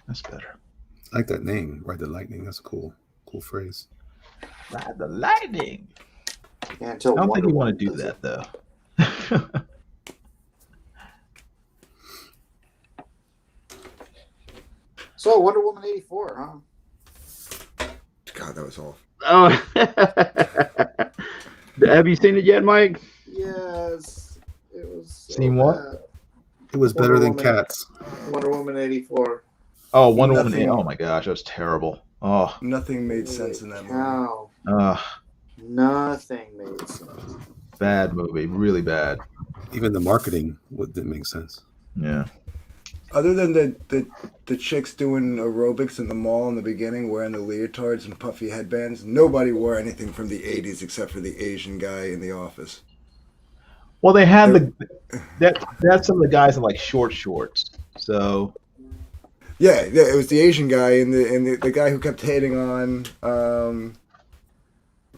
That's better. I like that name, Ride the Lightning. That's a cool phrase. Ride the Lightning. Yeah, I don't think you want to do that though. So Wonder Woman 84, huh? God, that was awful. Oh, have you seen it yet, Mike? Yes, it was. Seen what? It was better than Cats. Wonder Woman 84. Oh, Wonder Woman. Oh my gosh, that was terrible. Oh, nothing made sense in that movie. Nothing made sense. Bad movie, really bad. Even the marketing didn't make sense. Yeah. Other than the chicks doing aerobics in the mall in the beginning, wearing the leotards and puffy headbands, nobody wore anything from the 80s except for the Asian guy in the office. Well, they had that's some of the guys in like short shorts. So yeah, it was the Asian guy and the guy who kept hitting on.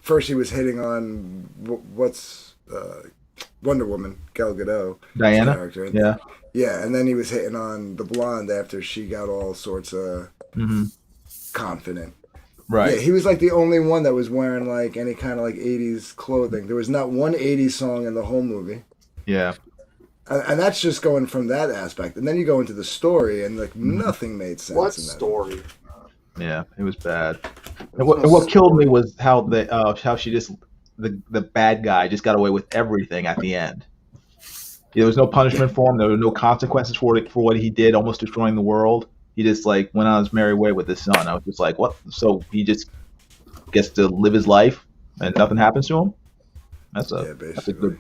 First, he was hitting on Wonder Woman, Gal Gadot, Diana. Character. Yeah. Yeah, and then he was hitting on the blonde after she got all sorts of confident. Right. Yeah, he was like the only one that was wearing like any kind of like 80s clothing. There was not one 80s song in the whole movie. Yeah. And that's just going from that aspect. And then you go into the story and like nothing made sense. What in that story? Yeah, it was bad. And what killed me was how she just the bad guy just got away with everything at the end. There was no punishment for him. There were no consequences for what he did, almost destroying the world. He just like went on his merry way with his son. I was just like, what? So he just gets to live his life and nothing happens to him? That's a good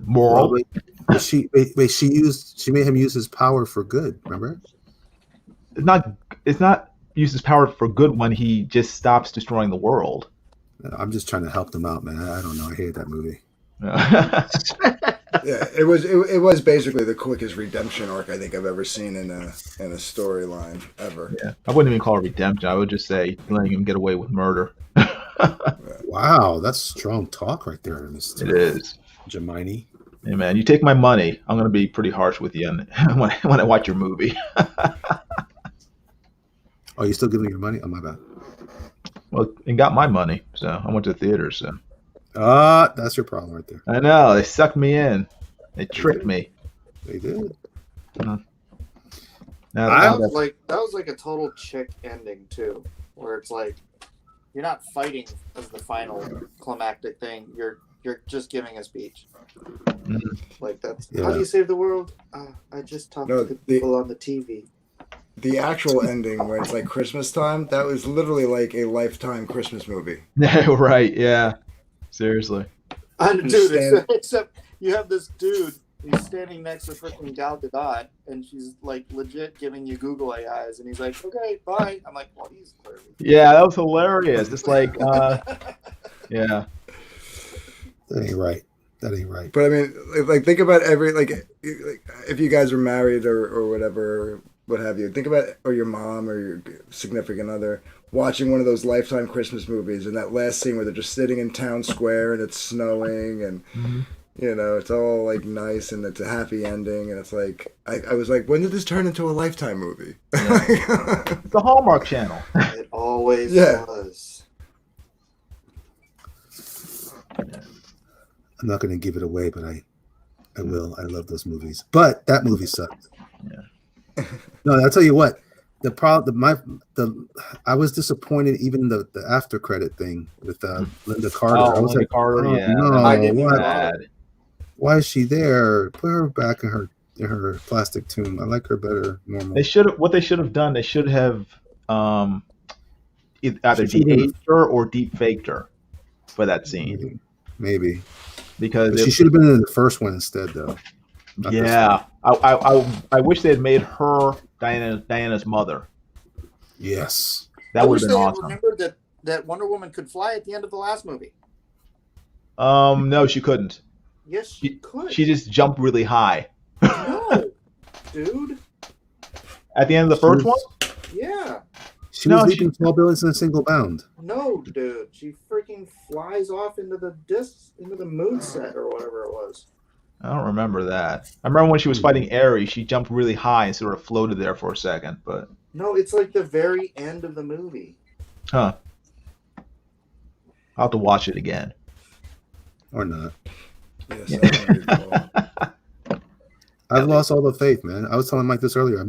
moral. Well, she made him use his power for good. Remember? It's not use his power for good when he just stops destroying the world. I'm just trying to help them out, man. I don't know. I hated that movie. Yeah, it was basically the quickest redemption arc I think I've ever seen in a storyline ever. Yeah, I wouldn't even call it redemption. I would just say letting him get away with murder. Wow, that's strong talk right there, Mr. It is. Jemini. Hey man, you take my money, I'm going to be pretty harsh with you when I watch your movie. Oh, you still giving me your money? Oh, my bad. Well, and got my money, so I went to the theater. So That's your problem right there. I know they sucked me in. They tricked me. They did. Now, That was like a total chick ending too, where it's like you're not fighting as the final climactic thing. You're just giving a speech. Like that's how do you save the world? I just talked to the people on the TV. The actual ending where it's like Christmas time, that was literally like a Lifetime Christmas movie. Right? Yeah. Seriously. Dude, except you have this dude. He's standing next to freaking Gal Gadot, and she's like legit giving you Google eyes, and he's like, "Okay, bye." I'm like, "Well, he's clearly." Yeah, that was hilarious. It's like, yeah. That ain't right. That ain't right. But I mean, like think about every like if you guys are married or whatever, what have you. Think about or your mom or your significant other watching one of those Lifetime Christmas movies, and that last scene where they're just sitting in town square and it's snowing and. You know, it's all like nice and it's a happy ending, and it's like I was like, when did this turn into a Lifetime movie? Yeah. It's a Hallmark Channel. It always was. I'm not going to give it away, but I will. I love those movies, but that movie sucked. Yeah. No, I'll tell you what. I was disappointed even the after credit thing with Linda Carter. I was Linda like, Carter, no, why is she there? Put her back in her plastic tomb. I like her better normal. They should have done. They should have either de-aged her or deep-faked her for that scene. Maybe because she should have been in the first one instead, though. Yeah, I wish they had made her Diana's mother. Yes, that would have been awesome. Remember that Wonder Woman could fly at the end of the last movie. No, she couldn't. Yes, she could. She just jumped really high. No, dude. At the end of the first one? Yeah. She was leaping 12 buildings in a single bound. No, dude. She freaking flies off into the moon set or whatever it was. I don't remember that. I remember when she was fighting Ares, she jumped really high and sort of floated there for a second, but... No, it's like the very end of the movie. Huh. I'll have to watch it again. Or not. Yes, I've lost all the faith, man. I was telling Mike this earlier.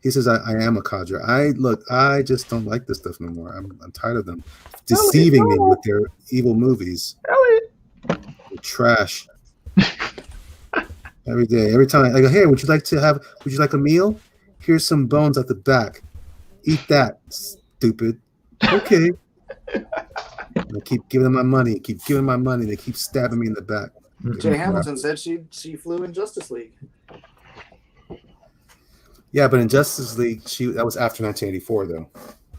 He says I am a cadre. I just don't like this stuff no more. I'm tired of them deceiving me with their evil movies. Trash. Every day, every time I go, hey, would you like a meal? Here's some bones at the back. Eat that, stupid. Okay. And I keep giving them my money. They keep stabbing me in the back. Jay Hamilton said she flew in Justice League. Yeah, but in Justice League, that was after 1984, though.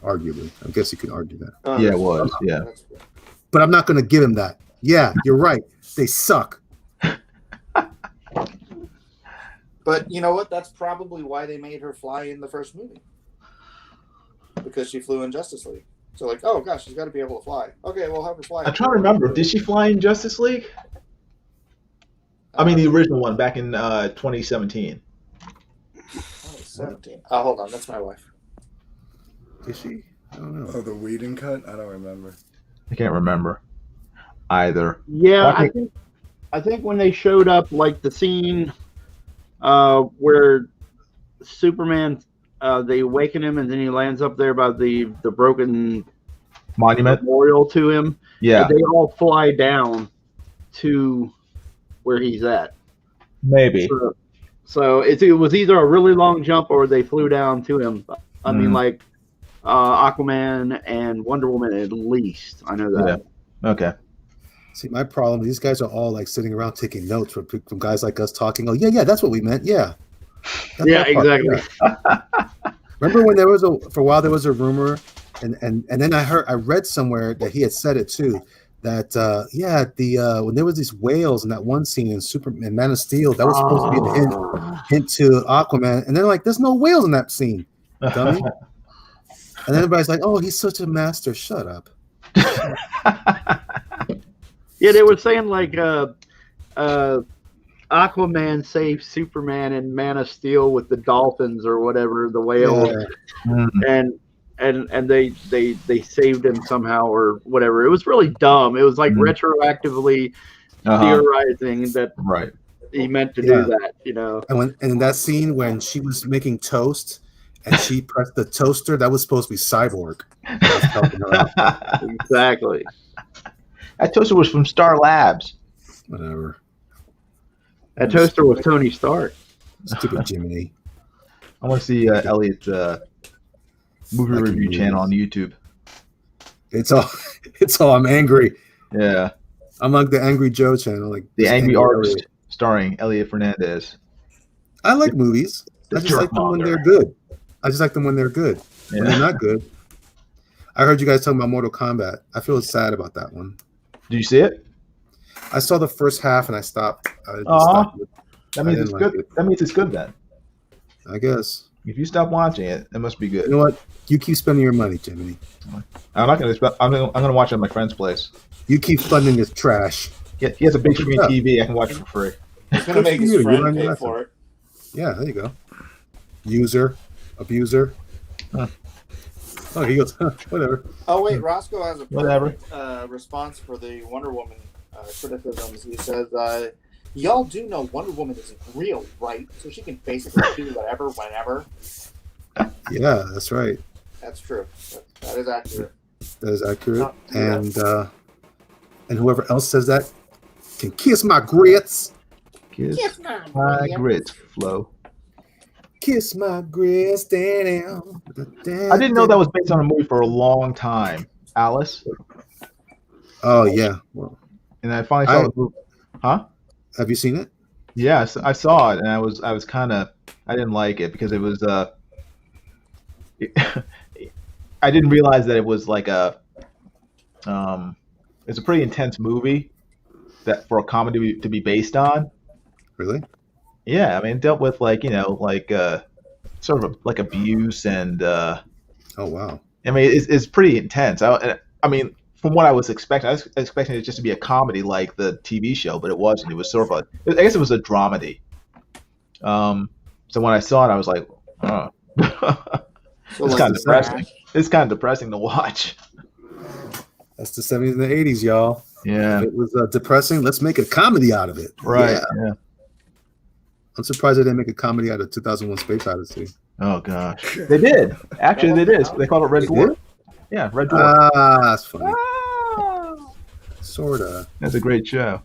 Arguably, I guess you could argue that. Yeah, it was. Yeah, but I'm not going to give him that. Yeah, you're right. They suck. But you know what? That's probably why they made her fly in the first movie. Because she flew in Justice League. So like, oh gosh, she's got to be able to fly. Okay, we'll have her fly. I'm trying to remember. Did she fly in Justice League? I mean, the original one back in 2017. 2017. Oh, hold on. That's my wife. Is she? I don't know. Oh, the Whedon cut? I don't remember. I can't remember either. Yeah, I think when they showed up, like the scene where Superman, they awaken him and then he lands up there by the broken monument memorial to him. Yeah, they all fly down to where he's at. Maybe. So it was either a really long jump or they flew down to him. I mean, like Aquaman and Wonder Woman at least. I know that. Yeah. Okay. See, my problem, these guys are all like sitting around taking notes from guys like us talking. Oh, yeah, that's what we meant. Yeah. Yeah, exactly. Yeah. Remember when for a while there was a rumor, and then I read somewhere that he had said it too, that when there was these whales in that one scene in Superman Man of Steel, that was supposed to be a hint to Aquaman, and they're like, there's no whales in that scene, dummy. And everybody's like, oh, he's such a master. Shut up. Yeah, they were saying like Aquaman saved Superman in Man of Steel with the dolphins or whatever, the whale. Yeah. And and they saved him somehow or whatever. It was really dumb. It was like retroactively theorizing that he meant to do that, you know. And in that scene when she was making toast and she pressed the toaster, that was supposed to be Cyborg. Helping her out. Exactly. That toaster was from Star Labs. Whatever. That toaster was Tony Stark. Stupid Jiminy. I want to see Elliot's movie review channel on YouTube. It's all I'm angry. Yeah. I'm like the Angry Joe channel, like the Angry Artist, starring Elliot Fernandez. I like movies. I just like them when they're good. I just like them when they're good. Yeah. When they're not good. I heard you guys talking about Mortal Kombat. I feel sad about that one. Did you see it? I saw the first half and I stopped. That means it's good. That means it's good then. I guess. If you stop watching it, it must be good. You know what? You keep spending your money, Jiminy. I'm not going to. I'm going to watch it at my friend's place. You keep funding his trash. Yeah, he has a big screen TV. I can watch it for free. He's going to make his friend pay for it. Yeah, there you go. Abuser. Huh. Oh, he goes, whatever. Oh, wait, Roscoe has a whatever response for the Wonder Woman criticisms. He says, y'all do know Wonder Woman isn't real, right? So she can basically do whatever, whenever. Yeah, that's right. That's true. That is accurate. That is accurate. And whoever else says that can kiss my grits. Kiss my grits, Flo. Kiss my grits down. I didn't know that was based on a movie for a long time. Alice. Oh yeah. Well, and I finally saw the movie. Huh? Have you seen it? Yes, I saw it, and I was kind of, I didn't like it because it was I didn't realize that it was like it's a pretty intense movie that for a comedy to be based on. Really? Yeah, I mean, it dealt with sort of like abuse and. Oh wow! I mean, it's pretty intense. I mean, from what I was expecting, I was expecting it just to be a comedy like the TV show, but it wasn't. It was sort of I guess it was a dramedy. So when I saw it, I was like, oh. It's kind of depressing. It's kind of depressing to watch. That's the 70s and the 80s, y'all. Yeah. It was depressing. Let's make a comedy out of it. Right. Yeah. I'm surprised they didn't make a comedy out of 2001 Space Odyssey. Oh, gosh. They did. Actually, they did. They called it Red Dwarf. Yeah, Red Dwarf. Ah, that's funny. Sorta. That's a great show.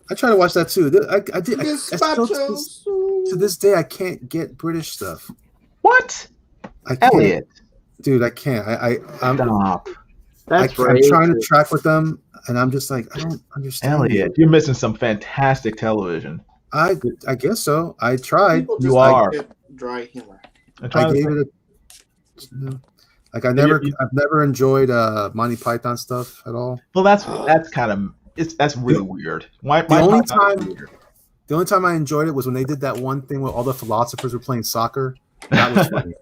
I try to watch that too. I did. To this day, I can't get British stuff. What? Elliot. Dude, I can't. Stop. I'm trying to track with them, and I'm just like, I don't understand. Elliot, you're missing some fantastic television. I guess so. I tried. You are. Dry humor. I gave it I've never enjoyed Monty Python stuff at all. Well, that's kind of that's really weird. The only time I enjoyed it was when they did that one thing where all the philosophers were playing soccer. That was funny.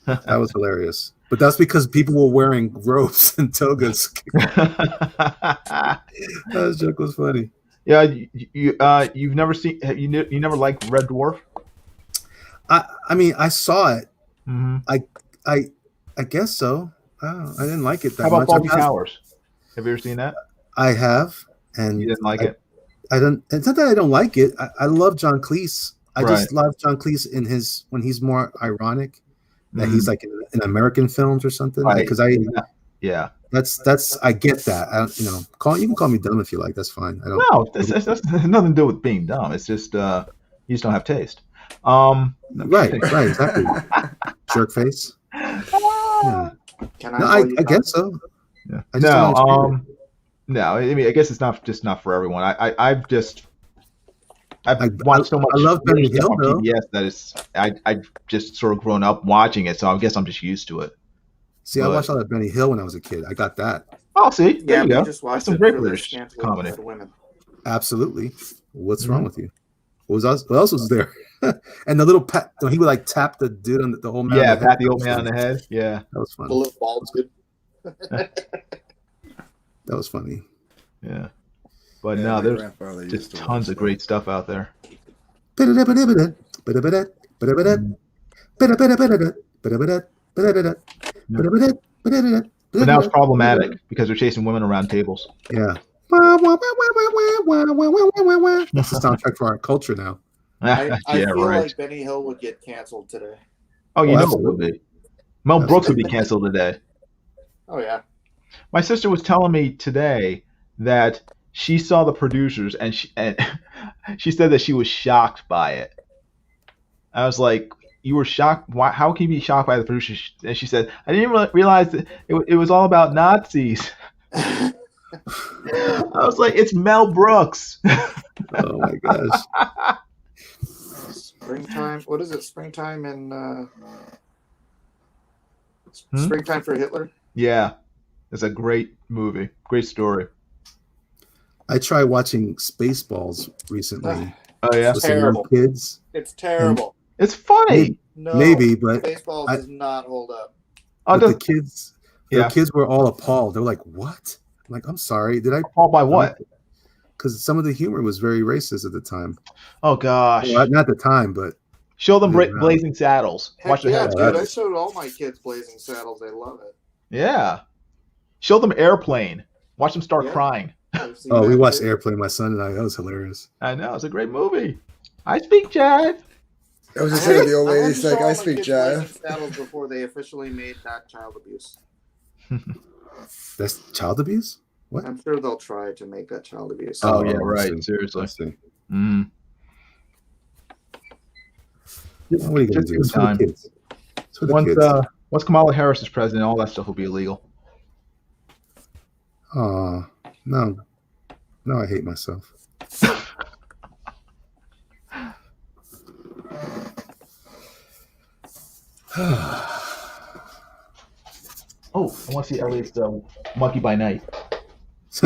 That was hilarious. But that's because people were wearing robes and togas. That joke was funny. Yeah, you've never seen you never liked Red Dwarf? I mean, I saw it. Mm-hmm. I guess so. I didn't like it that much. How about much. Fawlty Towers? Have you ever seen that? I have, and you didn't like it. I don't. It's not that I don't like it. I love John Cleese. I Right. just love John Cleese when he's more ironic. That he's like in American films or something. Right. Because yeah. That's I get that. You can call me dumb if you like. That's fine. I don't. No, that's nothing to do with being dumb. It's just you just don't have taste. Right, exactly. Jerk face. Yeah. I guess so. Yeah. I just don't understand it. No. I mean, I guess it's not for everyone. I've watched so much. I love Benny Hill though. PBS that is, I've just sort of grown up watching it, so I guess I'm just used to it. See, I watched a lot of Benny Hill when I was a kid. I got that. Oh, see, there you go. Just watched some great British comedy. Absolutely. What's wrong with you? What else was there? And the little pat, he would like tap the dude on the old man. Yeah, pat the old man on the head. Yeah, that was funny. The little bald dude. That was funny. Yeah, but no, there's just tons of great stuff out there. But now it's problematic because they're chasing women around tables. Yeah. That's the soundtrack for our culture now. I Yeah, feel right. like Benny Hill would get canceled today. Oh, you Oh, know absolutely. it would be. Mel Brooks would be canceled today. Oh yeah. My sister was telling me today that she saw the producers and she said that she was shocked by it. I was like, "You were shocked? Why? How can you be shocked by the producers?" And she said, "I didn't realize that it was all about Nazis." I was like, "It's Mel Brooks." Oh my gosh. Springtime. What is it? Springtime in Springtime for Hitler. Yeah, it's a great movie, great story. I tried watching Spaceballs recently. Oh yeah, with some young kids. It's terrible. It's funny. Maybe, but Spaceballs does not hold up. But the kids, the kids were all appalled. They're like, "What?" I'm like, "I'm sorry. Did I appalled by what?" Because some of the humor was very racist at the time. Oh gosh, well, not at the time, but show them Blazing Saddles. Heck yeah, dude! I showed all my kids Blazing Saddles. They love it. Yeah, show them Airplane. Watch them start crying. Oh, we watched Airplane, my son and I. That was hilarious. I know, it's a great movie. I speak jive. I was just saying, the old lady's like, I speak jive. Saddles before they officially made that child abuse. That's child abuse? What? I'm sure they'll try to make that child abuse. Oh yeah, right. Seriously. Mm. What are you going to do? It's for the kids. It's for the kids. Once Kamala Harris is president, all that stuff will be illegal. Oh, no. No, I hate myself. Oh, I want to see Elliot's Monkey by Night. If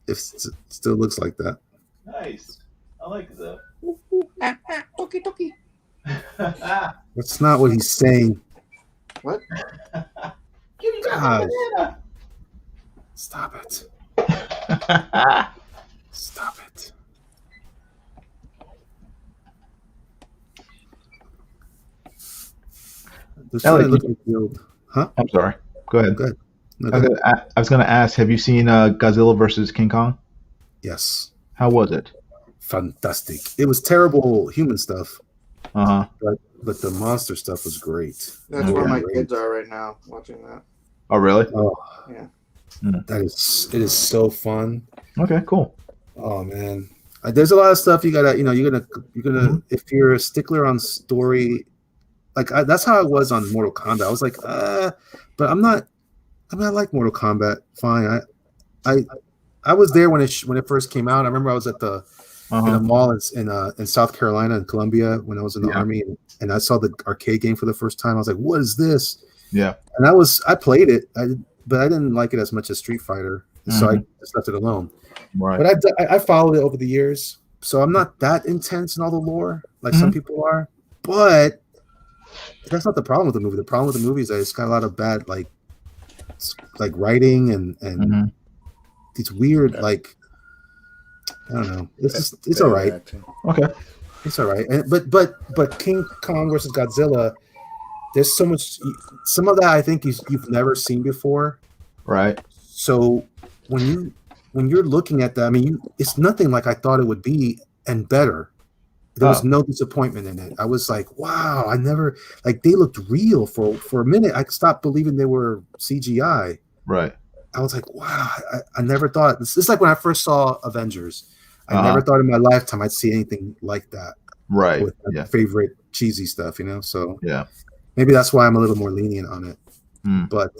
it still looks like that. Nice. I like that. Toki toki. That's not what he's saying. What? Give me God. banana. Stop it. Stop it. Elliot, huh? I'm sorry. Go ahead. Go ahead. No, I was going to ask, have you seen Godzilla versus King Kong? Yes. How was it? Fantastic. It was terrible human stuff. Uh-huh. But the monster stuff was great. That's where my kids are right now, watching that. Oh, really? Oh, yeah. It is so fun. Okay, cool. Oh man, there's a lot of stuff you gotta, you're gonna, if you're a stickler on story, that's how I was on Mortal Kombat. I was like, but I'm not. I mean, I like Mortal Kombat. Fine. I was there when it first came out. I remember I was at the in a mall in South Carolina in Columbia when I was in the Army, and I saw the arcade game for the first time. I was like, what is this? Yeah. And I played it, but I didn't like it as much as Street Fighter, so I just left it alone. Right. But I followed it over the years, so I'm not that intense in all the lore like some people are. But that's not the problem with the movie. The problem with the movie is that it's got a lot of bad like writing and these weird I don't know. It's all right. Okay. It's all right. But King Kong versus Godzilla, there's so much. Some of that I think you've never seen before. Right. So when you're looking at that, I mean, it's nothing like I thought it would be, and better. There was no disappointment in it. I was like, wow, I never they looked real for a minute. I stopped believing they were CGI. Right. I was like, wow, I never thought. It's like when I first saw Avengers. I never thought in my lifetime I'd see anything like that. Right. With my favorite cheesy stuff, So yeah, maybe that's why I'm a little more lenient on it. But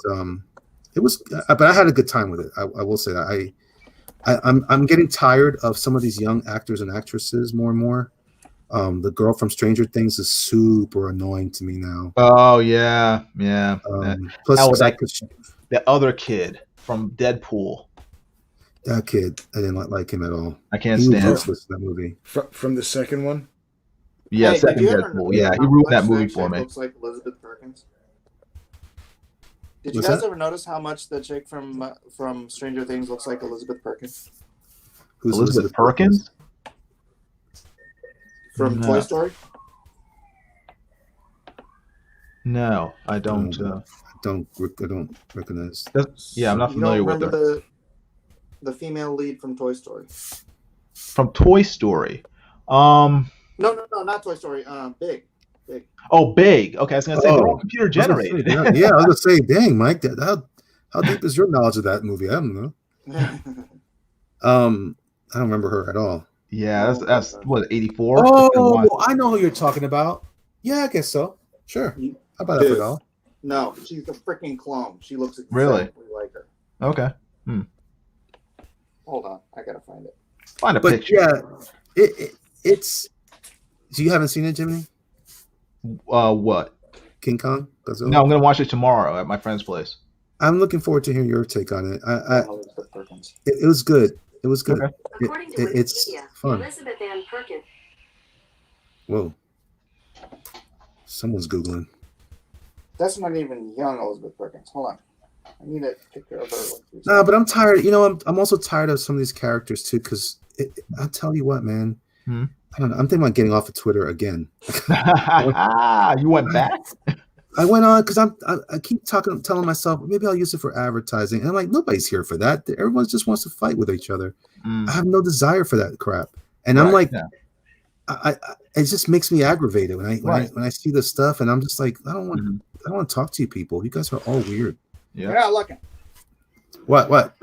it was. But I had a good time with it. I will say that I'm getting tired of some of these young actors and actresses more and more. The girl from Stranger Things is super annoying to me now. Oh yeah. Plus, that other kid from Deadpool. That kid, I didn't like him at all. I can't stand that movie. From the second one? Yeah, second Deadpool. Yeah, he ruined that movie for me. Looks like Elizabeth Perkins. Did you guys ever notice how much the chick from Stranger Things looks like Elizabeth Perkins? Who's Elizabeth Perkins? From Toy Story? No, I don't. I don't recognize. Yeah, I'm not You familiar don't with remember her. the female lead from Toy Story? From Toy Story. No, not Toy Story. Big. Oh, Big. Okay, I was gonna say they're all computer I was gonna generated. say, yeah, I was gonna say, dang, Mike, how deep is your knowledge of that movie? I don't know. I don't remember her at all. Yeah, that's what 84. Oh, I know who you're talking about. Yeah, I guess so. Sure. How about that for $1? No, she's a freaking clone. She looks exactly Really? like her. Okay. Hold on, I gotta find it. Find a picture. Yeah, it's. So you haven't seen it, Jimmy? What? King Kong? Godzilla? No, I'm gonna watch it tomorrow at my friend's place. I'm looking forward to hearing your take on it. It was good. It was good. Okay. It's fun. Elizabeth Ann Perkins. Whoa. Someone's Googling. That's not even young Elizabeth Perkins. Hold on. I need a picture of her. Nah, but I'm tired. You know, I'm also tired of some of these characters too, because I'll tell you what, man. I don't know. I'm thinking about getting off of Twitter again. You went back? I went on because I keep telling myself maybe I'll use it for advertising, and I'm like, nobody's here for that. Everyone just wants to fight with each other. I have no desire for that crap, and I'm like, it just makes me aggravated when I see this stuff, and I'm just like, I don't want to talk to you people. You guys are all weird. Yeah. You're not looking. What?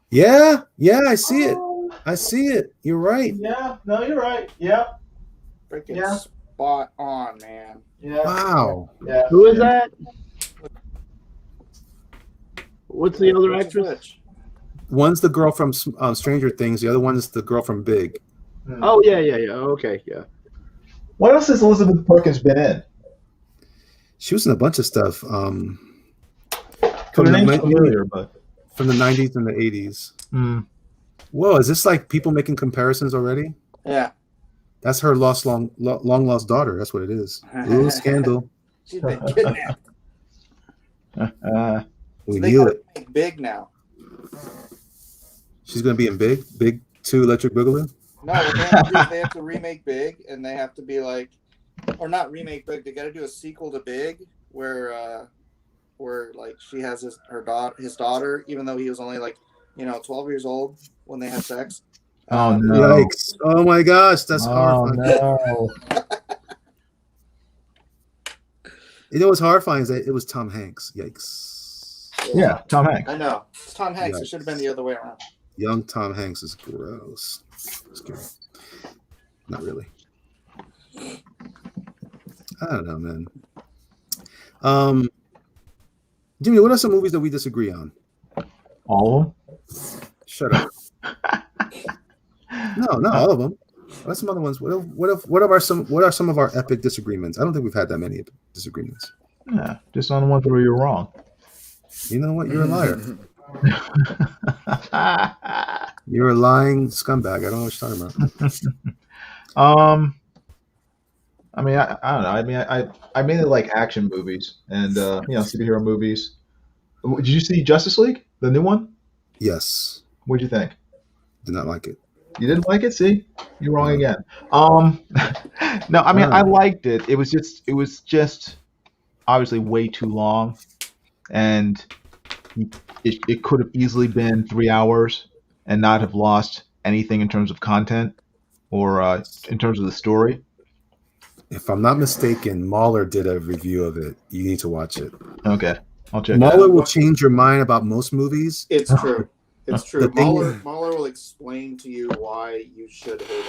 Yeah, I see it. I see it. You're right. Yeah, no, you're right. Yeah. Freaking spot on, man. Yeah. Wow. Yeah. Who is that? What's the other actress? One's the girl from Stranger Things. The other one is the girl from Big. Oh, yeah. Okay, yeah. What else has Elizabeth Perkins been in? She was in a bunch of stuff. From the 90s and the 80s. Whoa, is this like people making comparisons already? Yeah. That's her long lost daughter. That's what it is. Ooh, scandal. She's been kidnapped. We knew it. Make Big now. She's gonna be in Big 2 Electric Boogaloo? No, they have to remake Big, and they have to be like, or not remake Big. They got to do a sequel to Big, where like she has his daughter, even though he was only like 12 years old when they had sex. Oh no! Yikes! Oh my gosh, that's horrifying. No. You know what's horrifying is that it was Tom Hanks. Yikes! Yeah, Tom Hanks. I know. It's Tom Hanks. Yikes. It should have been the other way around. Young Tom Hanks is gross. Just kidding. Not really. I don't know, man. Jimmy, what are some movies that we disagree on? All of them? Shut up. No, not all of them. What are some other ones? What are some of our epic disagreements? I don't think we've had that many disagreements. Yeah, just on the ones where you're wrong. You know what? You're a liar. You're a lying scumbag. I don't know what you're talking about. I mean, I don't know. I mean, I mainly like action movies and superhero movies. Did you see Justice League, the new one? Yes. What'd you think? Did not like it. You didn't like it? See, you're wrong again. No, I mean, I liked it. It was just obviously way too long, and it could have easily been 3 hours and not have lost anything in terms of content or in terms of the story. If I'm not mistaken, Mahler did a review of it. You need to watch it. Okay, I'll check. Mahler will change your mind about most movies. It's true. It's true. Mahler will explain to you why you should hate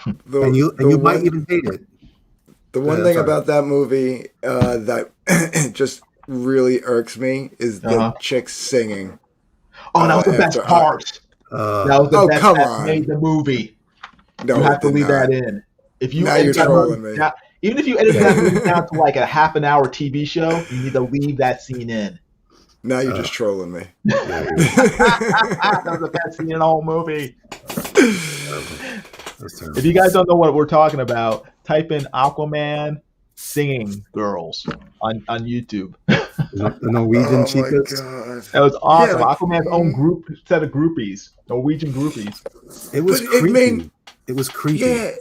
a movie. And you might even hate it. The one thing about that movie that just really irks me is the chick singing. Oh, that was the best part. That was the best come that on. made the movie. No, you have to leave that in. If you now you're trolling me. Even if you edit that movie down to like a half an hour TV show, you need to leave that scene in. Now you're just trolling me. That was the best scene in the whole movie. If you guys don't know what we're talking about, type in Aquaman singing girls on YouTube. The Norwegian chicas. God. That was awesome. Yeah, Aquaman's own set of groupies, Norwegian groupies. It was creepy. It was creepy. Yeah,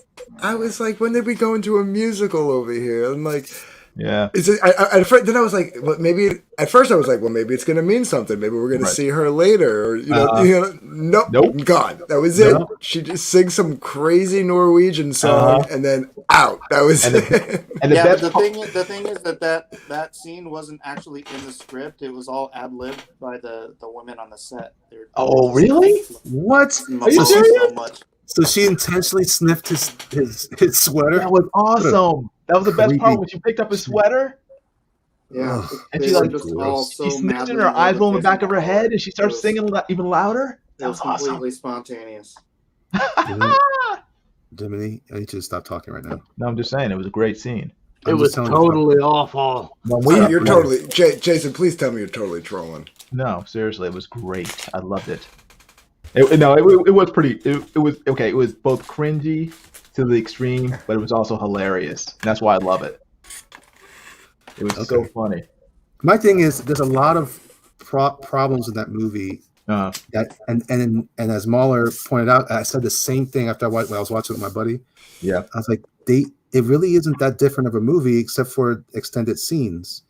I was like, when did we go into a musical over here? I'm like, Yeah. Then I was like, well, maybe. At first, I was like, well, maybe it's going to mean something. Maybe we're going to see her later, or nope, gone. That was it. She just sings some crazy Norwegian song, and then out. That was it. And the thing is that scene wasn't actually in the script. It was all ad libbed by the women on the set. Oh, really? What? Are you serious? So she intentionally sniffed his sweater. That was awesome. That was the best part when she picked up his sweater. Yeah, and she sniffed in her eyes roll in the back of her head, and she starts singing even louder. That was completely spontaneous. Jiminy, I need you to stop talking right now. No, I'm just saying it was a great scene. It was totally awful. You're totally Jason. Please tell me you're totally trolling. No, seriously, it was great. I loved it. It was pretty. It was okay. It was both cringy to the extreme, but it was also hilarious. And that's why I love it. It was so funny. My thing is, there's a lot of problems in that movie. That and as Mahler pointed out, I said the same thing after when I was watching with my buddy. Yeah, I was like, it really isn't that different of a movie except for extended scenes.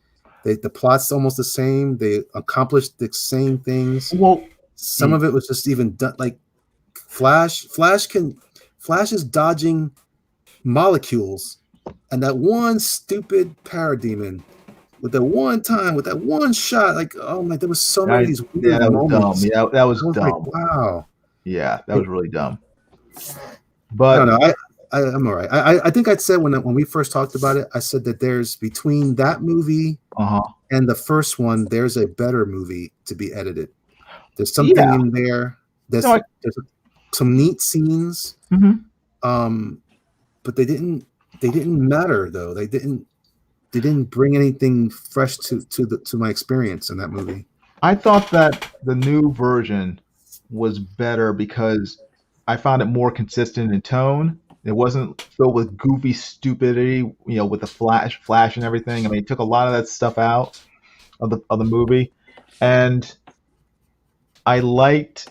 The plot's almost the same. They accomplished the same things. Well, some of it was just even done, like Flash is dodging molecules, and that one stupid parademon with that one shot, like, oh my, there was so many of these weird moments. Dumb. Yeah, that was dumb. Like, wow. Yeah, that was really dumb. But no, I'm all right. I think I'd said when we first talked about it, I said that there's between that movie and the first one, there's a better movie to be edited. There's something in there. There's some neat scenes, but they didn't matter though. They didn't bring anything fresh to my experience in that movie. I thought that the new version was better because I found it more consistent in tone. It wasn't filled with goofy stupidity, with the flash and everything. I mean, it took a lot of that stuff out of the movie, and I liked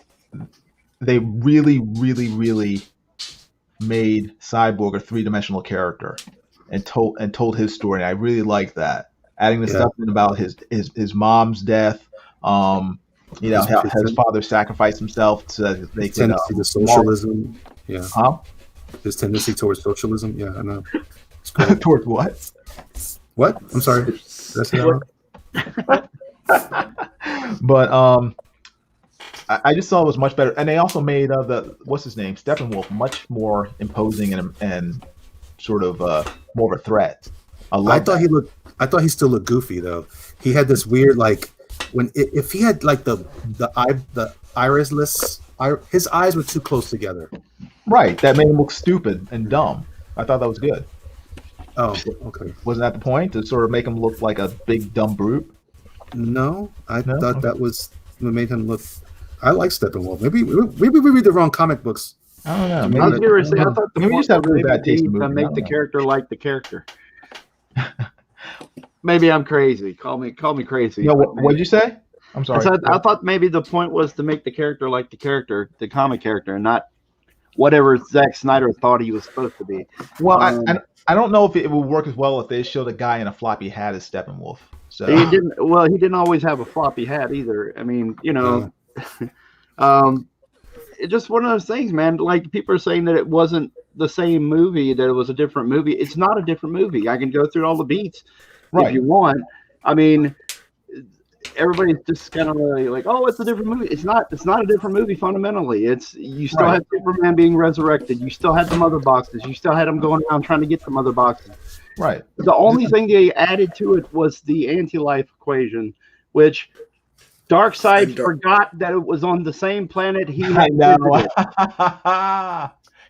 they really, really, really made Cyborg a three-dimensional character and told his story. And I really liked that. Adding the stuff in about his mom's death, how his father sacrificed himself so that they could the socialism. Yeah. Huh? His tendency towards socialism. Yeah, I know. Towards what? What? I'm sorry. That's not. But I just thought it was much better, and they also made what's his name, Steppenwolf, much more imposing and sort of more of a threat. I thought he still looked goofy though. He had this weird if he had like the irisless, his eyes were too close together. Right, that made him look stupid and dumb. I thought that was good. Oh, okay. Wasn't that the point, to sort of make him look like a big dumb brute? No, I thought that was what made him look. I like Steppenwolf. Maybe we read the wrong comic books. I don't know. I was going to say, I thought the maybe point just have really was bad taste in to movies. make the character like the character. Maybe I'm crazy. Call me crazy. No, what did you say? I'm sorry. I thought maybe the point was to make the character like the character, the comic character, and not whatever Zack Snyder thought he was supposed to be. Well, I don't know if it would work as well if they showed a guy in a floppy hat as Steppenwolf. So he didn't always have a floppy hat either. I mean, it's just one of those things, man. Like, people are saying that it wasn't the same movie, that it was a different movie. It's not a different movie. I can go through all the beats if you want. I mean, everybody's just kind of like, oh, it's a different movie. It's not a different movie fundamentally. You still had Superman being resurrected. You still had the mother boxes. You still had them going around trying to get the mother boxes. Right. The only thing they added to it was the anti-life equation, which Darkseid forgot that it was on the same planet he had. I know.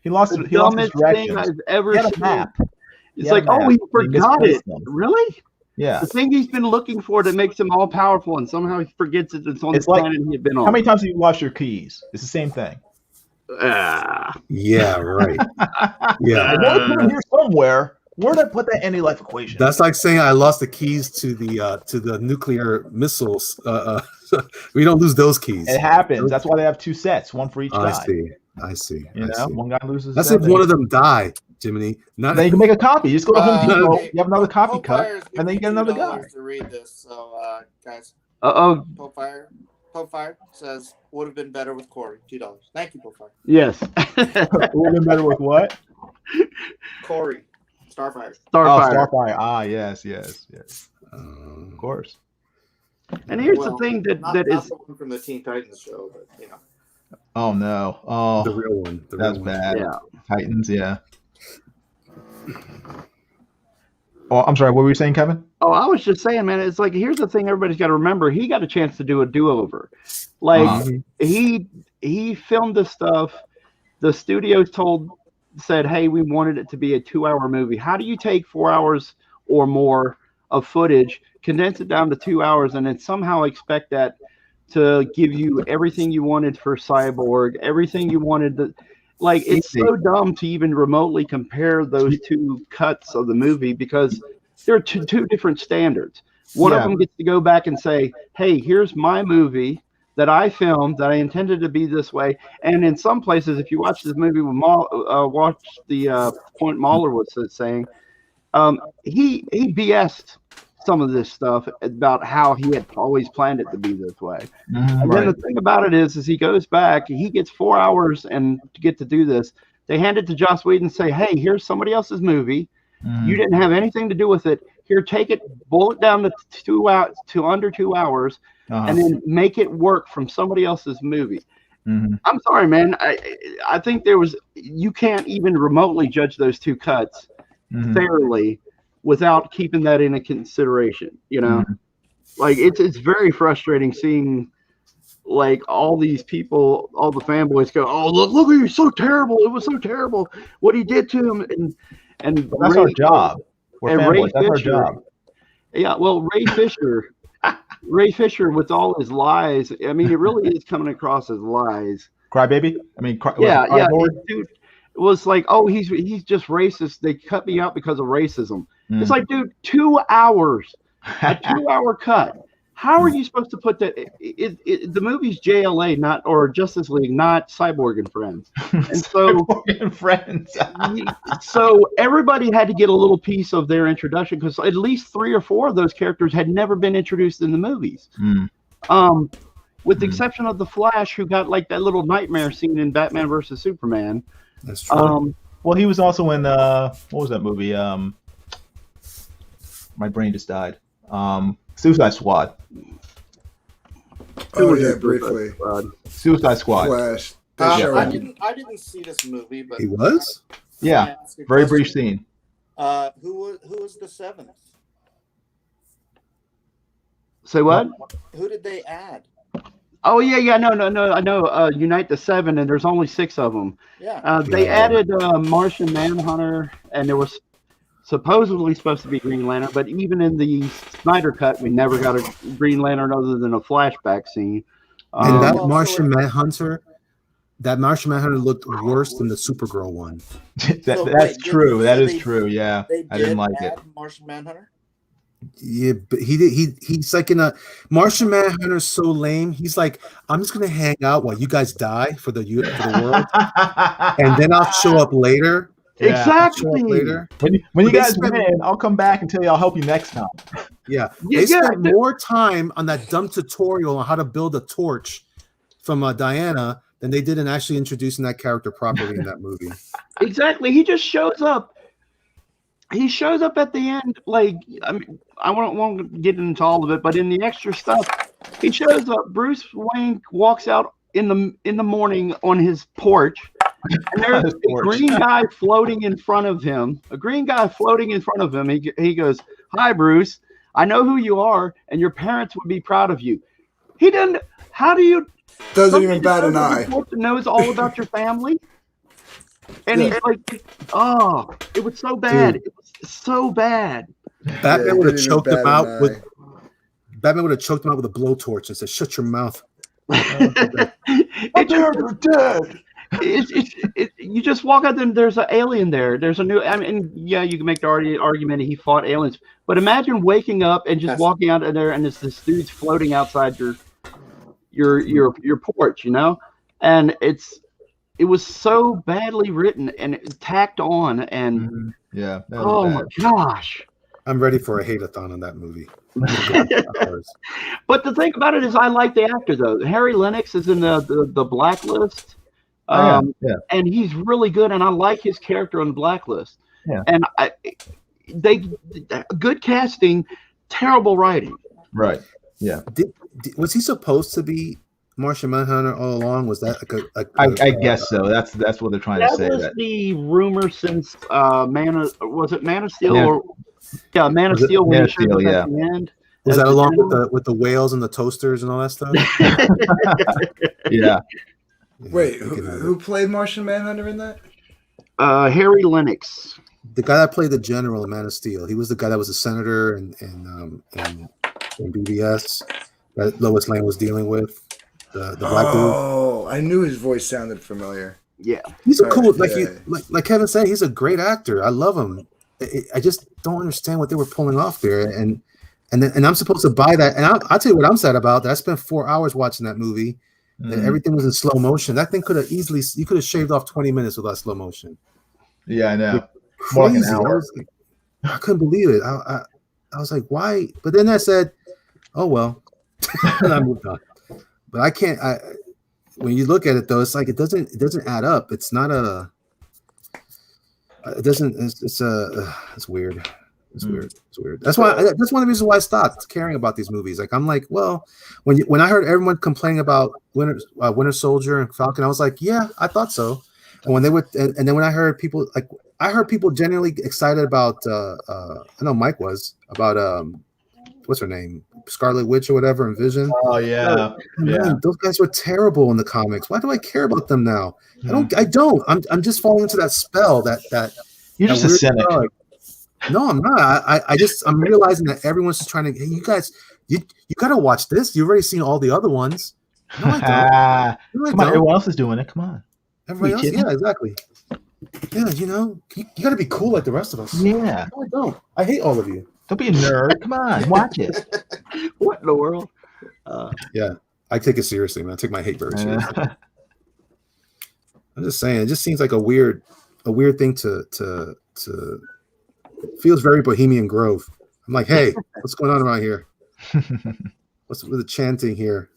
he lost his dumbest thing I've ever seen. It's like, oh, he forgot it. Really? Yeah. The thing he's been looking for that makes him all powerful, and somehow he forgets it. It's on the planet he had been on. How many times have you lost your keys? It's the same thing. Yeah, right. Yeah. I know it's in here somewhere. Where did I put that anti-life equation? That's like saying I lost the keys to the nuclear missiles. We don't lose those keys. It happens. That's why they have two sets, one for each guy. I see. One guy loses. That's if one of them die. Jiminy. Not Then you can make a copy. You just go to Home Depot. Hey, You have another copy Pope cut, Fire's and then you get giving me another guy. $2 to read this. So, guys, Oh, Pope Fire says would have been better with Corey. $2. Thank you, Pope Fire. yes. Would have better with what? Corey, Starfire. Starfire. Starfire. Ah, yes. Of course. And here's the thing not that is the one from the Teen Titans show, but Oh no. Oh, the real one. that's bad. Yeah. Titans. Yeah. Oh, I'm sorry. What were you saying, Kevin? Oh, I was just saying, man, it's like, here's the thing everybody's got to remember. He got a chance to do a do-over. Like, he filmed this stuff. The studio said, hey, we wanted it to be a 2-hour movie. How do you take 4 hours or more of footage, condense it down to 2 hours, and then somehow expect that to give you everything you wanted for Cyborg, everything you wanted to... Like, it's so dumb to even remotely compare those two cuts of the movie because they're two different standards. One of them gets to go back and say, hey, here's my movie that I filmed that I intended to be this way. And in some places, if you watch this movie with watch the point Mahler was saying, he BS'd some of this stuff about how he had always planned it to be this way. And then the thing about it is he goes back, he gets 4 hours and to get to do this. They hand it to Joss Whedon and say, hey, here's somebody else's movie. You didn't have anything to do with it. Here, take it, boil it down to 2 hours, to under 2 hours, and then make it work from somebody else's movie. I'm sorry, man. I think you can't even remotely judge those two cuts fairly without keeping that into consideration, you know? Like, it's very frustrating seeing, like, all these people, all the fanboys go, oh, look, he's so terrible. It was so terrible what he did to him. And that's our job. We're fanboys. That's our job. Yeah, well, Ray Fisher with all his lies, I mean, it really is coming across as lies. Crybaby? I mean, dude, it was like, oh, he's just racist. They cut me out because of racism. It's like, dude, 2 hours, a 2-hour cut. How are you supposed to put that? The movie's JLA, or Justice League, not Cyborg and Friends. And so, Cyborg and Friends. So everybody had to get a little piece of their introduction because at least 3 or 4 of those characters had never been introduced in the movies. With the exception of the Flash, who got like that little nightmare scene in Batman versus Superman. That's true. Well, he was also in what was that movie? My brain just died. Suicide Squad. Oh yeah, briefly. Suicide Squad. Flash. I didn't see this movie, but He was? Yeah, very brief scene. Who was the 7th? Say what? Who did they add? Oh yeah, no, I know. Unite the 7, and there's only 6 of them. Yeah. They added Martian Manhunter, and there was supposedly supposed to be Green Lantern, but even in the Snyder cut, we never got a Green Lantern other than a flashback scene. And that Martian Manhunter looked worse than the Supergirl one. That's true. That is true. Yeah, I didn't like it. Martian Manhunter. Yeah, but he's like in a Martian Manhunter's so lame. He's like, I'm just gonna hang out while you guys die for the world, and then I'll show up later. Yeah. Exactly. Later. When you guys win, I'll come back and tell you I'll help you next time. Yeah. They spent more time on that dumb tutorial on how to build a torch from Diana than they did in actually introducing that character properly in that movie. Exactly. He just shows up. He shows up at the end. Like, I mean, I won't get into all of it, but in the extra stuff, he shows up. Bruce Wayne walks out in the morning on his porch. And there's a green guy floating in front of him. He goes, "Hi, Bruce. I know who you are, and your parents would be proud of you." He doesn't. How do you? Doesn't even bat an eye. Knows all about your family, and he's like, "Oh, it was so bad. Dude. It was so bad." Batman would have choked him out with. Batman would have choked him out with a blowtorch and said, "Shut your mouth." You're dead. You just walk out and there's an alien there. There's a new. I mean, yeah, you can make the argument he fought aliens, but imagine waking up and just walking out of there and it's this dude's floating outside your porch, you know, and it's it was so badly written and tacked on, and yeah. Oh my gosh. I'm ready for a hate-a-thon on that movie. But the thing about it is, I like the actor though. Harry Lennox is in the Blacklist, yeah. And he's really good, and I like his character on the Blacklist. Yeah, and they good casting, terrible writing. Right. Yeah. Was he supposed to be Martian Manhunter all along? Was that I guess so. That's what they're trying to say. That was the rumor since Man of Steel? Yeah. Or Man of Steel. Man of Steel, yeah. At the end. Was that along with the whales and the toasters and all that stuff? Yeah. Wait, who played Martian Manhunter in that? Harry Lennox. The guy that played the general in Man of Steel. He was the guy that was a senator in BBS that Lois Lane was dealing with. The black dude. Oh, I knew his voice sounded familiar. Yeah, he's a cool, like Kevin said, he's a great actor. I love him. I just don't understand what they were pulling off there, and I'm supposed to buy that. And I'll tell you what I'm sad about. That I spent 4 hours watching that movie. And everything was in slow motion. That thing could have easily, you could have shaved off 20 minutes without slow motion. Yeah, I know. More like an hour. I couldn't believe it. I was like, why? But then I said, oh well, and I moved on. But I can't. When you look at it though, it's like it doesn't add up. It's not a. It doesn't. It's weird. It's weird. It's weird. That's why. That's one of the reasons why I stopped caring about these movies. Like I'm like, well, when I heard everyone complaining about Winter Soldier and Falcon, I was like, yeah, I thought so. And when they were, and then when I heard people genuinely excited about. I know Mike was about what's her name, Scarlet Witch or whatever, and Vision. Oh yeah, man, those guys were terrible in the comics. Why do I care about them now? I don't. I'm just falling into that spell that you're just a cynic. No, I'm not. I'm realizing that everyone's just trying to. Hey, you guys, you got to watch this. You've already seen all the other ones. No, I don't. No, I Come on, don't. everyone else is doing it. Come on. Everybody else, yeah, exactly. Yeah, you got to be cool like the rest of us. Yeah. No, I don't. I hate all of you. Don't be a nerd. Come on, watch it. What in the world? Yeah, I take it seriously, man. I take my hate very seriously. I'm just saying, it just seems like a weird thing to. Feels very Bohemian Grove. I'm like, hey, what's going on around here? What's with the chanting here?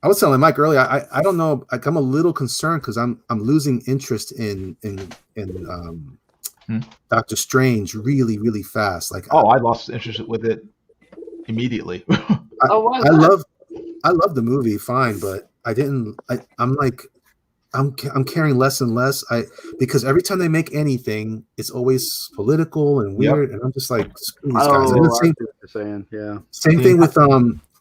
I was telling Mike earlier, I don't know. Like, I'm a little concerned because I'm losing interest in Doctor Strange really, really fast. Like, I lost interest with it immediately. I love the movie, fine, but I'm caring less and less. Because every time they make anything, it's always political and weird, and I'm just like, screw these guys. And same thing with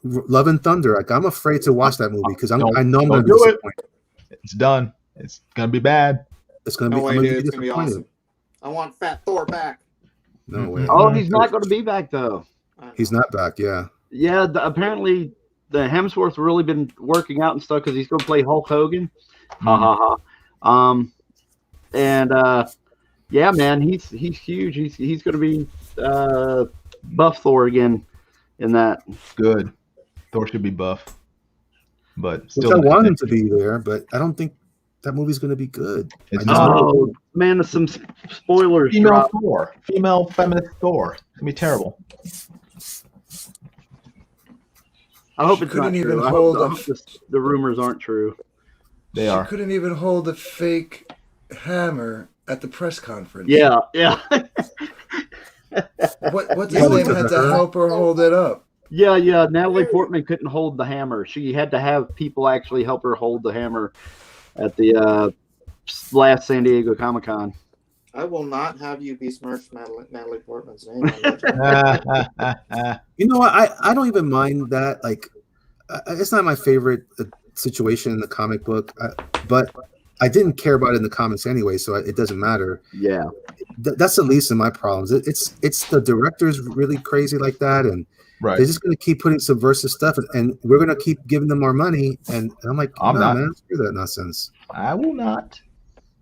Love and Thunder. Like, I'm afraid to watch that movie because I know I'm going to be disappointed. It's done. It's gonna be bad. It's gonna be. It's gonna be awesome. I want Fat Thor back. No way. Oh, he's not going to be back though. He's not back. Yeah. Yeah. Apparently, the Hemsworth's really been working out and stuff because he's going to play Hulk Hogan. Ha ha ha. Yeah, man, he's huge. He's going to be buff Thor again in that. Good. Thor should be buff, but still. I want him to be there, but I don't think that movie's going to be good. Man, there's some spoilers. Female Thor, female feminist Thor. It's gonna be terrible. I hope it's not true. I hope the rumors aren't true. They are. She couldn't even hold a fake hammer at the press conference. Yeah. What's his name had to help her hold it up? Yeah. Natalie Portman couldn't hold the hammer. She had to have people actually help her hold the hammer at the last San Diego Comic-Con. I will not have you besmirch Natalie Portman's name. You know what? I don't even mind that. Like, it's not my favorite situation in the comic book, but I didn't care about it in the comics anyway, so it doesn't matter. Yeah, that's the least of my problems. It's the director's really crazy like that, and they're just going to keep putting subversive stuff, and we're going to keep giving them more money. And I'm like, I'm not, man, screw that nonsense. I will not.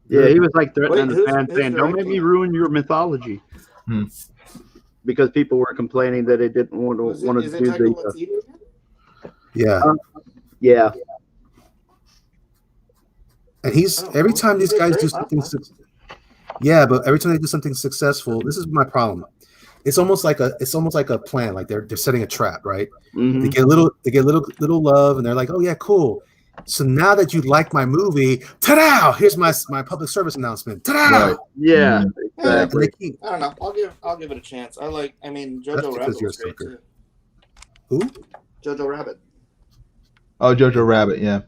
Yeah, he was like threatening the fans, saying, "Don't make me ruin your mythology," because people were complaining that they didn't want to do the. Yeah. Yeah. And he's every time these guys do something. Yeah, but every time they do something successful, this is my problem. It's almost like a plan. Like they're setting a trap, right? They get a little love, and they're like, oh yeah, cool. So now that you like my movie, ta-da! Here's my public service announcement. Ta-da! Right. Yeah, exactly. I don't know. I'll give it a chance. Jojo Rabbit was great too. Who? Jojo Rabbit. Oh, Jojo Rabbit, yeah.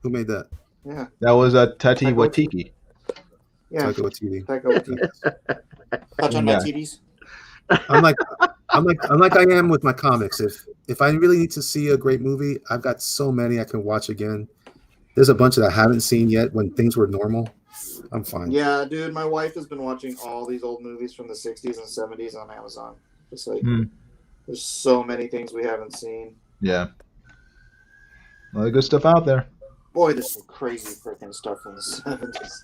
Who made that? Yeah. That was Taika Waititi. Yeah. Taika Waititi. Touch on my TVs. I'm like I am with my comics. If I really need to see a great movie, I've got so many I can watch again. There's a bunch that I haven't seen yet when things were normal. I'm fine. Yeah, dude, my wife has been watching all these old movies from the 60s and 70s on Amazon. It's like there's so many things we haven't seen. Yeah. A lot of good stuff out there. Boy, there's some crazy freaking stuff from the 70s.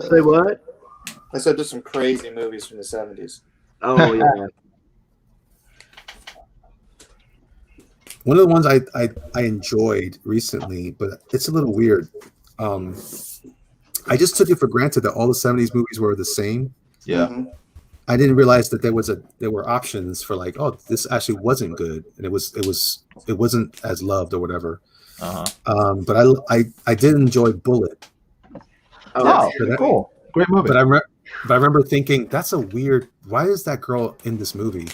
Say what? I said there's some crazy movies from the 70s. Oh, yeah. One of the ones I enjoyed recently, but it's a little weird. I just took it for granted that all the 70s movies were the same. Yeah. Mm-hmm. I didn't realize that there were options for like, oh, this actually wasn't good, and it wasn't as loved or whatever. But I did enjoy Bullet. Oh, cool, great movie. But I remember thinking that's a weird. Why is that girl in this movie?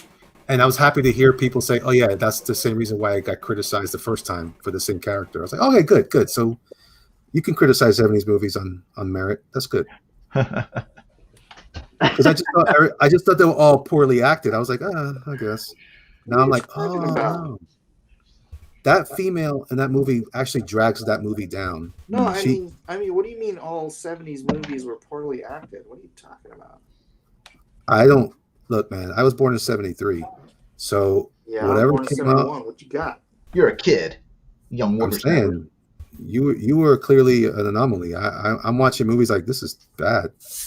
And I was happy to hear people say, "Oh yeah, that's the same reason why I got criticized the first time for the same character." I was like, "Okay, good. So you can criticize 70s movies on merit. That's good." Because I just thought they were all poorly acted. I was like, I guess. Now I'm like, oh, no. That female in that movie actually drags that movie down. No, I mean, what do you mean all 70s movies were poorly acted? What are you talking about? I don't look, man. I was born in '73, so whatever came out. What you got? You're a kid, young woman. I'm saying you were clearly an anomaly. I'm watching movies like this is bad.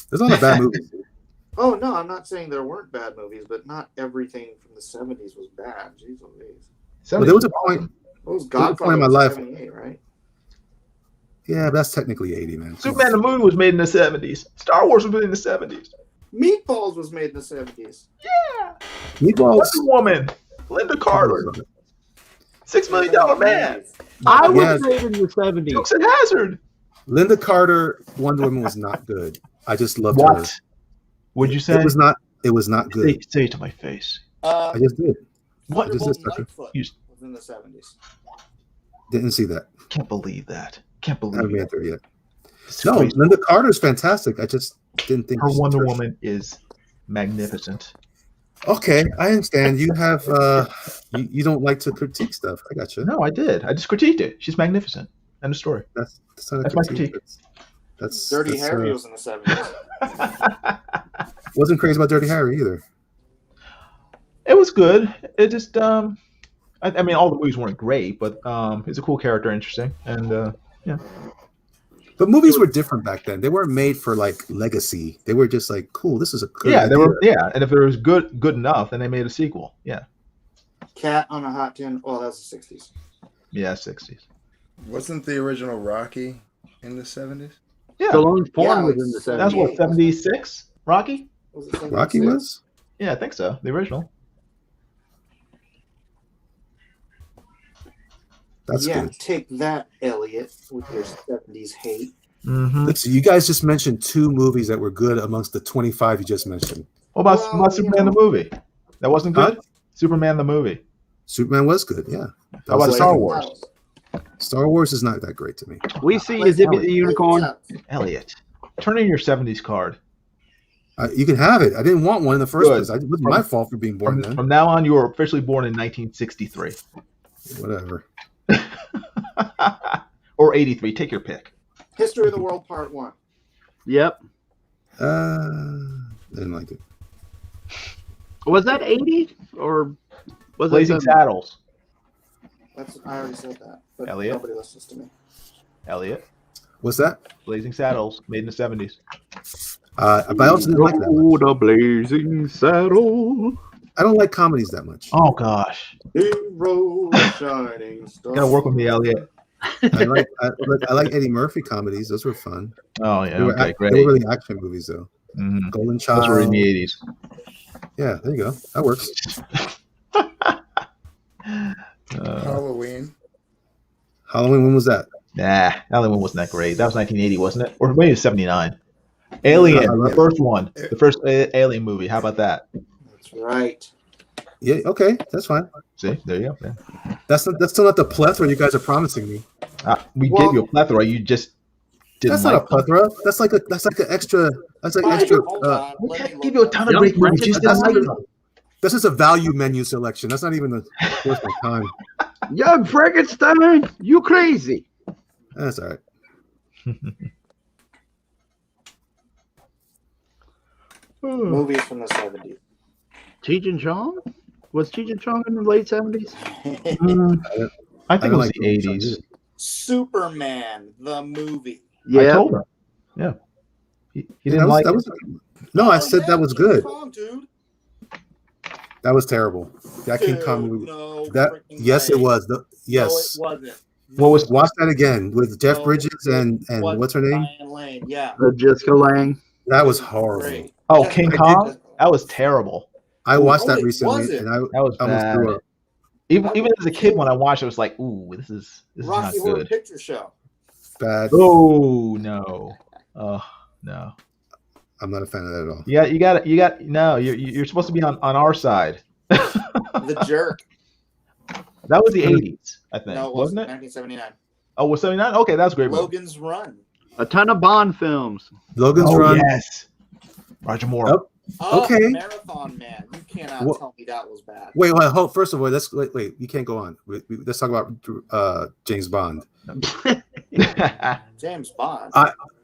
There's a lot of bad movies. Oh no, I'm not saying there weren't bad movies, but not everything from the 70s was bad. Jeez Louise. Well, there was a point. What was Godfather in my life? 78, right? Yeah, but that's technically 80, man. Superman the Moon was made in the 70s. Star Wars was made in the 70s. Meatballs was made in the 70s. Yeah. Meatballs. Wonder Woman. Linda Carter. $6 Million Man. I was made in the 70s. Dukes of Hazzard. Linda Carter, Wonder Woman was not good. I just loved her. Would you say it was not? It was not good. Say it to my face. I just did. What? Was in the 70s. Didn't see that. Can't believe that. Can't believe I haven't it. made there yet. No, Linda Carter's fantastic. I just didn't think her Wonder Woman is magnificent. Okay, I understand. You have you don't like to critique stuff. I got you. No, I did. I just critiqued it. She's magnificent. End of story. That's my critique. That's Dirty Harry was in the 70s. Wasn't crazy about Dirty Harry either. It was good. It just I mean, all the movies weren't great, but he's a cool character, interesting, and yeah. But movies were different back then. They weren't made for like legacy. They were just like, cool. This is a good idea. They were and if it was good enough, then they made a sequel. Yeah. Cat on a Hot Tin. Oh, that's the 60s. Yeah, 60s. Wasn't the original Rocky in the 70s? Yeah. Stallone's porn was in the 70s. That's what, 76? Rocky? Rocky was? Yeah, I think so. The original. That's good. Take that, Elliot, with your 70s hate. Mm-hmm. Listen, you guys just mentioned 2 movies that were good amongst the 25 you just mentioned. What about Superman the movie? That wasn't good? Huh? Superman the movie. Superman was good, yeah. How about Star Wars? Star Wars is not that great to me. We see you Zippy the Unicorn. Elliot, turn in your 70s card. You can have it. I didn't want one in the first place. It wasn't my fault for being born then. From now on, you are officially born in 1963. Whatever. Or 83. Take your pick. History of the World Part 1. Yep. Didn't like it. Was that 80 or was Blazing it Saddles? I already said that, but Elliot? Nobody listens to me. Elliot? What's that? Blazing Saddles, made in the 70s. But I also didn't like that much. The Blazing Saddle. I don't like comedies that much. Oh gosh. Hero shining star. You gotta work with me, Elliot. I like Eddie Murphy comedies. Those were fun. Oh yeah, They were, okay, great. they were really action movies though. Mhm. Golden Child. Those were in the 80s. Yeah, there you go. That works. Halloween. Halloween. When was that? Nah, Halloween wasn't that great. That was 1980, wasn't it? Or maybe 79. Alien, the first one, the first Alien movie. How about that? That's right. Yeah. Okay, that's fine. See, there you go. Yeah. That's still not the plethora you guys are promising me. We gave you a plethora. You just didn't. That's not a plethora. That's like an extra. That's like extra. We can't give you a ton of great movies. Just didn't like them. This is a value menu selection. That's not even worth my time. Young Frankenstein, you crazy. That's all right. Movies from the 70s. Cheech and Chong? Was Cheech and Chong in the late 70s? I think it was the 80s. Superman, the movie. Yeah. I told him. Yeah. He didn't like it. No, I said that was good. Kong, dude. That was terrible. That King Kong movie. Yes, it was. Yes. No, it wasn't. Watch that again with Jeff Bridges and what's her name? Diane Lane. Yeah. Jessica Lange. That was horrible. Oh, King Kong? That was terrible. I watched that recently, and that was almost bad. threw up. Even as a kid, when I watched it, I was like, "Ooh, this is not Rocky Horror good." Picture Show. Bad. Oh no! Oh no! I'm not a fan of that at all. You got. No, you're supposed to be on our side. The Jerk. That was the 80s, I think. No, it wasn't it? 1979. Oh, was 79? Okay, that's great. Logan's Run. A ton of Bond films. Logan's Run. Yes. Roger Moore. Oh, okay. Marathon Man. You cannot tell me that was bad. Wait. Hold. First of all, wait. You can't go on. Let's talk about James Bond. James Bond.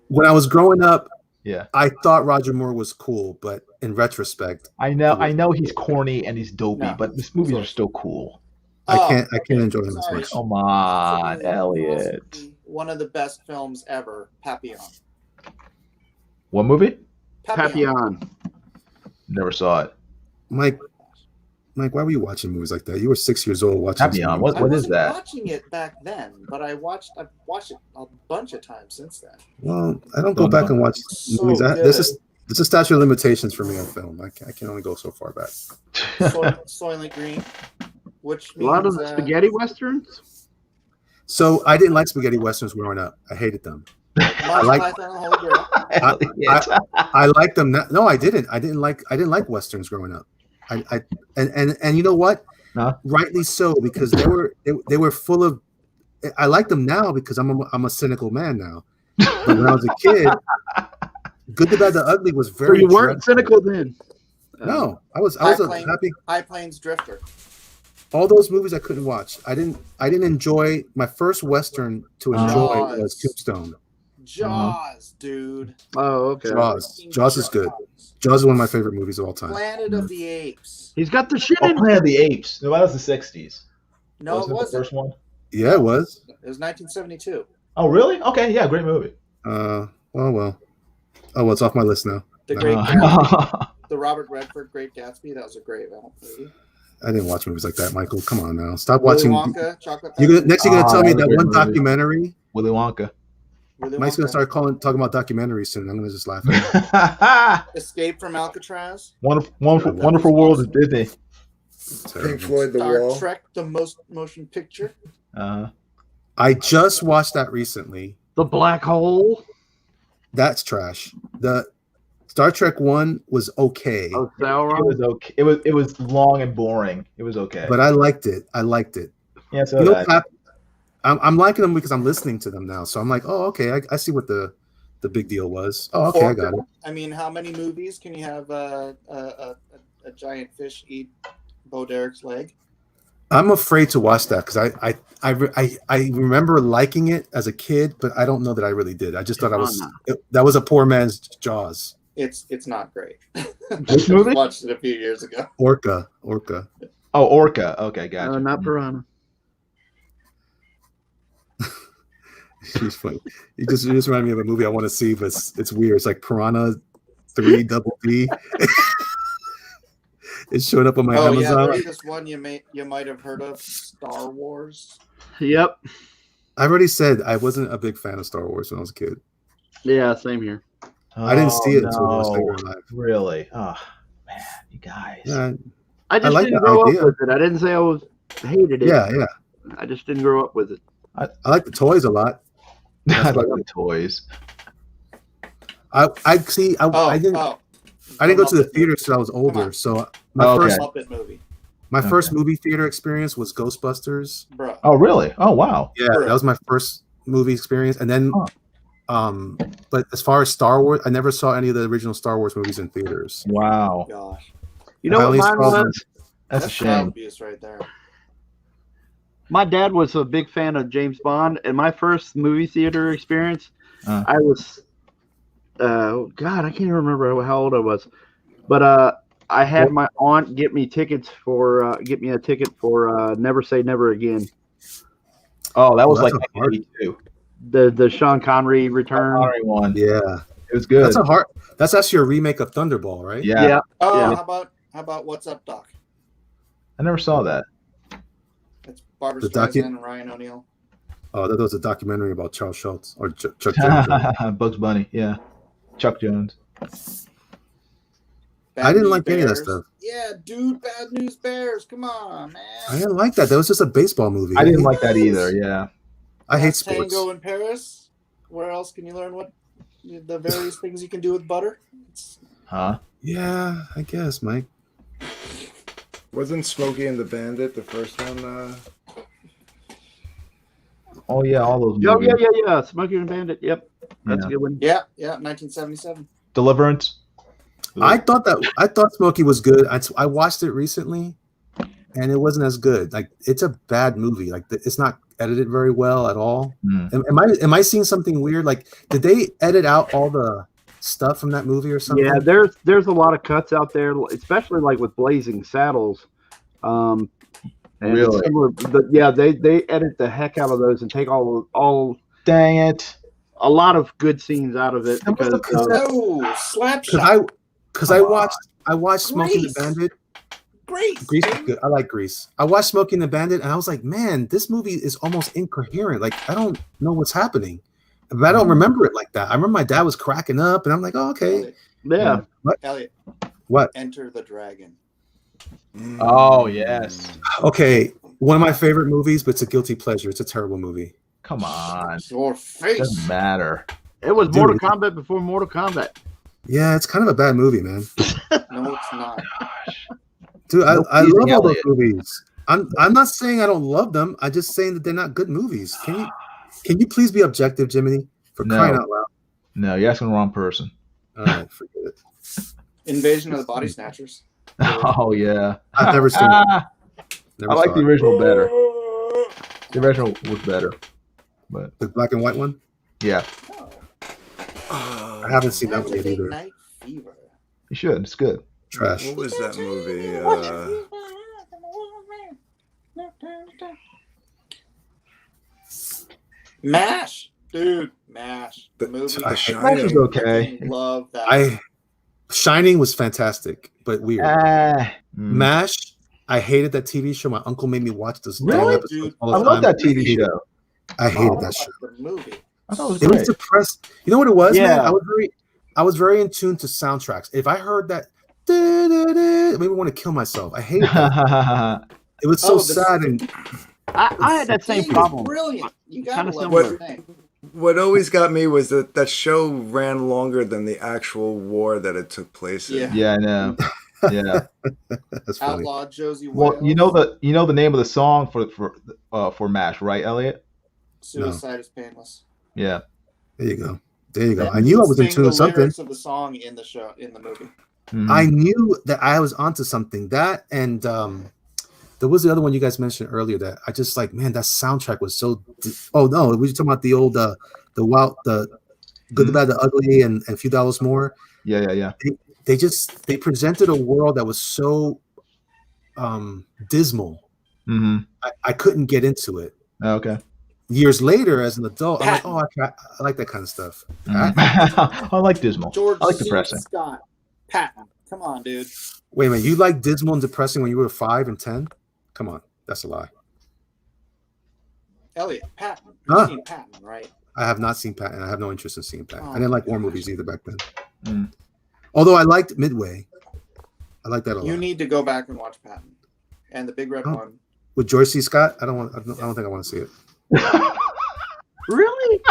When I was growing up, yeah, I thought Roger Moore was cool, but in retrospect, I know he's corny and he's dopey, but these movies are still cool. I can't enjoy him as much. Come on, Elliot. One of the best films ever, Papillon. What movie? Papillon. Never saw it. Mike, why were you watching movies like that? You were 6 years old watching Papillon. What is that? I wasn't watching it back then, but I've watched it a bunch of times since then. Well, I don't go back and watch movies. This is a statute of limitations for me on film. I can only go so far back. Soylent Green, which means, a lot of the spaghetti westerns. So I didn't like spaghetti westerns growing up. I hated them. I liked them. No, I didn't. I didn't like westerns growing up. And you know what? Rightly so, because they were full of. I like them now because I'm a cynical man now. But when I was a kid, Good, the Bad, the Ugly was very. So you weren't cynical then. No, I was happy. High Plains Drifter. All those movies I couldn't watch. I didn't enjoy. My first western to enjoy was Tombstone. Jaws, dude. Oh, okay. Jaws is good. Jaws is one of my favorite movies of all time. Planet of the Apes. He's got the shit in. Planet of the Apes. No, that was the 60s. No, it wasn't. The first one. Yeah, it was. It was 1972. Oh, really? Okay, yeah, great movie. Well. Oh, well, it's off my list now. The Great Gatsby. The Robert Redford Great Gatsby. That was a great movie. I didn't watch movies like that, Michael. Come on now. Stop watching. Wonka, Chocolate next, you're going to tell me that one documentary. Willy Wonka. Mike's going to start talking about documentaries soon. I'm going to just laugh at him. Escape from Alcatraz. Wonderful World of Disney. Pink Floyd, The Wall. Star Trek, the motion picture. I just watched that recently. The Black Hole. That's trash. The Star Trek 1 was okay. Oh, it was okay. It was long and boring. It was okay. But I liked it. Yeah, so I'm liking them because I'm listening to them now. So I'm like, oh, okay, I see what the big deal was. Oh, okay, I got it. I mean, how many movies can you have a giant fish eat Bo Derek's leg? I'm afraid to watch that because I remember liking it as a kid, but I don't know that I really did. I just thought that was a poor man's Jaws. It's not great. Which movie? I watched it a few years ago. Orca. Oh, Orca. Okay, gotcha. Not Piranha. She's funny. You just remind me of a movie I want to see, but it's weird. It's like Piranha 3 Double D. It's showing up on my Amazon. Yeah, this one you might have heard of, Star Wars. Yep. I've already said I wasn't a big fan of Star Wars when I was a kid. Yeah, same here. I didn't see it until I was no. later in life. Really? Oh man, you guys. Yeah, I just like didn't the grow idea. up with it. I didn't say I hated it. Yeah. I just didn't grow up with it. I like the toys a lot. I like the toys. I see. I didn't. I didn't go to the theater till I was older. So my first Muppet movie. My first movie theater experience was Ghostbusters. Bro. Oh, really? Oh, wow. Yeah, that was my first movie experience. And then, but as far as Star Wars, I never saw any of the original Star Wars movies in theaters. Wow. Gosh. You know what mine was? That's a shame. Child abuse right there. My dad was a big fan of James Bond, and my first movie theater experience, I was, God, I can't even remember how old I was, but I had my aunt get me a ticket for Never Say Never Again. Oh, that was like 1982. The Sean Connery return. Sean Connery one. Yeah, it was good. That's actually a remake of Thunderball, right? Yeah. Oh, how about What's Up, Doc? I never saw that. It's Barbara Streisand and Ryan O'Neal. Oh, that was a documentary about Charles Schultz or Chuck Jones. Bugs Bunny, yeah. Chuck Jones. I didn't like any of that stuff. Yeah, dude, Bad News Bears. Come on, man. I didn't like that. That was just a baseball movie. I didn't like that either, yeah. I hate sports. Tango in Paris. Where else can you learn what the various things you can do with butter? Huh? Yeah, I guess, Mike. Wasn't Smokey and the Bandit the first one? Oh yeah, all those movies. Oh yeah. Smokey and the Bandit. Yep, that's a good one. Yeah, 1977. Deliverance. I thought Smokey was good. I watched it recently, and it wasn't as good. Like, it's a bad movie. Like, it's not edited very well at all. Am I seeing something weird? Like, did they edit out all the stuff from that movie or something? Yeah, there's a lot of cuts out there, especially like with Blazing Saddles. And really? They edit the heck out of those and take all. Dang it! A lot of good scenes out of it because Slapshot. Because I watched Smokey and the Bandit. Grease is good. I like Grease. I watched Smokey and the Bandit, and I was like, man, this movie is almost incoherent. Like, I don't know what's happening, but I don't remember it like that. I remember my dad was cracking up, and I'm like, oh, okay. Yeah. What? Elliot. What? Enter the Dragon. Oh yes. Okay, one of my favorite movies, but it's a guilty pleasure. It's a terrible movie. Come on. Your face. Doesn't matter. It was Mortal Kombat before Mortal Kombat. Yeah, it's kind of a bad movie, man. No, it's not. Dude, I love all those movies. I'm not saying I don't love them. I'm just saying that they're not good movies. Can you please be objective, Jiminy? For crying out loud. No, you're asking the wrong person. All right, forget it. Invasion of the Body Snatchers. Oh yeah. I've never seen it. I like the original better. The original was better. But the black and white one? Yeah. I haven't seen that one yet either. Night Fever. You should. It's good. Trash. What was that movie? MASH, dude. MASH. The movie. MASH is okay. Love that. Shining was fantastic, but weird. MASH. I hated that TV show. My uncle made me watch this. Really? All the I love that TV show. I hated that show. The movie. I thought it was great. It was depressed. You know what it was, man? I was very in tune to soundtracks. If I heard that, it made me want to kill myself. I hated that. It was so sad. And I had that same problem. Brilliant. You got what always got me was that show ran longer than the actual war that it took place in. Yeah, I know. Yeah. That's funny. Outlaw Josie Wales. Well, you know the name of the song for MASH, right, Elliot? Suicide is Painless. Yeah. There you go. I knew I was in tune to something. Lyrics of the song in the movie. Mm-hmm. I knew that I was onto something. That and there was the other one you guys mentioned earlier that I just like. Man, that soundtrack was so. Oh no, we were talking about the old the Good, the Bad, the Ugly, and A Few Dollars More. Yeah. They presented a world that was so dismal. Mm-hmm. I couldn't get into it. Okay. Years later, as an adult, I'm like, oh, I like that kind of stuff. I like dismal. George I like depressing. Scott Patton. Come on, dude. Wait a minute. You like dismal and depressing when you were 5 and 10? Come on. That's a lie. Elliot, Patton. You've Huh? seen Patton, right? I have not seen Patton. I have no interest in seeing Patton. Oh, I didn't like my war gosh. movies either back then. Mm. Although I liked Midway. I like that a lot. You need to go back and watch Patton. And the Big Red One. With George C. Scott? I don't think I want to see it. Really?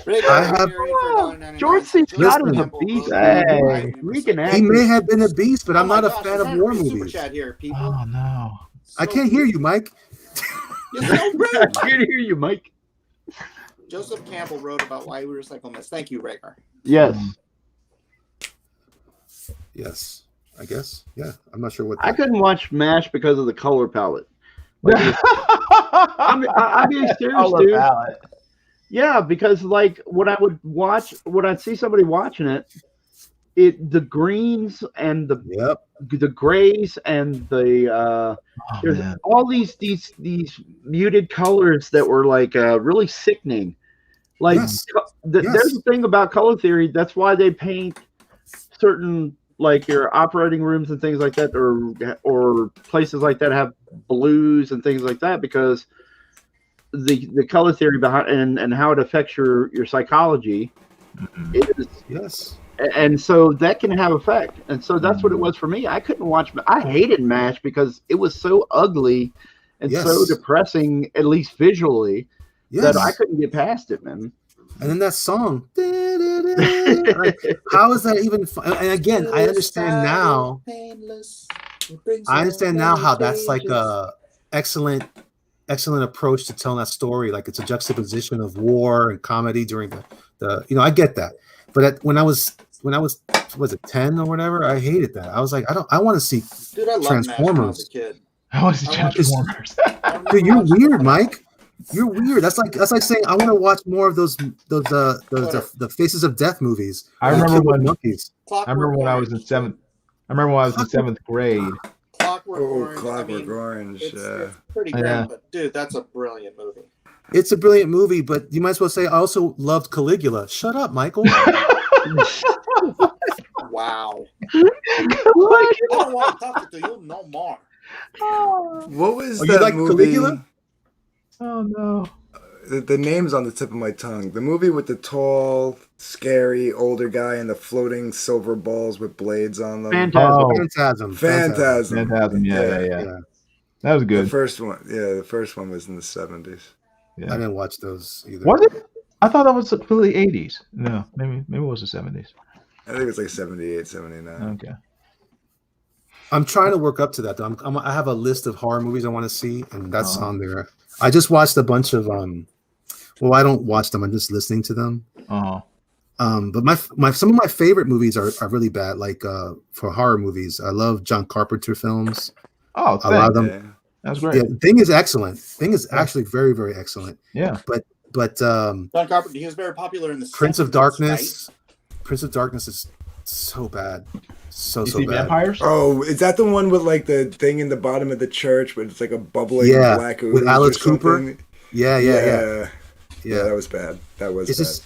I have George C. Scott is a Listen, beast. Hey. Freaking He actor. may have been a beast, but I'm not a gosh, fan I'm of trying to war read Super movies. Chat here, people. Oh no. I can't hear you, Mike. You're so I rude. can't hear you, Mike. Joseph Campbell wrote about why we recycle myths. Thank you, Rhaegar. Yes. Yes, I guess. Yeah, I'm not sure what. I couldn't watch MASH because of the color palette. Like, I'm being serious, Color dude. palette. Yeah, because like when I'd see somebody watching it, the greens and the grays and the there's man. all these muted colors that were like really sickening. Like Yes. there's a thing about color theory. That's why they paint certain like your operating rooms and things like that, or places like that have blues and things like that, because the color theory behind and how it affects your psychology is Yes. and so that can have effect. And so that's what it was for me. I couldn't watch. I hated MASH because it was so ugly and so depressing, at least visually, that I couldn't get past it, man. And then that song, like, how is that even fun? And again, I understand now. I understand now how that's like a excellent approach to telling that story. Like it's a juxtaposition of war and comedy during the I get that. But when I was was it 10 or whatever, I hated that. I was like, I want to see Dude, I love Transformers. MASH when I was a kid. I was Transformers. Dude, you're weird, Mike. You're weird. That's like saying I want to watch more of those the Faces of Death movies. I remember when monkeys. I remember when I was in seventh. I remember when I was in seventh grade. Clockwork Orange. Clockwork Orange. It's pretty great, but dude, that's a brilliant movie. It's a brilliant movie, but you might as well say I also loved Caligula. Shut up, Michael. Wow. I don't want to talk to you no more. What was Oh, that you like movie? Caligula? Oh no. The name's on the tip of my tongue. The movie with the tall, scary, older guy and the floating silver balls with blades on them. Phantasm. Phantasm. Yeah. That was good. The first one was in the 70s. I didn't watch those either. Was it? I thought that was completely 80s. No, maybe it was the 70s. I think it was like 78, 79. Okay. I'm trying to work up to that though. I have a list of horror movies I want to see, and that's on there. I just watched a bunch of well, I don't watch them. I'm just listening to them. But my some of my favorite movies are really bad. Like for horror movies, I love John Carpenter films. Oh, a lot of them. Yeah. That's great. Yeah, Thing is excellent. Thing is actually very, very excellent. Yeah. But John Carpenter, he was very popular in the Prince of 70s, Darkness. right? Prince of Darkness is so bad. So see bad. Vampires? Oh, is that the one with like the thing in the bottom of the church where it's like a bubbling black ooze with Alice or Cooper? something? Yeah, that was bad. That was bad. Just,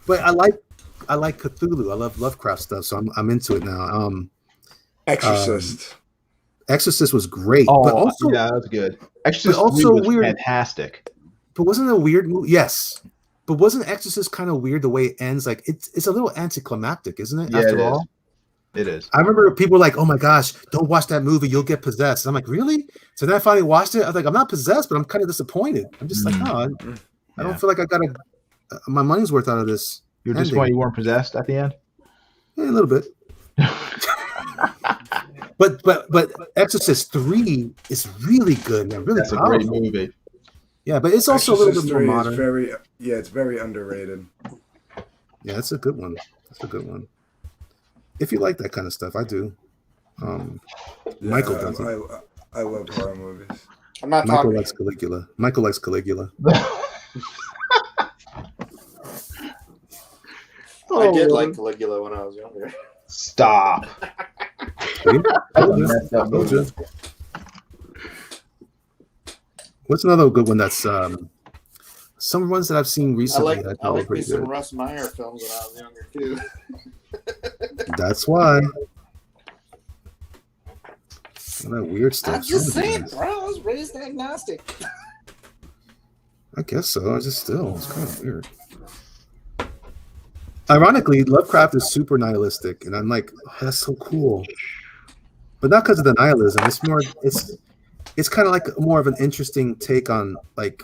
but I like Cthulhu. I love Lovecraft stuff, so I'm into it now. Exorcist. Exorcist was great, Oh, but also yeah, that was good. Exorcist but also 3 was weird. fantastic. But wasn't it a weird movie? Yes, but wasn't Exorcist kind of weird the way it ends? Like it's a little anticlimactic, isn't it? Yeah, After it all, is. It is. I remember people were like, "Oh my gosh, don't watch that movie. You'll get possessed." And I'm like, "Really?" So then I finally watched it. I was like, "I'm not possessed, but I'm kind of disappointed." I'm just like, "No, I don't feel like I got my money's worth out of this." You're disappointed you weren't possessed at the end? Yeah, a little bit. But Exorcist 3 is really good, man. Really That's powerful. a great movie. Yeah, but it's also Exorcist a little bit more 3 modern. it's very underrated. Yeah, it's a good one. That's a good one. If you like that kind of stuff, I do. Michael doesn't. I love horror movies. I'm not Michael talking. likes Caligula. Michael likes Caligula. I did like Caligula when I was younger. Stop. What's another good one that's some ones that I've seen I recently? like that are me pretty some good. Russ Meyer films when I was younger too. That's why. All that weird stuff. I'm just saying, bro. I was raised agnostic. I guess so. It's kind of weird. Ironically, Lovecraft is super nihilistic, and I'm like, oh, that's so cool. But not because of the nihilism. It's kind of like more of an interesting take on like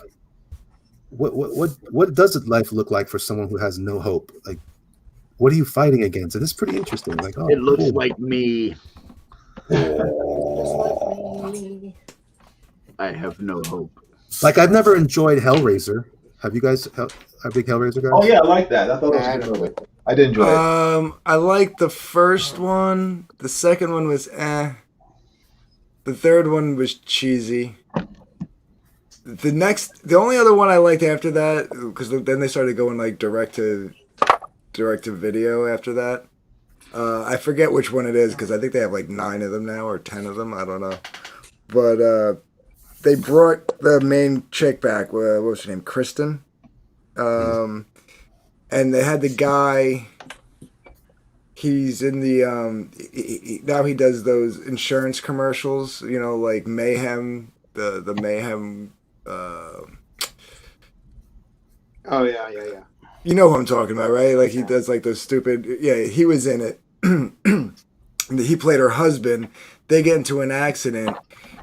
what does life look like for someone who has no hope? Like, what are you fighting against? And it's pretty interesting. Like, oh, It looks cool. like me. Oh. I have no hope. Like, I've never enjoyed Hellraiser. Have you guys? Are big Hellraiser guys? Oh yeah, I like that. I thought it was a good movie. I did enjoy it. I liked the first one. The second one was eh. The third one was cheesy. The only other one I liked after that, because then they started going like direct to video after that. I forget which one it is because I think they have like 9 of them now or 10 of them. I don't know. But they brought the main chick back. What was her name? Kristen. And they had the guy. He's in the now he does those insurance commercials. You know, like Mayhem. The Mayhem. Oh yeah. You know who I'm talking about, right? Like he does like those stupid. Yeah, he was in it. He played her husband. They get into an accident.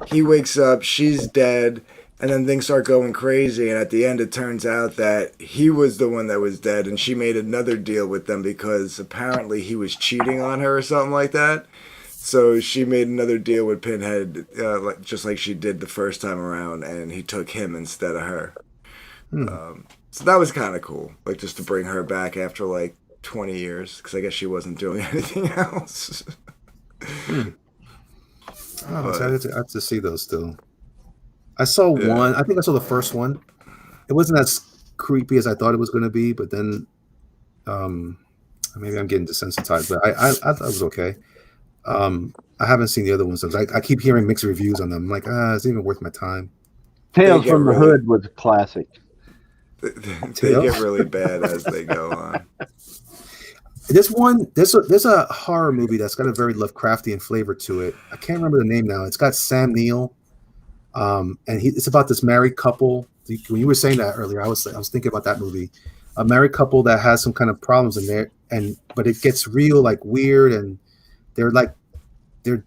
He wakes up. She's dead. And then things start going crazy. And at the end, it turns out that he was the one that was dead. And she made another deal with them because apparently he was cheating on her or something like that. So she made another deal with Pinhead, just like she did the first time around. And he took him instead of her. So that was kind of cool. Like just to bring her back after like 20 years. Because I guess she wasn't doing anything else. I have to see those still. I saw one. I think I saw the first one. It wasn't as creepy as I thought it was going to be, but then maybe I'm getting desensitized. But I thought it was okay. I haven't seen the other ones. I keep hearing mixed reviews on them. I'm like, is it even worth my time? Tales from the Hood was classic. They get really bad as they go on. There's a horror movie that's got a very Lovecraftian flavor to it. I can't remember the name now. It's got Sam Neill. And it's about this married couple. When you were saying that earlier, I was thinking about that movie. A married couple that has some kind of problems in there, but it gets real like weird, and it's like I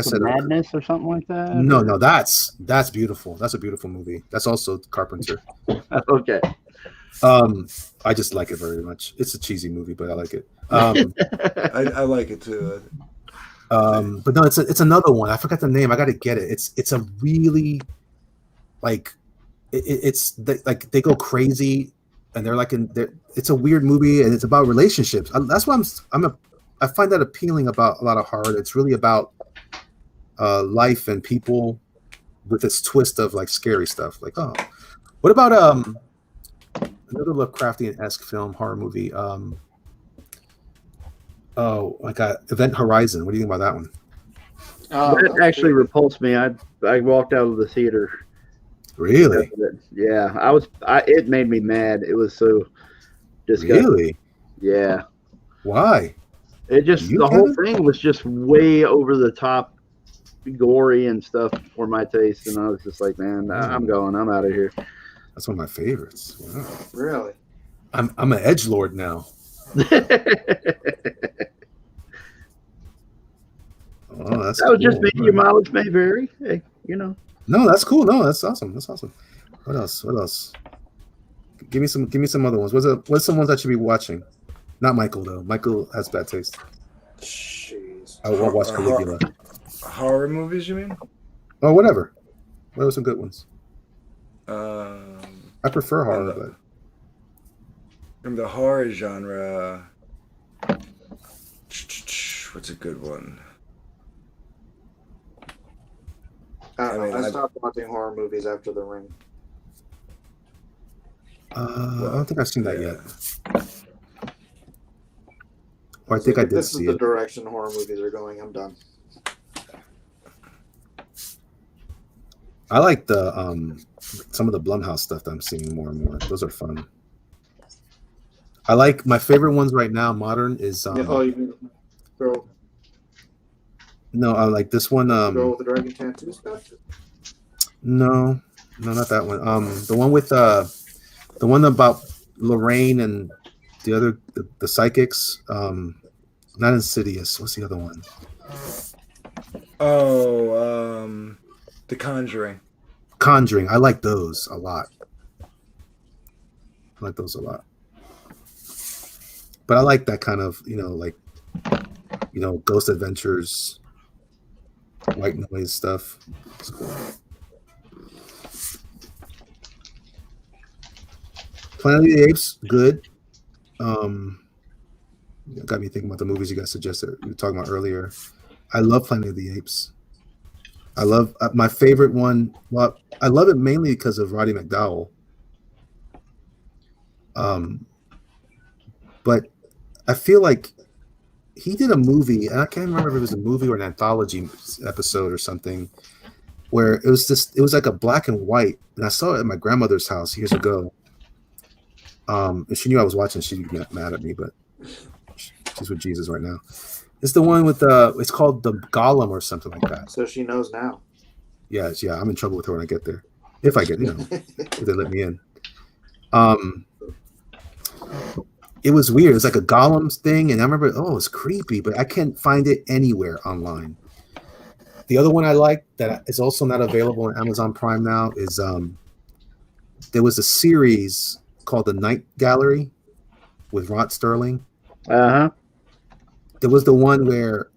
said, Madness or something like that. No, that's beautiful. That's a beautiful movie. That's also Carpenter. Okay. I just like it very much. It's a cheesy movie, but I like it. I like it too. But no, it's another one. I forgot the name. I got to get it. It's a really like they go crazy, and they're like it's a weird movie, and it's about relationships. That's why I find that appealing about a lot of horror. It's really about life and people with this twist of like scary stuff. Like, oh, what about another Lovecraftian-esque film horror movie? I got Event Horizon. What do you think about that one? That actually repulsed me. I walked out of the theater. Really? Yeah, it made me mad. It was so disgusting. Really? Yeah. Why? The whole thing was just way over the top, gory and stuff for my taste, and I was just like, man, I'm out of here. That's one of my favorites. Wow. Really? I'm an edgelord now. Oh, that's that was just me. Your mileage may vary. Hey, No, that's cool. No, that's awesome. What else? Give me some other ones. What's some ones I should be watching? Not Michael though. Michael has bad taste. Jeez. I won't watch Caligula. Horror movies, you mean? Oh, whatever. What are some good ones? I prefer horror, but from the horror genre, what's a good one? I stopped watching horror movies after The Ring. I don't think I've seen that yet. Or I think I did see it. This is the direction horror movies are going. I'm done. I like the some of the Blumhouse stuff that I'm seeing more and more. Those are fun. I like my favorite ones right now. Modern is you can throw. No, I like this one. Girl with the Dragon Tattoo stuff. No, No, not that one. The one with the one about Lorraine and the other the psychics. Not Insidious. What's the other one? Oh, The Conjuring. Conjuring. I like those a lot. I like those a lot. But I like that kind of, like, Ghost Adventures, white noise stuff. It's cool. Planet of the Apes, good. Got me thinking about the movies you guys suggested we were talking about earlier. I love Planet of the Apes. I love my favorite one. Well, I love it mainly because of Roddy McDowell. But I feel like he did a movie, and I can't remember if it was a movie or an anthology episode or something, where it was like a black and white, and I saw it at my grandmother's house years ago. And she knew I was watching. She'd get mad at me, but she's with Jesus right now. It's the one with it's called the Golem or something like that. So she knows now. Yeah, I'm in trouble with her when I get there. If I get, if they let me in. It was weird. It's like a Gollum thing, and I remember, it's creepy, but I can't find it anywhere online. The other one I like that is also not available on Amazon Prime now is there was a series called The Night Gallery with Rod Sterling. Uh-huh. There was the one where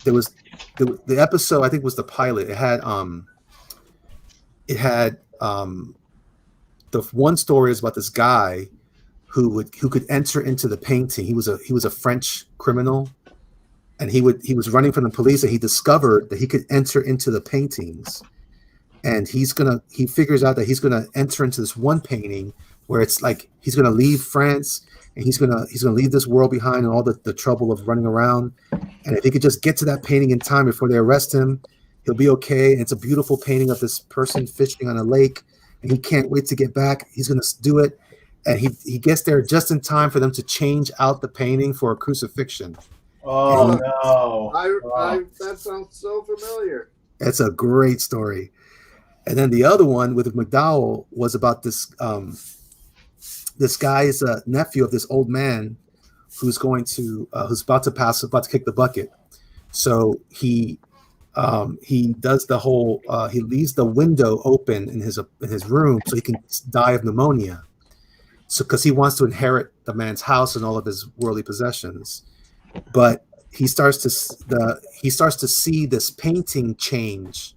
there was the episode, I think was the pilot. It had the one story is about this guy who could enter into the painting. He was a French criminal, and he was running from the police, and he discovered that he could enter into the paintings. And he figures out that he's gonna enter into this one painting where it's like he's gonna leave France and he's gonna leave this world behind and all the trouble of running around. And if he could just get to that painting in time before they arrest him, he'll be okay. And it's a beautiful painting of this person fishing on a lake, and he can't wait to get back. He's gonna do it. And he gets there just in time for them to change out the painting for a crucifixion. Oh, no. That sounds so familiar. It's a great story. And then the other one with McDowell was about this this guy's nephew of this old man who's about to kick the bucket. So he does the whole he leaves the window open in his room so he can die of pneumonia. So because he wants to inherit the man's house and all of his worldly possessions, but he starts to see this painting change.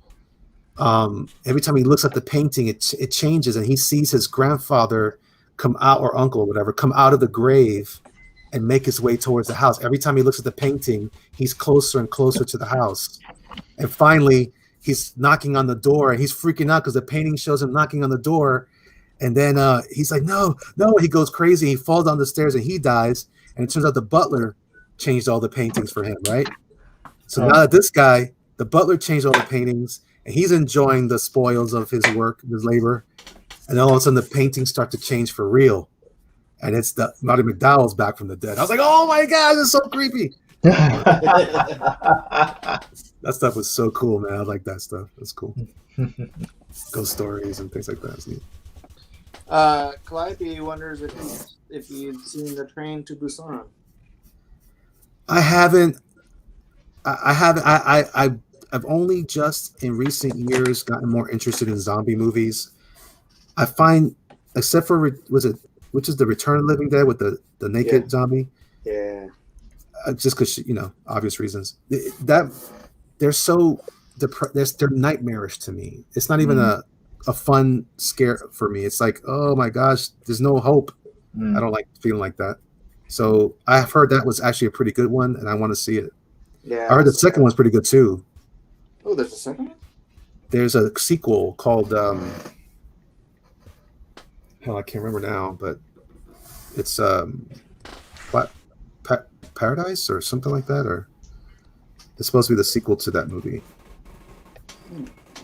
Every time he looks at the painting, it changes, and he sees his grandfather come out, or uncle or whatever, come out of the grave and make his way towards the house. Every time he looks at the painting, he's closer and closer to the house. And finally, he's knocking on the door, and he's freaking out because the painting shows him knocking on the door. And then he's like, no, he goes crazy. He falls down the stairs and he dies. And it turns out the butler changed all the paintings for him, right? So now that this guy, the butler changed all the paintings, and he's enjoying the spoils of his work, his labor. And then all of a sudden the paintings start to change for real. And it's the Roddy McDowell's back from the dead. I was like, oh my God, this is so creepy. That stuff was so cool, man. I like that stuff. That's cool. Ghost stories and things like that. It's neat. Calliope wonders if you've seen the Train to Busan. I haven't. I've only just in recent years gotten more interested in zombie movies. I find, except for which is the Return of the Living Dead with the naked zombie. Yeah. Just because obvious reasons that they're so they're nightmarish to me. It's not even a fun scare for me. It's like, oh my gosh, there's no hope. I don't like feeling like that. So I've heard that was actually a pretty good one, and I want to see it. Yeah. I heard the second one's pretty good too. Oh, there's a second one? There's a sequel called hell, I can't remember now, but it's Paradise or something like that, or it's supposed to be the sequel to that movie.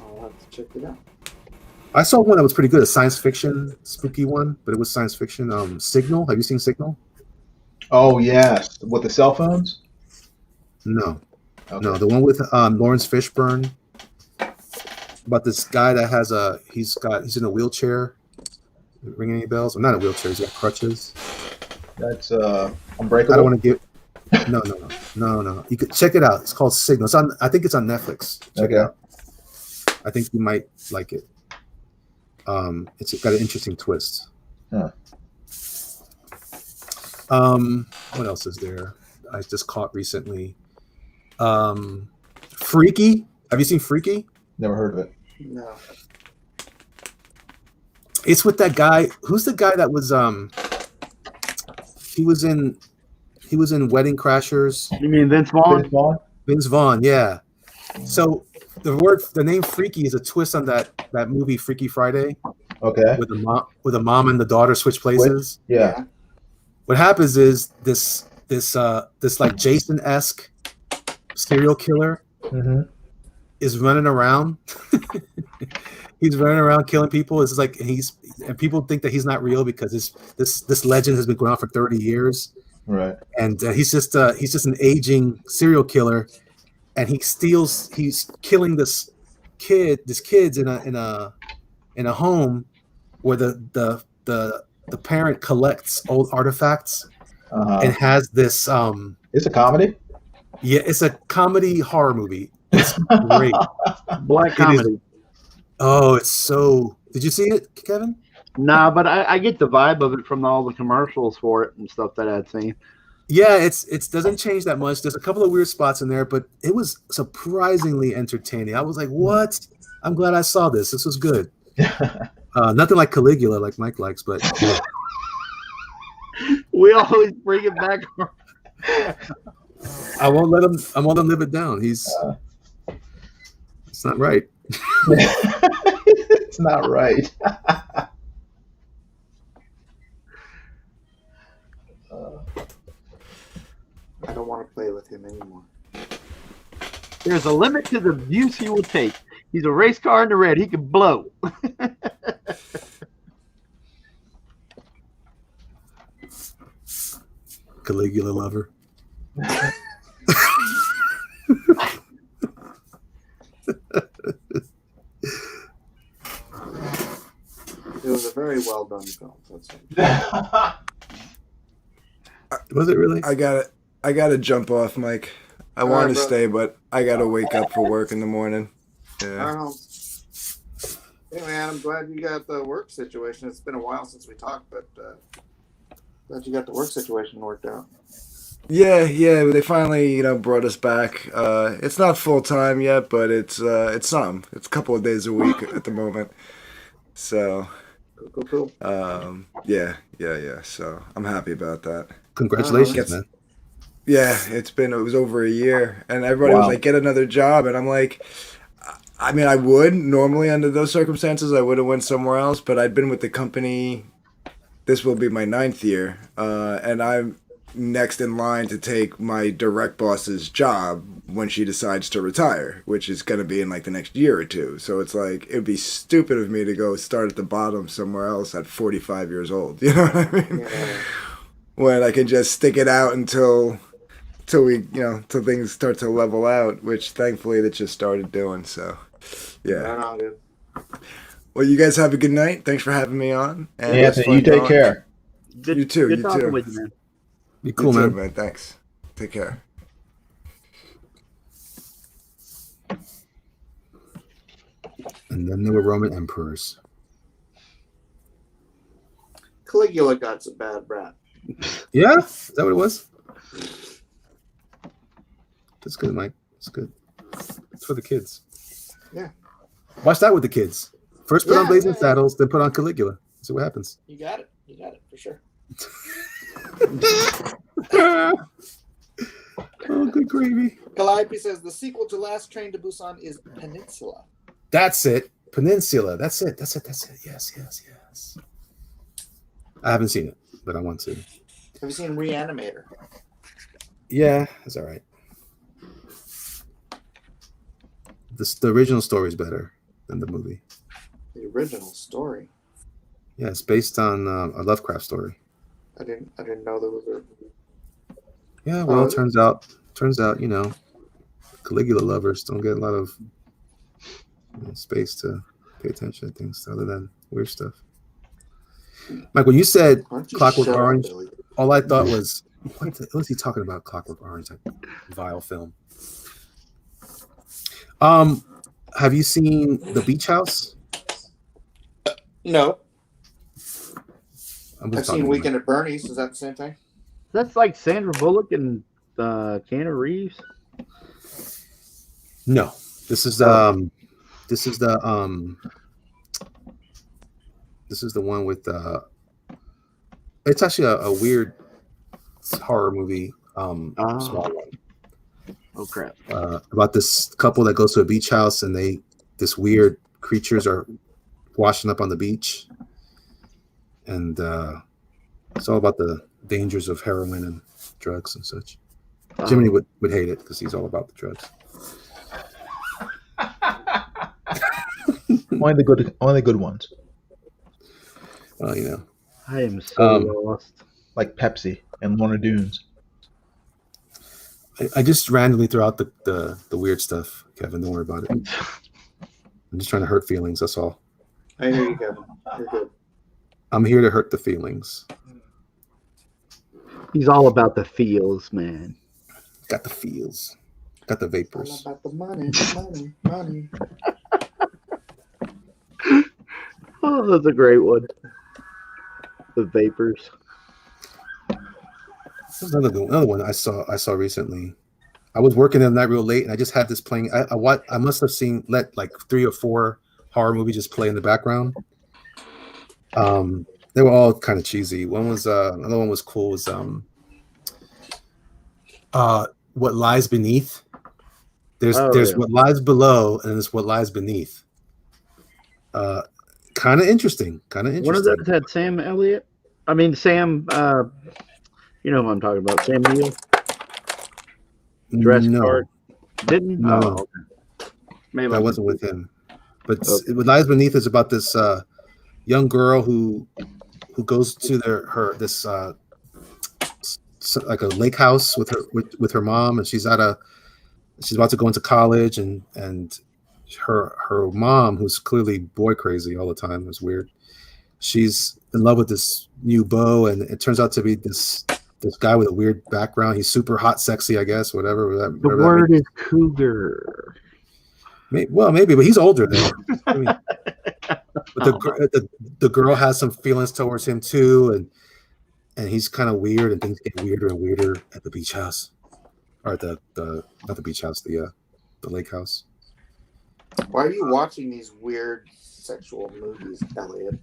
I'll have to check it out. I saw one that was pretty good, a science fiction spooky one, but it was science fiction. Signal. Have you seen Signal? Oh yes, with the cell phones. No, okay. No, the one with Lawrence Fishburne about this guy that has he's in a wheelchair. Ring any bells? Well, not a wheelchair. He's got crutches. That's I Unbreakable. don't want to give. No. You could check it out. It's called Signal. I think it's on Netflix. Check it out. I think you might like it. It's got an interesting twist. Huh. What else is there? I just caught recently. Freaky. Have you seen Freaky? Never heard of it. No. It's with that guy. Who's the guy that was he was in Wedding Crashers. You mean Vince Vaughn? Vince Vaughn, yeah. So the name Freaky is a twist on that movie Freaky Friday. Okay. With the mom and the daughter switch places. Yeah. What happens is this like Jason-esque serial killer is running around. He's running around killing people. It's like and people think that he's not real because this legend has been going on for 30 years. Right. And he's just an aging serial killer, and he's killing kids in a home where the parent collects old artifacts and has this It's a comedy? Yeah, it's a comedy horror movie. It's great. Black comedy. It's so. Did you see it, Kevin? Nah, but I get the vibe of it from all the commercials for it and stuff that I'd seen. Yeah, it doesn't change that much. There's a couple of weird spots in there, but it was surprisingly entertaining. I was like, "What? I'm glad I saw this. This was good." Nothing like Caligula, like Mike likes, but yeah. We always bring it back. I won't let him live it down. It's not right. It's not right. I don't want to play with him anymore. There's a limit to the abuse he will take. He's a race car in the red. He can blow. Caligula lover. It was a very well done film. Was it really? I gotta jump off, Mike. I want to stay, but I gotta wake up for work in the morning. Yeah. Hey man, I'm glad you got the work situation. It's been a while since we talked, but glad you got the work situation worked out. Yeah. They finally, brought us back. It's not full time yet, but it's something. It's a couple of days a week at the moment. So. Cool. Yeah. So I'm happy about that. Congratulations, man. Yeah, it was over a year, and everybody was like, "Get another job," and I'm like, I mean, I would normally under those circumstances, I would have went somewhere else, but I'd been with the company. This will be my 9th year, and I'm next in line to take my direct boss's job when she decides to retire, which is going to be in like the next year or two. So it's like, it'd be stupid of me to go start at the bottom somewhere else at 45 years old. You know what I mean? Yeah. When I can just stick it out until things start to level out, which thankfully they just started doing. So, yeah. Well, you guys have a good night. Thanks for having me on. And Anthony, you take care. You too. Good talking with you, man. Be cool, you man. Too, man. Thanks. Take care. And then there were Roman emperors. Caligula got some bad rap. Yeah? Is that what it was? That's good, Mike. That's good. It's for the kids. Yeah. Watch that with the kids. First put on Blazing Saddles, then put on Caligula. See what happens. You got it for sure. Oh, good gravy. Calliope says the sequel to Last Train to Busan is Peninsula. That's it. Peninsula. That's it. Yes. I haven't seen it, but I want to. Have you seen Reanimator? Yeah, it's all right. The original story is better than the movie. The original story? Yeah, it's based on a Lovecraft story. I didn't know there was a. Yeah, well, it turns out, Caligula lovers don't get a lot of space to pay attention to things other than weird stuff. Mike, when you said Clockwork Orange, all I thought was, what was he talking about? Clockwork Orange, that vile film. Have you seen The Beach House? No. I've seen Weekend at Bernie's. Is that the same thing? That's like Sandra Bullock and Keanu Reeves. No, this is the one with it's actually a weird horror movie. Small one. Oh crap! About this couple that goes to a beach house and this weird creatures are washing up on the beach, and it's all about the dangers of heroin and drugs and such. Jiminy would hate it because he's all about the drugs. Only the good ones. Well, you know, I am so lost. Like Pepsi and Lorna Dunes. I just randomly throw out the weird stuff, Kevin. Don't worry about it. I'm just trying to hurt feelings. That's all. I hear you, Kevin. You're good. I'm here to hurt the feelings. He's all about the feels, man. Got the feels. Got the vapors. All about the money. Oh, that's a great one. The vapors. There's another one I saw recently. I was working the night real late, and I just had this playing. I must have let like 3 or 4 horror movies just play in the background. They were all kind of cheesy. One was another one was cool. Was What Lies Beneath. There's What Lies Below, and there's What Lies Beneath. Kind of interesting. One of those had Sam Elliott. I mean Sam. You know who I'm talking about? Sam Neill. Jurassic Park. Didn't? No. Oh, okay. Maybe that wasn't with him. But What Lies Beneath is about this young girl who goes to this like a lake house with her mom, and she's about to go into college, and her mom, who's clearly boy crazy all the time, was weird. She's in love with this new beau, and it turns out to be this guy with a weird background. He's super hot, sexy, I guess, whatever. The word is cougar. Maybe, but he's older than I mean, but the girl has some feelings towards him too, and he's kind of weird, and things get weirder and weirder at the beach house, or at the not the beach house, the lake house. Why are you watching these weird sexual movies, Elliot?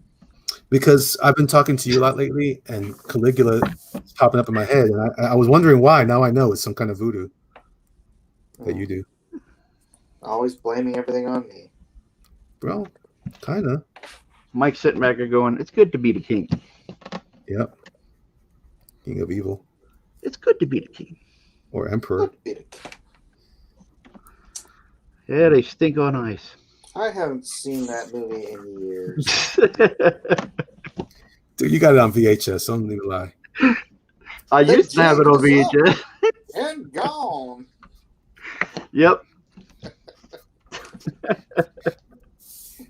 Because I've been talking to you a lot lately, and Caligula is popping up in my head, and I was wondering why. Now I know it's some kind of voodoo that you do. Always blaming everything on me. Well, kind of. Mike's sitting back there going, "It's good to be the king." Yep. King of evil. It's good to be the king. Or emperor. Yeah, they stink on ice. I haven't seen that movie in years. Dude, you got it on VHS. Don't even lie. I used to have it on VHS. And gone. Yep.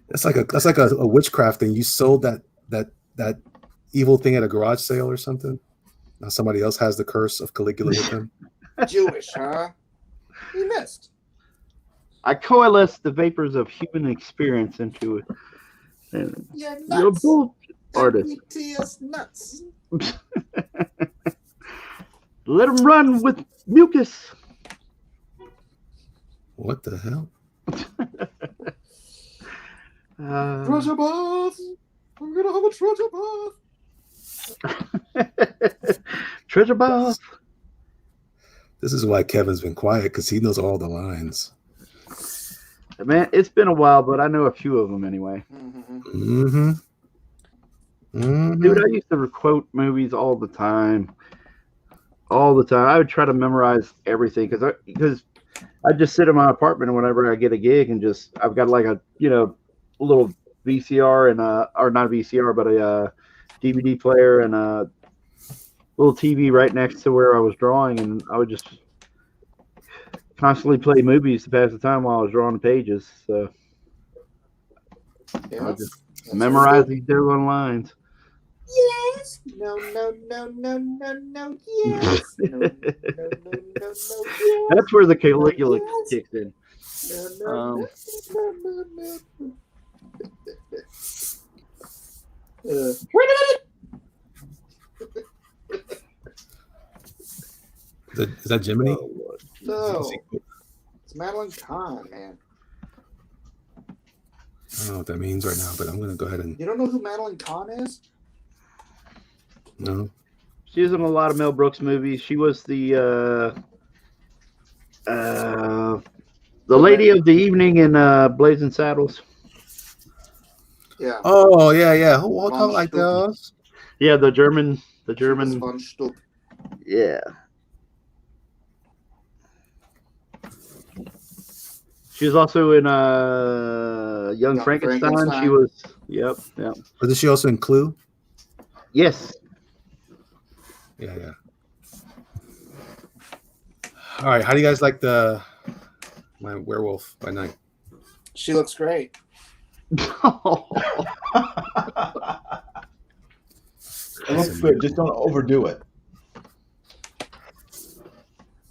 That's like a witchcraft thing. You sold that evil thing at a garage sale or something. Now somebody else has the curse of Caligula with them. Jewish, huh? You missed. I coalesced the vapors of human experience into you're both artists. Nuts. Let them run with mucus. What the hell? Treasure bath. I'm gonna have a treasure bath. Treasure bath. This is why Kevin's been quiet, because he knows all the lines. Man, it's been a while, but I know a few of them anyway. Mm-hmm. Mm-hmm. Dude, I used to quote movies all the time. All the time. I would try to memorize everything because I just sit in my apartment, and whenever I get a gig, and I've got like a little VCR and or not a VCR, but a DVD player and a little TV right next to where I was drawing, and I would just constantly play movies to pass the time while I was drawing the pages. So Yeah. Memorize these doggone lines. Yes. No. Yes. No. Yes. That's where the Caligula kicks in. No. Wait a minute. Is that Jiminy? No. It's Madeline Kahn, man. I don't know what that means right now, but I'm going to go ahead and... You don't know who Madeline Kahn is? No. She was in a lot of Mel Brooks movies. She was the lady of the evening in Blazing Saddles. Yeah. Oh, yeah. Who talk like those? Yeah, the German. Yeah. She was also in Young Frankenstein. She was. Yep. But is she also in Clue? Yes. Yeah. All right. How do you guys like my werewolf by night? She looks great. It looks good. Just don't overdo it.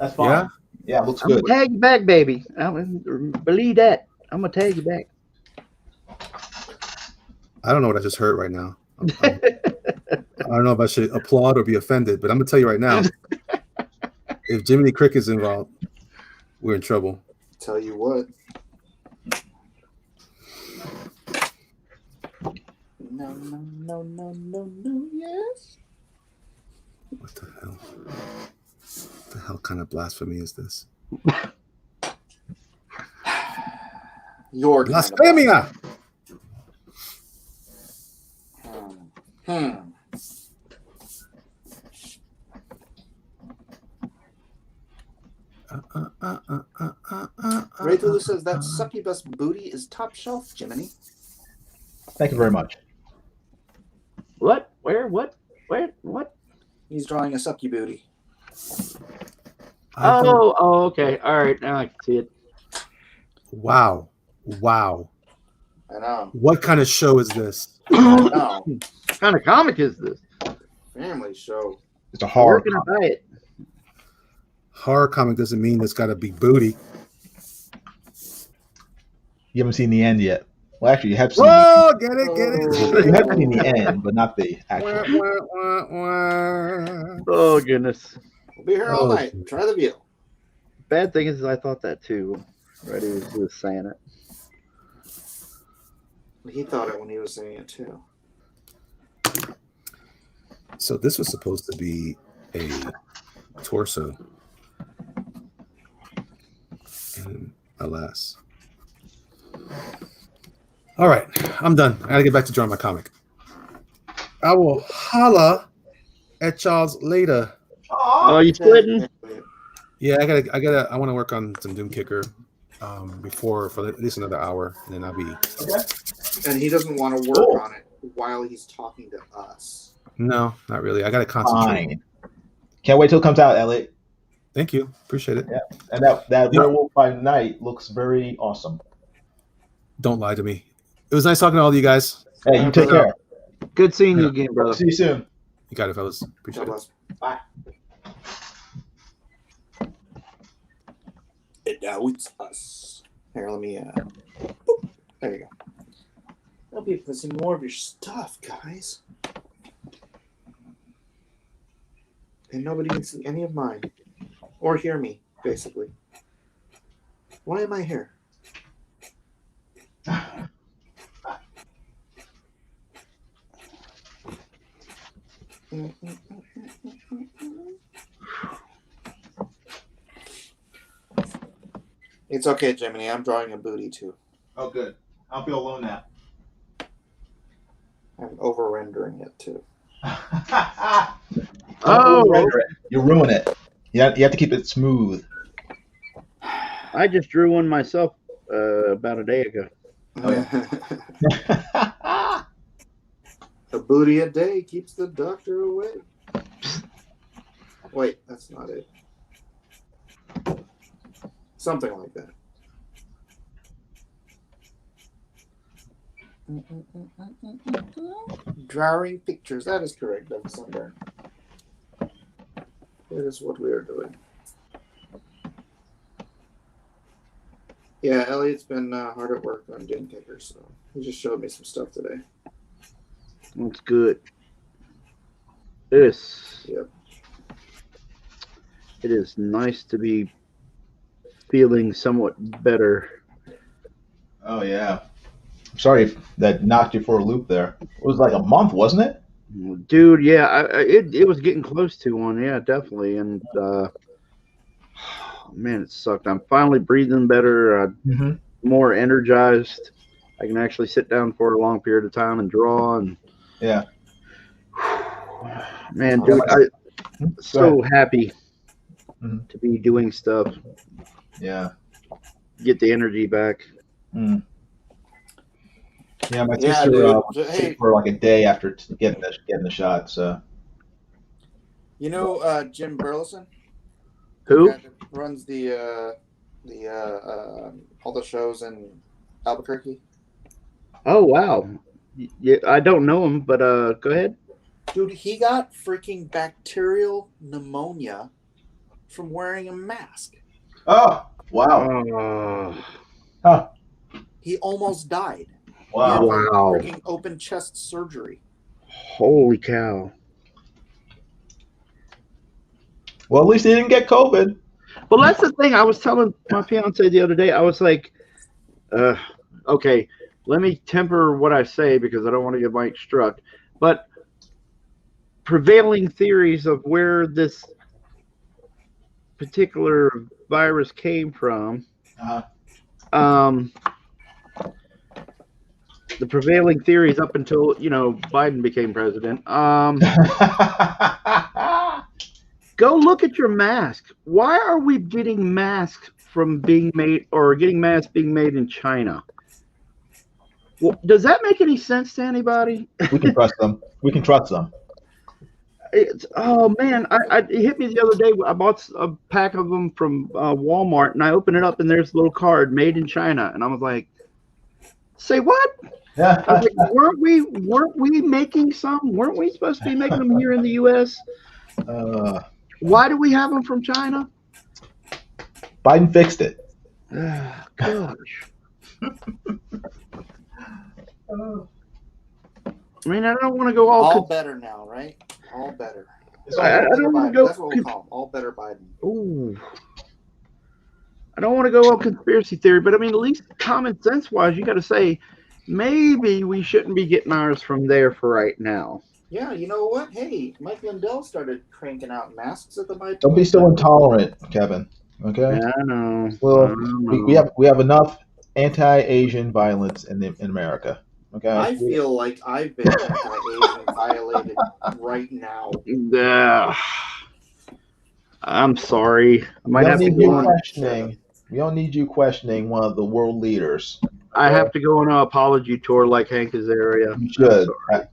That's fine. Yeah, it looks good. I'm gonna tag you back, baby. Believe that. I'm gonna tag you back. I don't know what I just heard right now. I don't know if I should applaud or be offended, but I'm gonna tell you right now. If Jiminy Cricket's involved, we're in trouble. Tell you what. No, yes. What the hell? What the hell kind of blasphemy is this? Your blasphemia. Ray Lulu says that succubus booty is top shelf, Jiminy. Thank you very much. What? Where? What? Where? What? He's drawing a sucky booty. Oh, okay. All right. Now I can see it. Wow. I know. What kind of show is this? I know. What kind of comic is this? Family show. It's a horror. Where can I buy it? Horror comic doesn't mean there's got to be booty. You haven't seen the end yet. Well, actually, you have seen. Oh, get it. You have seen the end, but not the actual. Oh goodness. We'll be here all night. Try the view. Bad thing is, I thought that too. Right, he was saying it. He thought it when he was saying it too. So this was supposed to be a torso. And alas. All right, I'm done. I gotta get back to drawing my comic. I will holla at y'all later. Oh, you splitting? Yeah, I want to work on some Doom Kicker for at least another hour, and then I'll be. Okay. And he doesn't want to work on it while he's talking to us. No, not really. I gotta concentrate. Fine. Can't wait till it comes out, Elliot. Thank you. Appreciate it. Yeah, and that werewolf by night looks very awesome. Don't lie to me. It was nice talking to all of you guys. Hey, you take care. Good seeing you again, brother. See you soon. You got it, fellas. Appreciate it. Bye. And now it's us. Here, let me. Boop. There you go. I'll be missing more of your stuff, guys. And nobody can see any of mine. Or hear me, basically. Why am I here? It's okay, Jiminy. I'm drawing a booty too. Oh, good. I'll feel alone now. I'm over-rendering it too. You ruin it. You have to keep it smooth. I just drew one myself about a day ago. Oh, yeah. A booty a day keeps the doctor away. Wait, that's not it. Something like that. Drawing pictures. That is correct, Devil Sunburn. That is what we are doing. Yeah, Elliot's been hard at work on Doom Kicker, so he just showed me some stuff today. That's good. Yes. Yep. It is nice to be feeling somewhat better. Oh yeah. I'm sorry if that knocked you for a loop there. It was like a month, wasn't it? Dude, yeah, it was getting close to one, yeah, definitely. And man, it sucked. I'm finally breathing better, more energized. I can actually sit down for a long period of time and draw. And yeah, man, dude, I'm so happy to be doing stuff. Yeah, get the energy back. Mm. Yeah, my sister was sick for like a day after getting the shot. So, you know, Jim Burleson, who runs the all the shows in Albuquerque. Oh wow, yeah, I don't know him, but go ahead. Dude, he got freaking bacterial pneumonia from wearing a mask. Oh wow! Huh. He almost died. Wow! Wow! Freaking open chest surgery. Holy cow! Well, at least he didn't get COVID. Well, that's the thing. I was telling my fiance the other day. I was like, okay, let me temper what I say because I don't want to get Mike struck. But prevailing theories of where this particular virus came from, the prevailing theories up until Biden became president. Go look at your mask. Why are we getting masks from being made or getting masks being made in China? Well, does that make any sense to anybody? We can trust them. We can trust them. Oh man, it hit me the other day. I bought a pack of them from Walmart, and I opened it up, and there's a little card made in China, and I was like, "Say what? Yeah. I was like, weren't we making some? Weren't we supposed to be making them here in the U.S.? Why do we have them from China?" Biden fixed it. Gosh. I mean, I don't want to go all better now, right? All better. I don't want to go. That's what we'll call them. All better Biden. Ooh. I don't want to go on conspiracy theory, but I mean, at least common sense wise, you got to say maybe we shouldn't be getting ours from there for right now. Yeah, you know what? Hey, Mike Lindell started cranking out masks at the Biden. Don't be so intolerant, Kevin. Okay. Yeah, I know. Well, we have enough anti-Asian violence in America. Okay. I feel like I've been anti-Asian violated right now. I'm sorry. I might have to go on. We don't need you questioning one of the world leaders. I have to go on an apology tour like Hank Azaria. You should.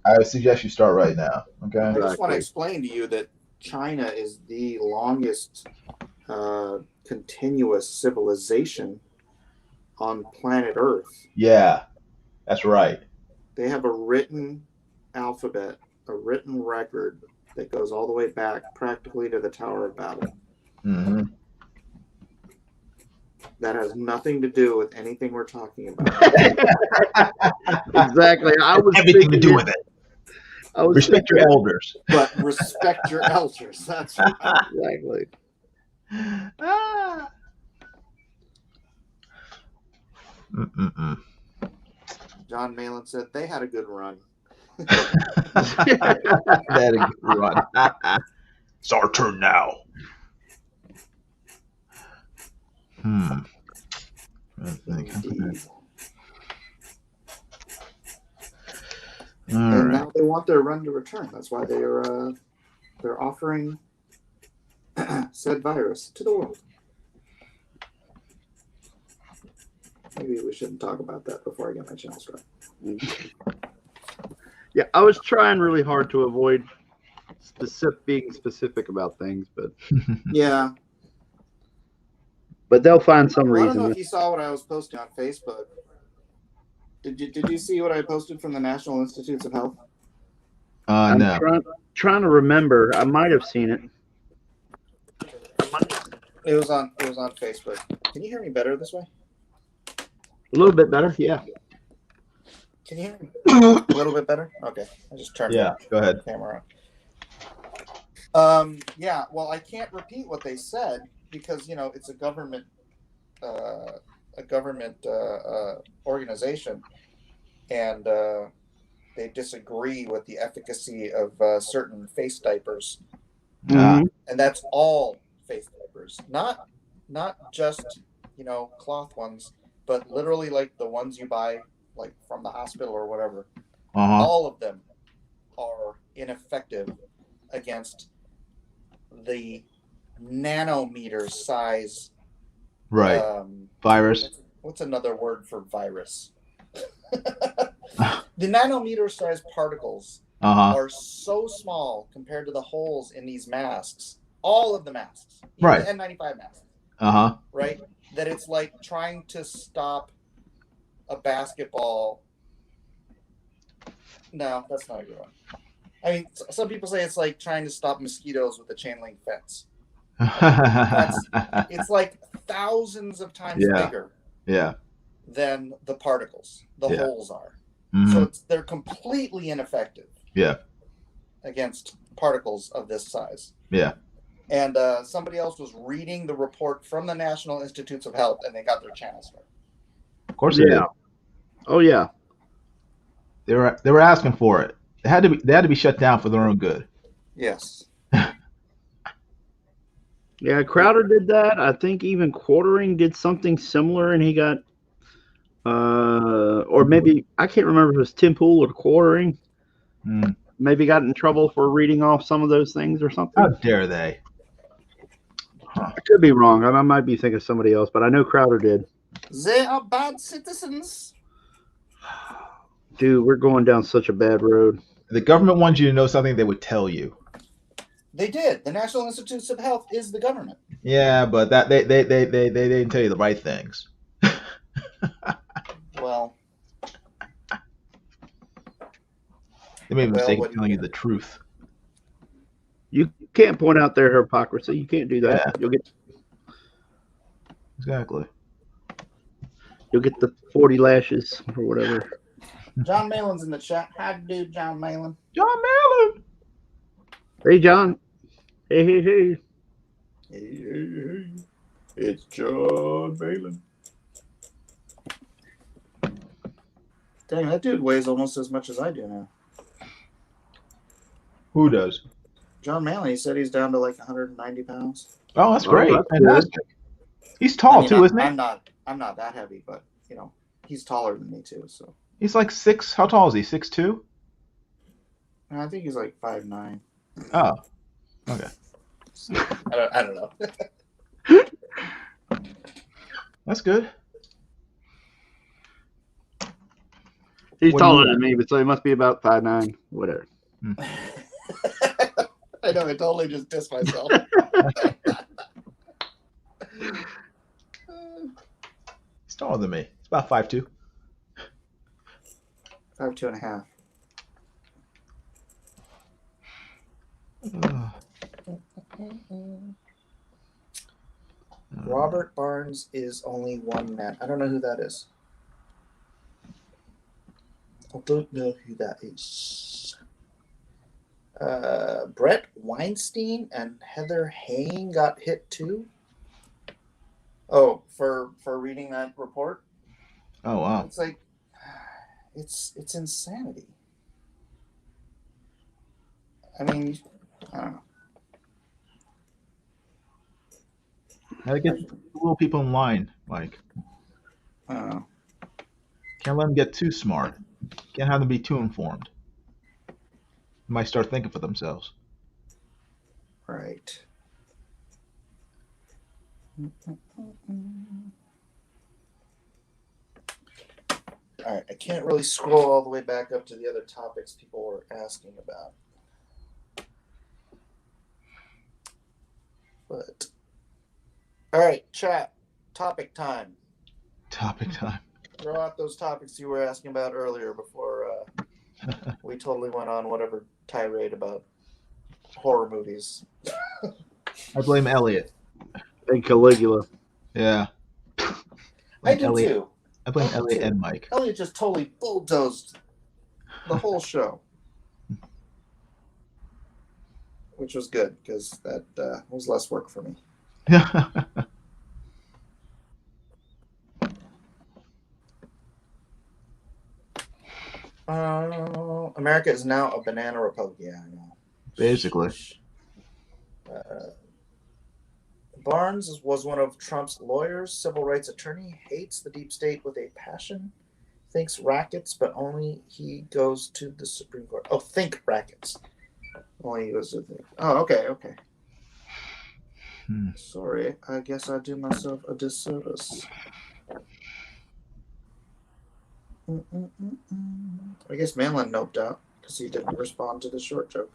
I suggest you start right now. Okay. I just want to explain to you that China is the longest continuous civilization on planet Earth. Yeah, that's right. They have a written alphabet, a written record that goes all the way back practically to the Tower of Babel. Mm-hmm. That has nothing to do with anything we're talking about. Exactly. I was everything to do with it. Respect your elders. But respect your elders. That's right. Exactly. John Malin said they had a good run. They had a good run. It's our turn now. And now they want their run to return. That's why they're offering said virus to the world. Maybe we shouldn't talk about that before I get my channel struck. Yeah, I was trying really hard to avoid being specific about things, but yeah. But they'll find some reason. I don't know if you saw what I was posting on Facebook. Did you see what I posted from the National Institutes of Health? I'm No. trying to remember. I might have seen it. It was on Facebook. Can you hear me better this way? A little bit better, yeah. Can you hear me a little bit better? Okay, I just turned Yeah, go ahead. the camera on. Yeah, well, I can't repeat what they said because it's a government organization, and they disagree with the efficacy of certain face diapers, Mhm. and that's all face diapers, not just cloth ones, but literally like the ones you buy like from the hospital or whatever. All of them are ineffective against the nanometer size. Right. Virus. What's another word for virus? The nanometer size particles are so small compared to the holes in these masks. All of the masks, even Right. the N95 masks. Right? That it's like trying to stop a basketball. No, that's not a good one. I mean, some people say it's like trying to stop mosquitoes with a chain link fence. It's like thousands of times bigger than the particles, the holes are. So they're completely ineffective against particles of this size. And somebody else was reading the report from the National Institutes of Health, and they got their channels right. Of course they did. Oh yeah. They were asking for it. They had to be shut down for their own good. Yes. Yeah, Crowder did that. I think even Quartering did something similar, and he got, or maybe I can't remember if it was Tim Pool or Quartering. Maybe got in trouble for reading off some of those things or something. How dare they? I could be wrong. I might be thinking of somebody else, but I know Crowder did. They are bad citizens. Dude, we're going down such a bad road. The government wants you to know something, they would tell you. They did. The National Institutes of Health is the government. Yeah, but that they didn't tell you the right things. Well, they made a mistake of telling you the truth. You can't point out their hypocrisy. You can't do that. Yeah. You'll get Exactly. You'll get the 40 lashes or whatever. John Malin's in the chat. How do you do, John Malin? John Malin. Hey, John. Hey, hey, hey. Hey, hey, hey. It's John Malin. Dang, that dude weighs almost as much as I do now. Who does? John Malin. He said he's down to like 190 pounds. Oh, that's great. that's fantastic. He's tall too, isn't he? I'm not that heavy, but he's taller than me too. So he's like 6. How tall is he? 6'2"? I think he's like 5'9". Oh, okay. I don't know. That's good. He's taller than me, but so he must be about 5'9", whatever. I know, I totally just dissed myself. He's taller than me. He's about 5'2". 5'2.5". Robert Barnes is only one man. I don't know who that is. I don't know who that is. Brett Weinstein and Heather Hayne got hit too. Oh, for reading that report? Oh, wow. It's like, it's insanity. I mean, I don't know. Gotta get little people in line, Mike. I don't know. Can't let them get too smart. Can't have them be too informed. They might start thinking for themselves. Right. All right, I can't really scroll all the way back up to the other topics people were asking about. But all right, chat. Topic time. Topic time. throw out those topics you were asking about earlier before we totally went on whatever tirade about horror movies. I blame Elliot. And Caligula. Yeah. I do too. I blame do Elliot too. and Mike. Elliot just totally bulldozed the whole show, which was good because that was less work for me. America is now a banana republic. Yeah, I know. Basically. Barnes was one of Trump's lawyers, civil rights attorney, hates the deep state with a passion, thinks rackets, but only he goes to the Supreme Court. Oh, think rackets. Only he goes to the... Oh, okay. Sorry, I guess I do myself a disservice. I guess Malin noped out because he didn't respond to the short joke.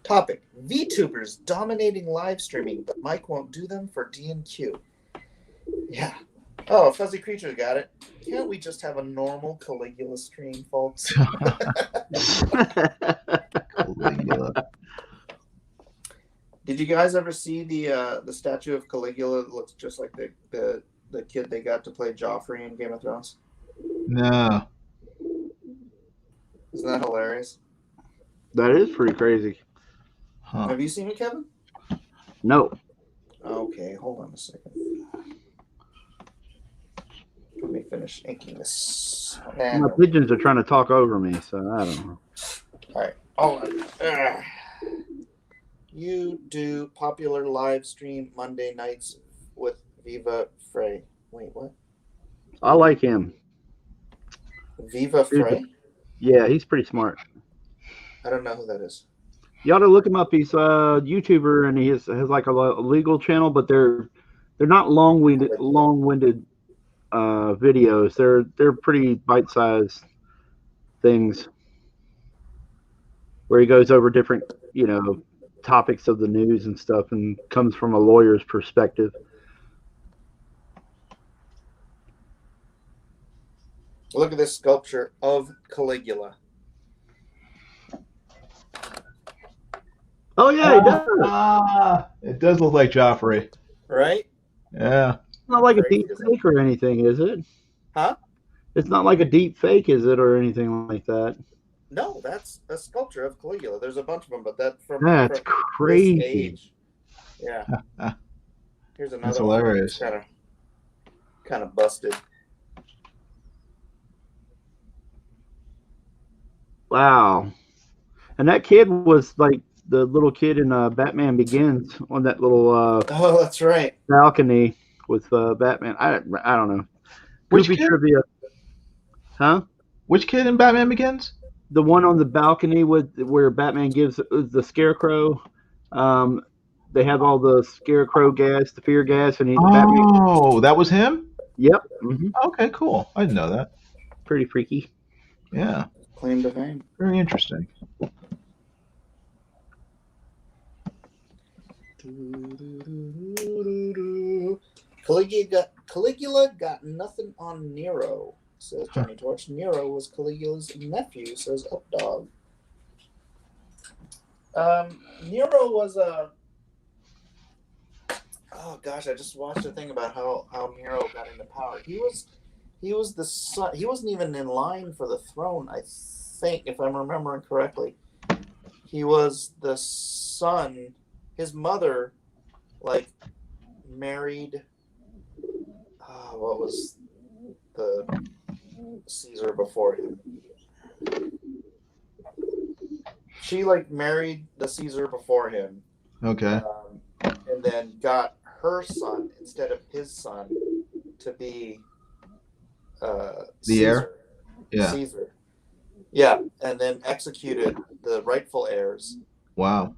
Topic: VTubers dominating live streaming, but Mike won't do them for D&Q. Yeah. Oh, Fuzzy Creature got it. Can't we just have a normal Caligula stream, folks? Caligula. Did you guys ever see the statue of Caligula that looks just like the kid they got to play Joffrey in Game of Thrones? No. Isn't that hilarious? That is pretty crazy. Huh. Have you seen it, Kevin? No. Okay, hold on a second. Let me finish inking this. My pigeons are trying to talk over me, so I don't know. All right, hold on. You do popular live stream Monday nights with Viva Frey. Wait, what? I like him. Viva Frey? Yeah, he's pretty smart. I don't know who that is. You ought to look him up. He's a YouTuber, and he has like a legal channel, but they're not long-winded videos. They're pretty bite-sized things where he goes over different, topics of the news and stuff, and comes from a lawyer's perspective. Look at this sculpture of Caligula. Oh yeah, it does. It does look like Joffrey. Right? Yeah. It's not like a deep fake or anything, is it? Huh? It's not like a deep fake, is it, or anything like that? No, that's a sculpture of Caligula. There's a bunch of them, but that's from crazy. This age. Yeah. Here's another That's one. hilarious. Kind of busted. Wow. And that kid was like the little kid in Batman Begins on that little oh, that's right. balcony with Batman. I don't know. Which Goofy kid? trivia. Huh? Which kid in Batman Begins? The one on the balcony where Batman gives the Scarecrow. They have all the Scarecrow gas, the fear gas, and Batman. That was him? Yep. Mm-hmm. Okay, cool. I didn't know that. Pretty freaky. Yeah. Claim to fame. Very interesting. Caligula got nothing on Nero, says Johnny Torch. Nero was Caligula's nephew, says Updog. Nero was a... Oh gosh, I just watched a thing about how Nero got into power. He was the son. He wasn't even in line for the throne, I think, if I'm remembering correctly. He was the son. His mother, married. What was the Caesar before him? She married the Caesar before him. Okay. And then got her son instead of his son to be the Caesar. heir. Yeah. Caesar. Yeah, and then executed the rightful heirs. Wow.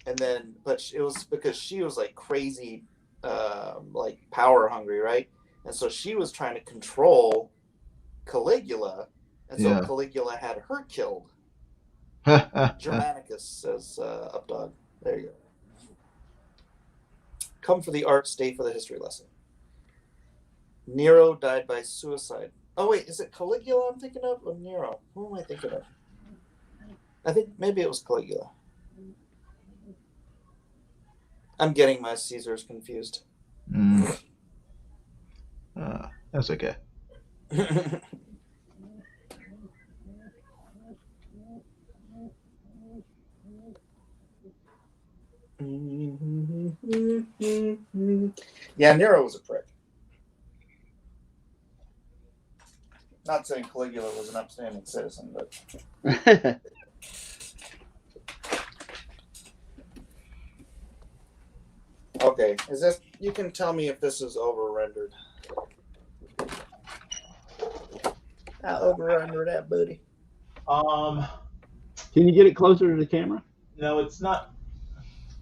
And then, but it was because she was crazy, power hungry, right? And so she was trying to control Caligula, and so Caligula had her killed. Germanicus says Updog. There you go. Come for the art, stay for the history lesson. Nero died by suicide. Oh, wait, is it Caligula I'm thinking of or Nero? Who am I thinking of? I think maybe it was Caligula. I'm getting my Caesars confused. That's okay. Yeah, Nero was a prick. Not saying Caligula was an upstanding citizen, but okay. Is this? You can tell me if this is over rendered. I over render that, buddy. Can you get it closer to the camera? No, it's not.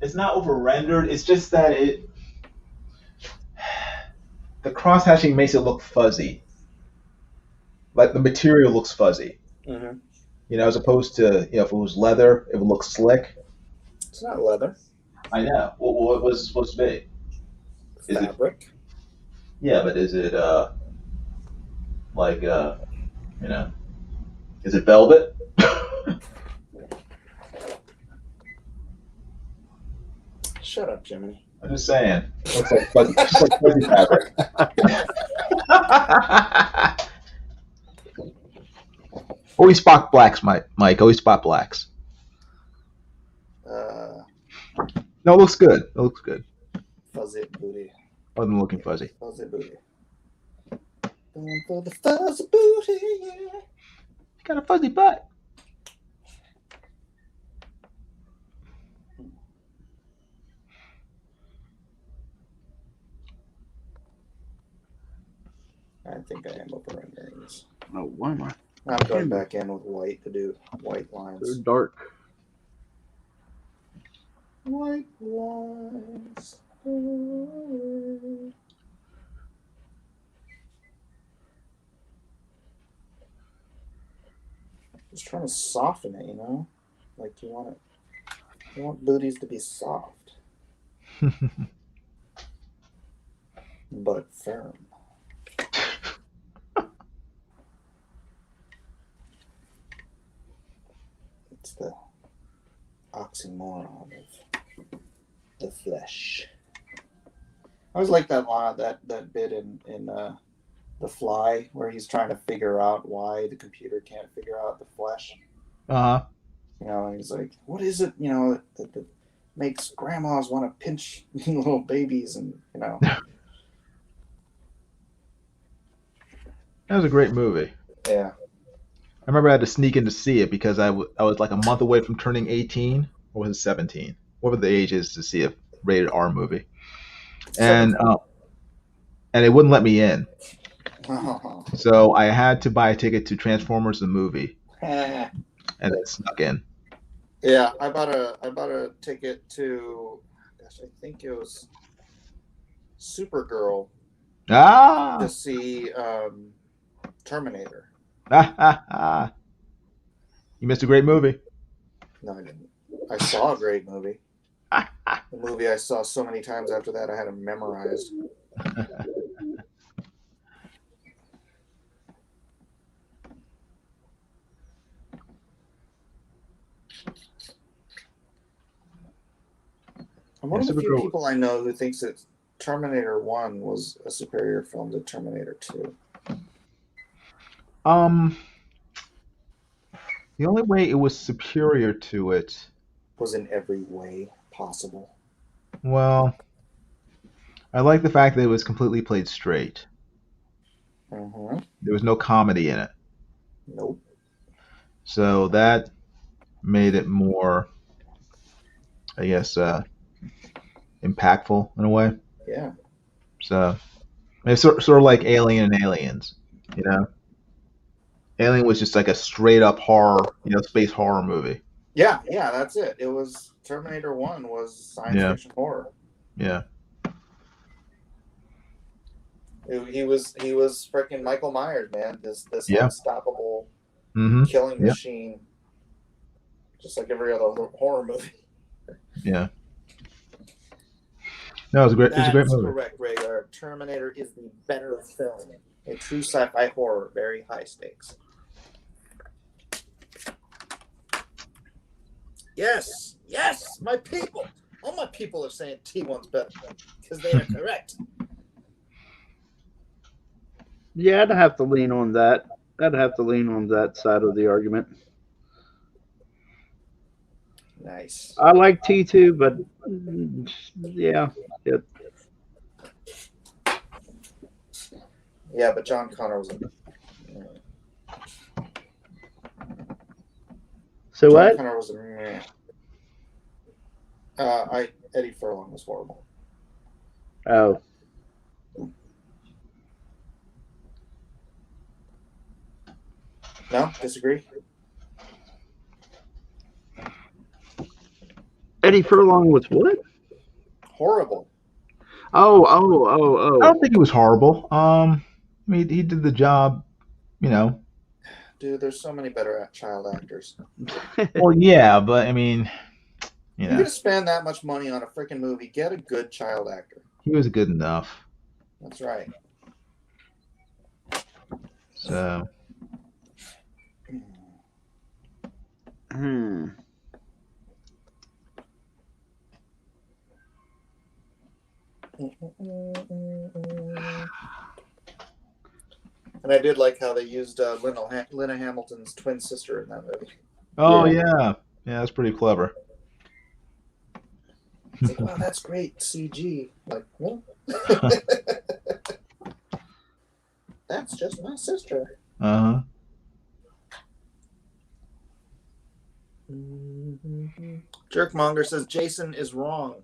It's not over rendered. It's just that the cross hatching makes it look fuzzy. Like the material looks fuzzy. Mm-hmm. You know, as opposed to, if it was leather, it would look slick. It's not leather. I know. What was it supposed to be? Is fabric? Yeah, but is it is it velvet? Shut up, Jiminy. I'm just saying. Looks like fuzzy fabric. Always spot blacks, Mike. Always spot blacks. No, it looks good. It looks good. Fuzzy booty. Other than looking fuzzy. Fuzzy booty. Going for the fuzzy booty, yeah. You got a fuzzy butt. I think I am over rendering this. Oh, why am I? I'm going back in with white to do white lines. They're dark. White lines. Just trying to soften it, Like you want booties to be soft. But firm. It's the oxymoron of the flesh. I always like that bit in The Fly where he's trying to figure out why the computer can't figure out the flesh. And he's like, what is it, that makes grandmas want to pinch little babies and. That was a great movie. Yeah. I remember I had to sneak in to see it because I was like a month away from turning 18, or was it 17? What were the ages to see a rated R movie? And it wouldn't let me in. So I had to buy a ticket to Transformers the movie. And then snuck in. Yeah, I bought a ticket to, I think it was Supergirl to see Terminator. You missed a great movie. No, I didn't. I saw a great movie. The movie I saw so many times after that, I had it memorized. I'm one of the few people I know who thinks that Terminator 1 was a superior film to Terminator 2. The only way it was superior to it was in every way possible. Well, I like the fact that it was completely played straight. Mm-hmm. There was no comedy in it. Nope. So that made it more, I guess, impactful in a way. Yeah. So it's sort of like Alien and Aliens, Alien was just like a straight up horror, space horror movie. Yeah, that's it. It was Terminator 1 was science fiction horror. Yeah. He was freaking Michael Myers, man. This unstoppable killing machine. Just like every other horror movie. Yeah. No, it's a great. It's a great That's movie. correct, Rhaegar. Terminator is the better film. A true sci-fi horror, very high stakes. Yes, yes, my people. All my people are saying T1's better because they are correct. Yeah, I'd have to lean on that. I'd have to lean on that side of the argument. Nice. I like T2, but yeah. Yeah, but John Connor was. So John what? Connor was a. Eddie Furlong was horrible. Oh. No, disagree. Eddie Furlong was what? Horrible. Oh. I don't think he was horrible. I mean, he did the job. You know. Dude, there's so many better child actors. Well, yeah, but I mean, You're gonna spend that much money on a freaking movie. Get a good child actor. he was good enough. That's right. So. And I did like how they used Lena Hamilton's twin sister in that movie. Oh yeah, that's pretty clever. It's like, wow, that's great CG. Like, well, that's just my sister. Uh huh. Jerkmonger says Jason is wrong.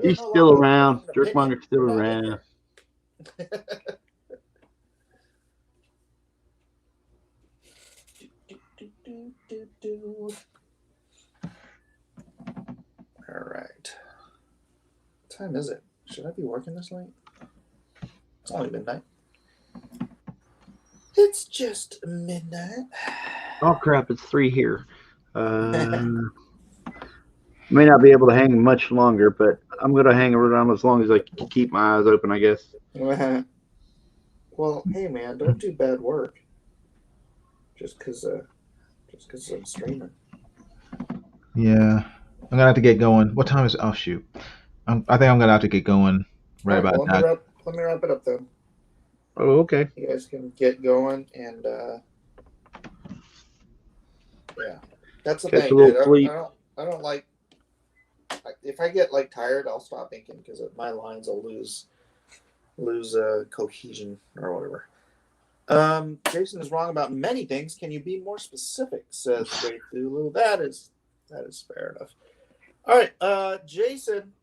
He's still around. Jerkmonger's still around. All right. What time is it? Should I be working this late? It's only midnight. It's just midnight. Oh crap! It's 3 here. May not be able to hang much longer, but I'm gonna hang around as long as I can keep my eyes open, I guess. Well, hey man, don't do bad work. Just because I'm streaming. Yeah, I'm gonna have to get going. What time is it? Oh shoot, I think I'm gonna have to get going right about well, now. Let me wrap it up then. Oh, okay. You guys can get going, and yeah, that's the Catch thing, a little dude. sleep. I don't like. If I get like tired, I'll stop thinking because my lines will lose cohesion or whatever. Jason is wrong about many things. Can you be more specific? Says Ray Thulu. That is fair enough. All right, Jason.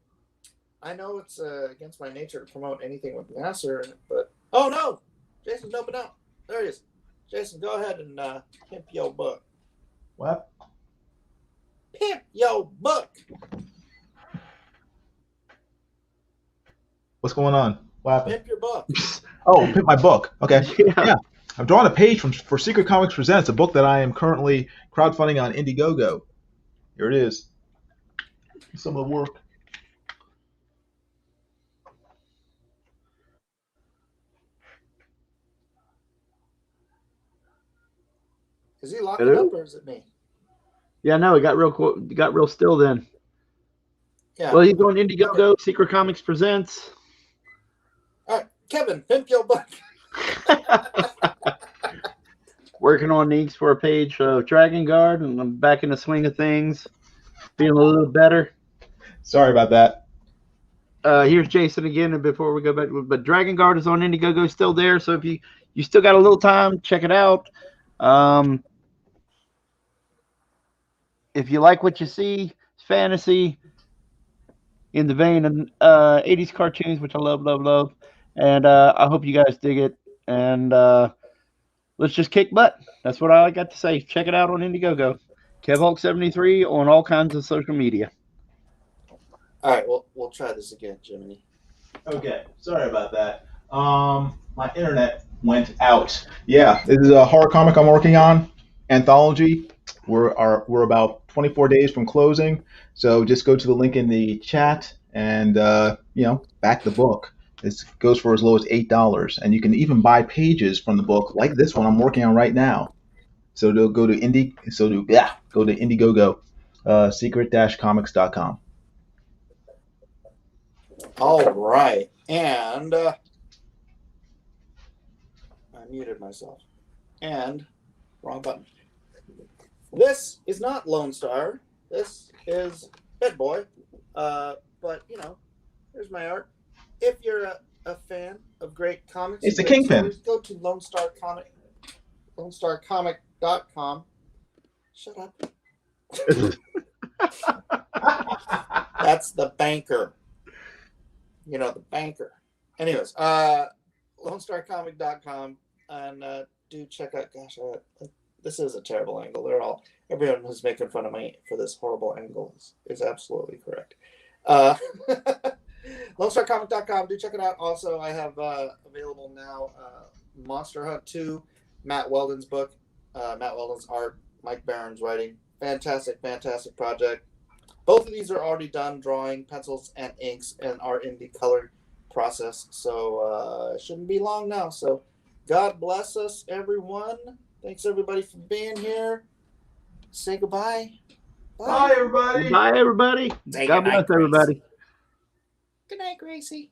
I know it's against my nature to promote anything with Nasser, but oh no, Jason's jumping out. There he is. Jason, go ahead and pimp your book. What? Pimp your book. What's going on? What happened? Pimp your book. Oh, pimp my book. Okay. Yeah. I've drawn a page for Secret Comics Presents, a book that I am currently crowdfunding on Indiegogo. Here it is. Some of the work. Is he locking up or is it me? Yeah, no, it got real still then. Yeah. Well, he's on Indiegogo. Secret Comics Presents. All right, Kevin, pimp your book. Working on needs for a page of Dragon Guard, and I'm back in the swing of things. Feeling a little better. Sorry about that. Here's Jason again, and before we go back, but Dragon Guard is on Indiegogo still there, so if you still got a little time, check it out. If you like what you see, it's fantasy in the vein of 80s cartoons, which I love, and I hope you guys dig it. And let's just kick butt. That's what I got to say. Check it out on Indiegogo. KevHulk73 on all kinds of social media. All right, we'll try this again, Jiminy. Okay, sorry about that. My internet went out. Yeah, this is a horror comic I'm working on, anthology. We're about 24 days from closing, so just go to the link in the chat and back the book. This goes for as low as $8, and you can even buy pages from the book, like this one I'm working on right now. So go to Indiegogo, secret-comics.com. All right, and I muted myself. And wrong button. This is not Lone Star. This is Bitboy. But here's my art. If you're a fan of great comics, It's the great Kingpin. stories, go to LoneStarComic.com. Shut up. That's the banker. The banker. Anyways, LoneStarComic.com, and do check out. Gosh, this is a terrible angle. Everyone who's making fun of me for this horrible angle is absolutely correct. LoneStarComic.com. Do check it out. Also, I have available now Monster Hunt 2, Matt Weldon's book, Matt Weldon's art, Mike Barron's writing. Fantastic, fantastic project. Both of these are already done, drawing, pencils, and inks, and are in the colored process. So it shouldn't be long now. So God bless us, everyone. Thanks, everybody, for being here. Say goodbye. Bye, everybody. Bye, everybody. Say God goodnight, bless everybody. Gracie. Good night, Gracie.